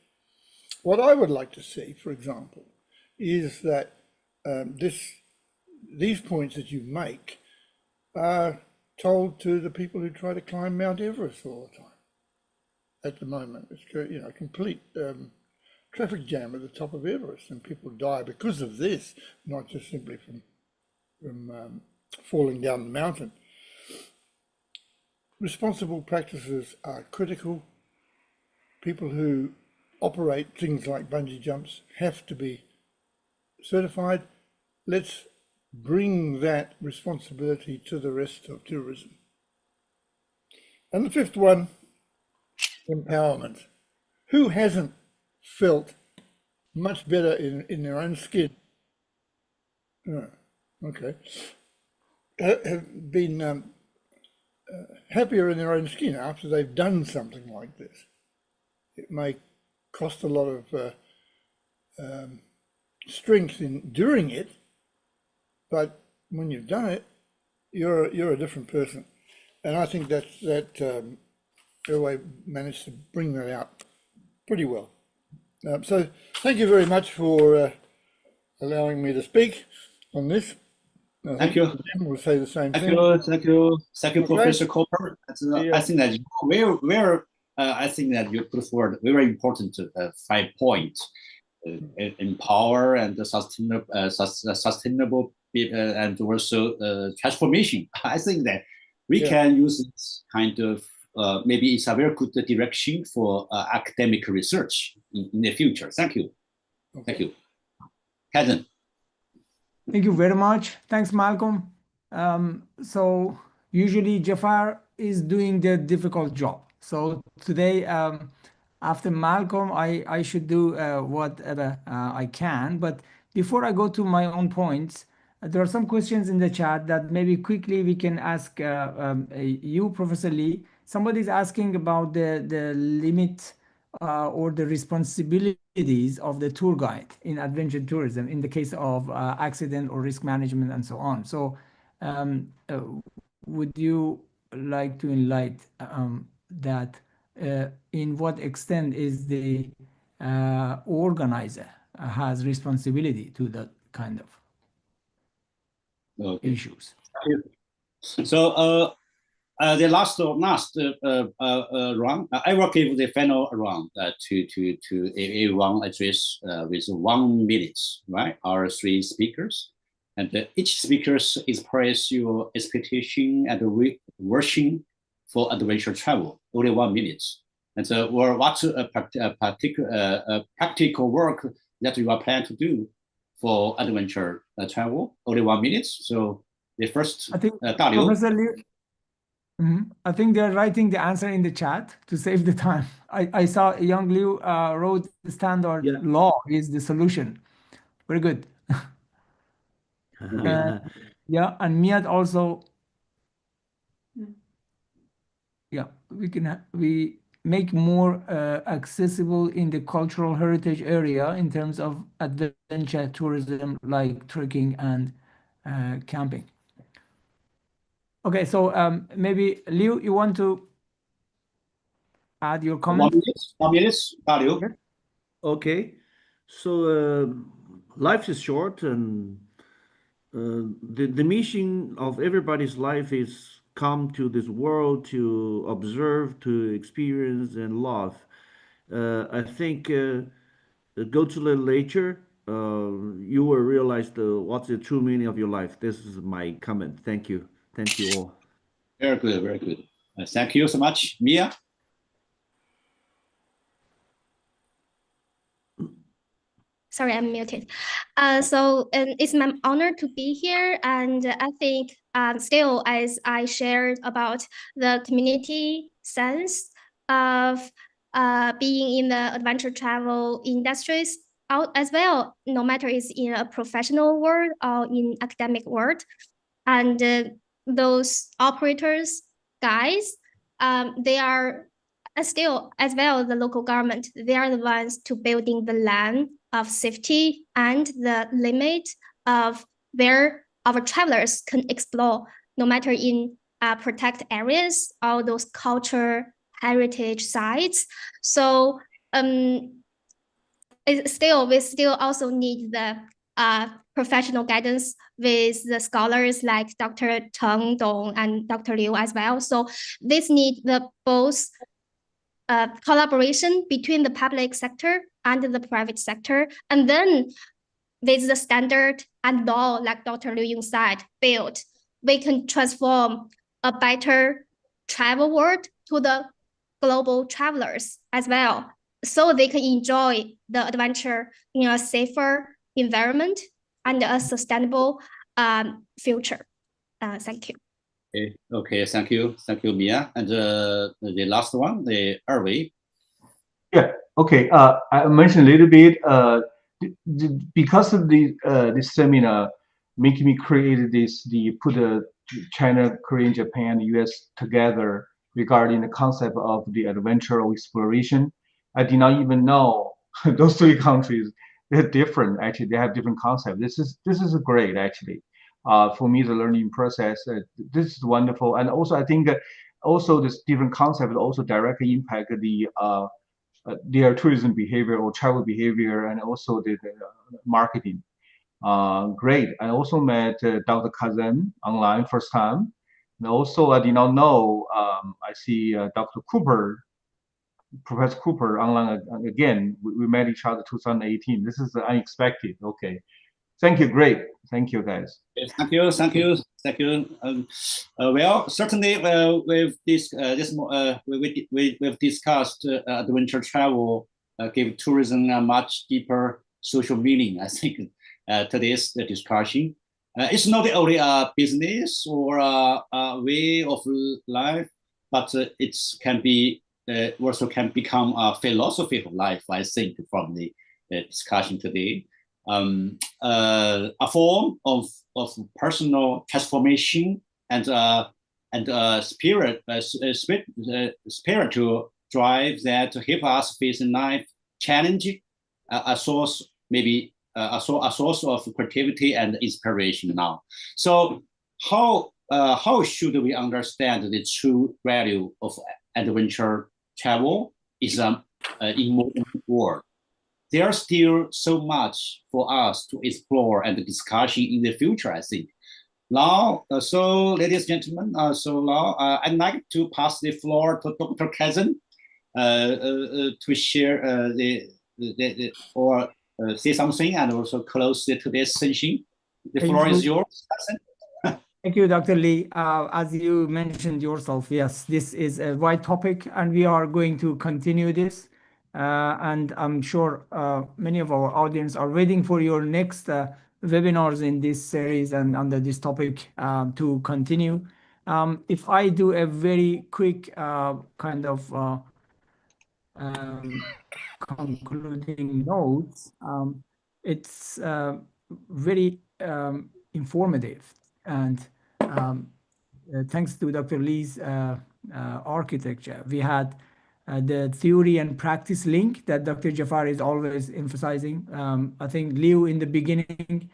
What I would like to see, for example, is that these points that you make are told to the people who try to climb Mount Everest all the time. At the moment, it's a complete traffic jam at the top of Everest, and people die because of this, not just simply from falling down the mountain. Responsible practices are critical. People who operate things like bungee jumps have to be certified. Let's bring that responsibility to the rest of tourism. And the fifth one, empowerment. Who hasn't felt much better in their own skin? Okay. Have been happier in their own skin after they've done something like this. It may cost a lot of strength in doing it, but when you've done it, you're a different person. And I think that Uruwei managed to bring that out pretty well. So thank you very much for allowing me to speak on this. Thank you. We'll say the same thing. Thank you, Okay. Professor Cooper. I think that I think that you put forward very important 5 points: empower and sustainable and also transformation. I think that we can use this kind of maybe it's a very good direction for academic research in the future. Thank you. Okay. Thank you. Kazan. Thank you very much. Thanks, Malcolm. So usually Jafar is doing the difficult job. So today, after Malcolm, I should do whatever I can. But before I go to my own points, there are some questions in the chat that maybe quickly we can ask you, Professor Lee. Somebody's asking about the limit or the responsibilities of the tour guide in adventure tourism in the case of accident or risk management and so on. So would you like to enlighten that in what extent is the organizer has responsibility to that kind of issues? So the last round, I will give the final round to everyone address with 1 minute, right? Our 3 speakers, and each speaker express your expectation and wishing for adventure travel. Only 1 minute, and or what practical work that you are planning to do for adventure travel. Only 1 minute. So the first, I think Daliu. Professor Lee. I think they're writing the answer in the chat to save the time. I saw Young Liu wrote the standard law is the solution. Very good. Yeah, and Miat also. Yeah, we make more accessible in the cultural heritage area in terms of adventure tourism like trekking and camping. Okay, so maybe Liu, you want to add your comment? 1 minute, Daliu. Okay, so life is short, and the mission of everybody's life is come to this world to observe, to experience, and love. I think go to the nature, you will realize what's the true meaning of your life. This is my comment. Thank you. Thank you all. Very good, very good. Thank you so much. Mia? Sorry, I'm muted. It's my honor to be here, and I think still, as I shared about the community sense of being in the adventure travel industries out as well, no matter it's in a professional world or in academic world, and those operators, guys, they are still as well the local government. They are the ones to building the land of safety and the limit of where our travelers can explore, no matter in protect areas or those culture heritage sites. So we still also need the professional guidance with the scholars like Dr. Cheng Dong and Dr. Liu as well. So this need the both collaboration between the public sector and the private sector, and then with the standard and law, like Dr. Liu Ying said, built, we can transform a better travel world to the global travelers as well, so they can enjoy the adventure in a safer environment and a sustainable future. Thank you. Okay, thank you, Mia. And the last one, the Erwin. Yeah. Okay. I mentioned a little bit. Because of this seminar, making me create put China, Korea, Japan, US together regarding the concept of the adventure or exploration. I did not even know those three countries. They're different. Actually, they have different concepts. This is great actually. For me, the learning process, this is wonderful. And also, I think also this different concept also directly impact their tourism behavior or travel behavior, and also the marketing. Great. I also met Dr. Kazan online first time. And also, I did not know, I see Dr. Cooper, Professor Cooper online again. We met each other 2018. This is unexpected. Okay. Thank you. Great. Thank you, guys. Thank you. Well, certainly, we've discussed adventure travel give tourism a much deeper social meaning. I think today's discussion. It's not only a business or a way of life, but it can be also can become a philosophy of life. I think from the discussion today. A form of personal transformation and spiritual drive that help us face life challenge, a source of creativity and inspiration now. So how should we understand the true value of adventure travel is in modern world? There's still so much for us to explore and discussion in the future, I think. Now, so ladies and gentlemen, I'd like to pass the floor to Dr. Kazan to share or say something and also close today's session. The floor is yours, Kazan. Thank you, Dr. Lee. As you mentioned yourself, yes, this is a wide topic, and we are going to continue this. And I'm sure many of our audience are waiting for your next webinars in this series and under this topic to continue. If I do a very quick kind of concluding notes, it's very informative, and thanks to Dr. Lee's architecture, we had the theory and practice link that Dr. Jafar is always emphasizing. I think Liu in the beginning,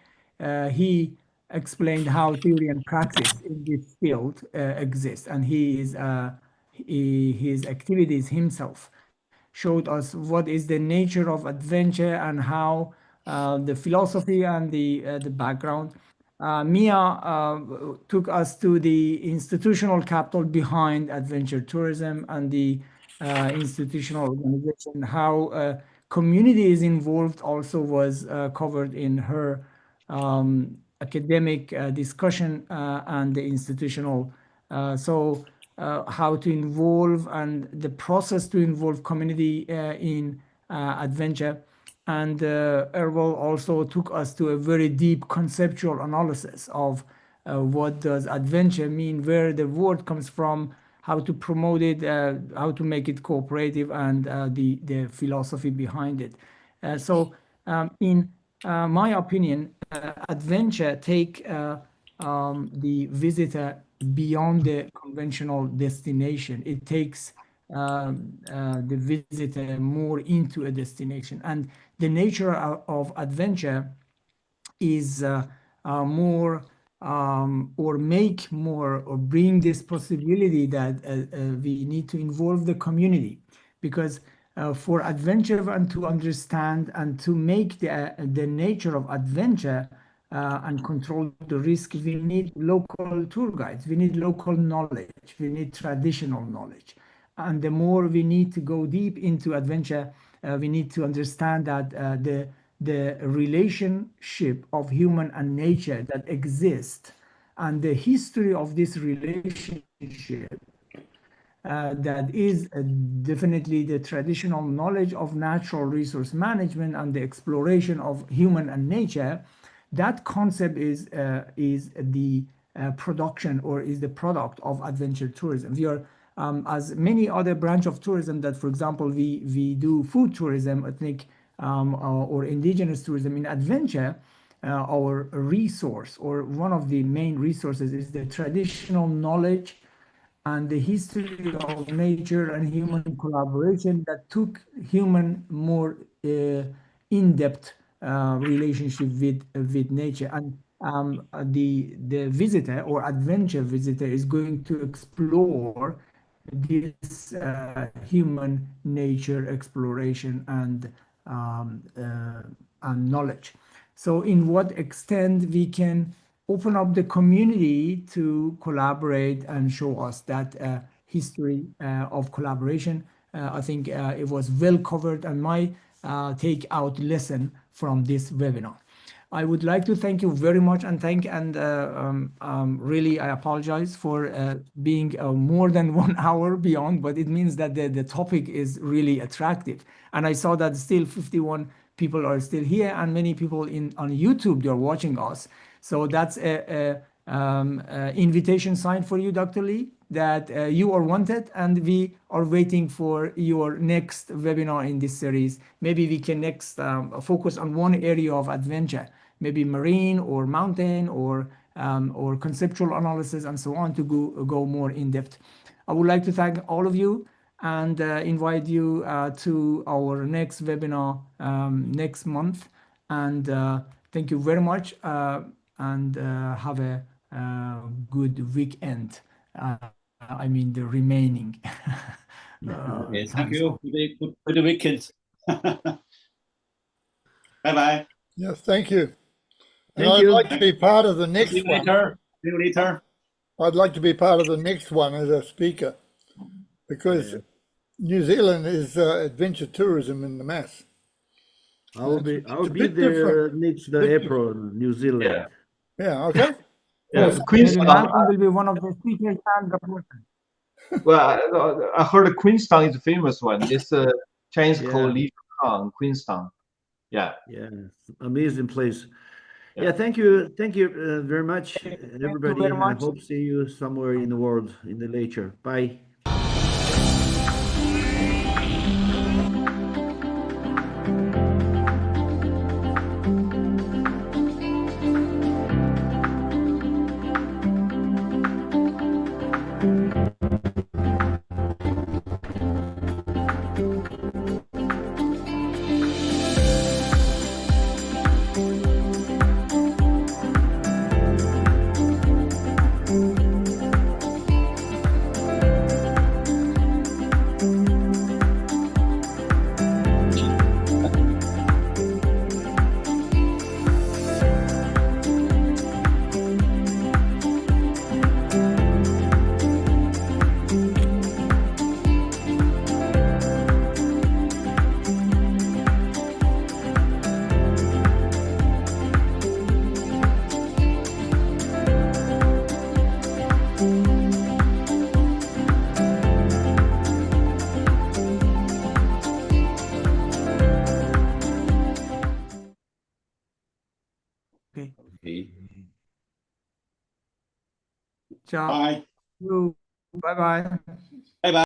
he explained how theory and practice in this field exist, and his activities himself showed us what is the nature of adventure and how the philosophy and the background. Mia took us to the institutional capital behind adventure tourism and the institutional organization, how community is involved also was covered in her academic discussion and the institutional. So how to involve and the process to involve community in adventure. And Errol also took us to a very deep conceptual analysis of what does adventure mean, where the word comes from, how to promote it, how to make it cooperative, and the philosophy behind it. So in my opinion, adventure take the visitor beyond the conventional destination. It takes the visitor more into a destination. And the nature of adventure is more or make more or bring this possibility that we need to involve the community, because for adventure and to understand and to make the nature of adventure and control the risk, we need local tour guides, we need local knowledge, we need traditional knowledge. And the more we need to go deep into adventure, we need to understand that the relationship of human and nature that exists and the history of this relationship that is definitely the traditional knowledge of natural resource management and the exploration of human and nature. That concept is the production or is the product of adventure tourism. We are as many other branch of tourism that, for example, we do food tourism, ethnic or indigenous tourism. In adventure, our resource or one of the main resources is the traditional knowledge and the history of nature and human collaboration that took human more in-depth relationship with nature. And the visitor or adventure visitor is going to explore this human nature exploration and knowledge. So in what extent we can open up the community to collaborate and show us that history of collaboration. I think it was well covered and my take out lesson from this webinar. I would like to thank you very much and really I apologize for being more than 1 hour beyond, but it means that the topic is really attractive. And I saw that still 51 people are still here and many people on YouTube, they're watching us. So that's a invitation sign for you, Dr. Lee, that you are wanted and we are waiting for your next webinar in this series. Maybe we can next focus on one area of adventure, maybe marine or mountain or conceptual analysis and so on to go more in depth. I would like to thank all of you and invite you to our next webinar next month. And thank you very much and have a good weekend. I mean the remaining. Okay, thank you for the weekend. Bye-bye. Yes, thank you. And Thank I'd you. like to be part of the next See you one. later. See you later. I'd like to be part of the next one as a speaker because New Zealand is adventure tourism in the mass. I will be a bit there different. next April, New Zealand. Yeah, okay. Yes, Maybe Queenstown. Malcolm will be one of the speakers and the person. Well, I heard Queenstown is a famous one. It's a Chinese Yeah. called Li Kang, Queenstown. Yeah. Yeah, amazing place. Yeah, thank you very much, everybody. very I much. hope see you somewhere in the world in the later. Bye. Okay. Ciao. Bye. Bye bye.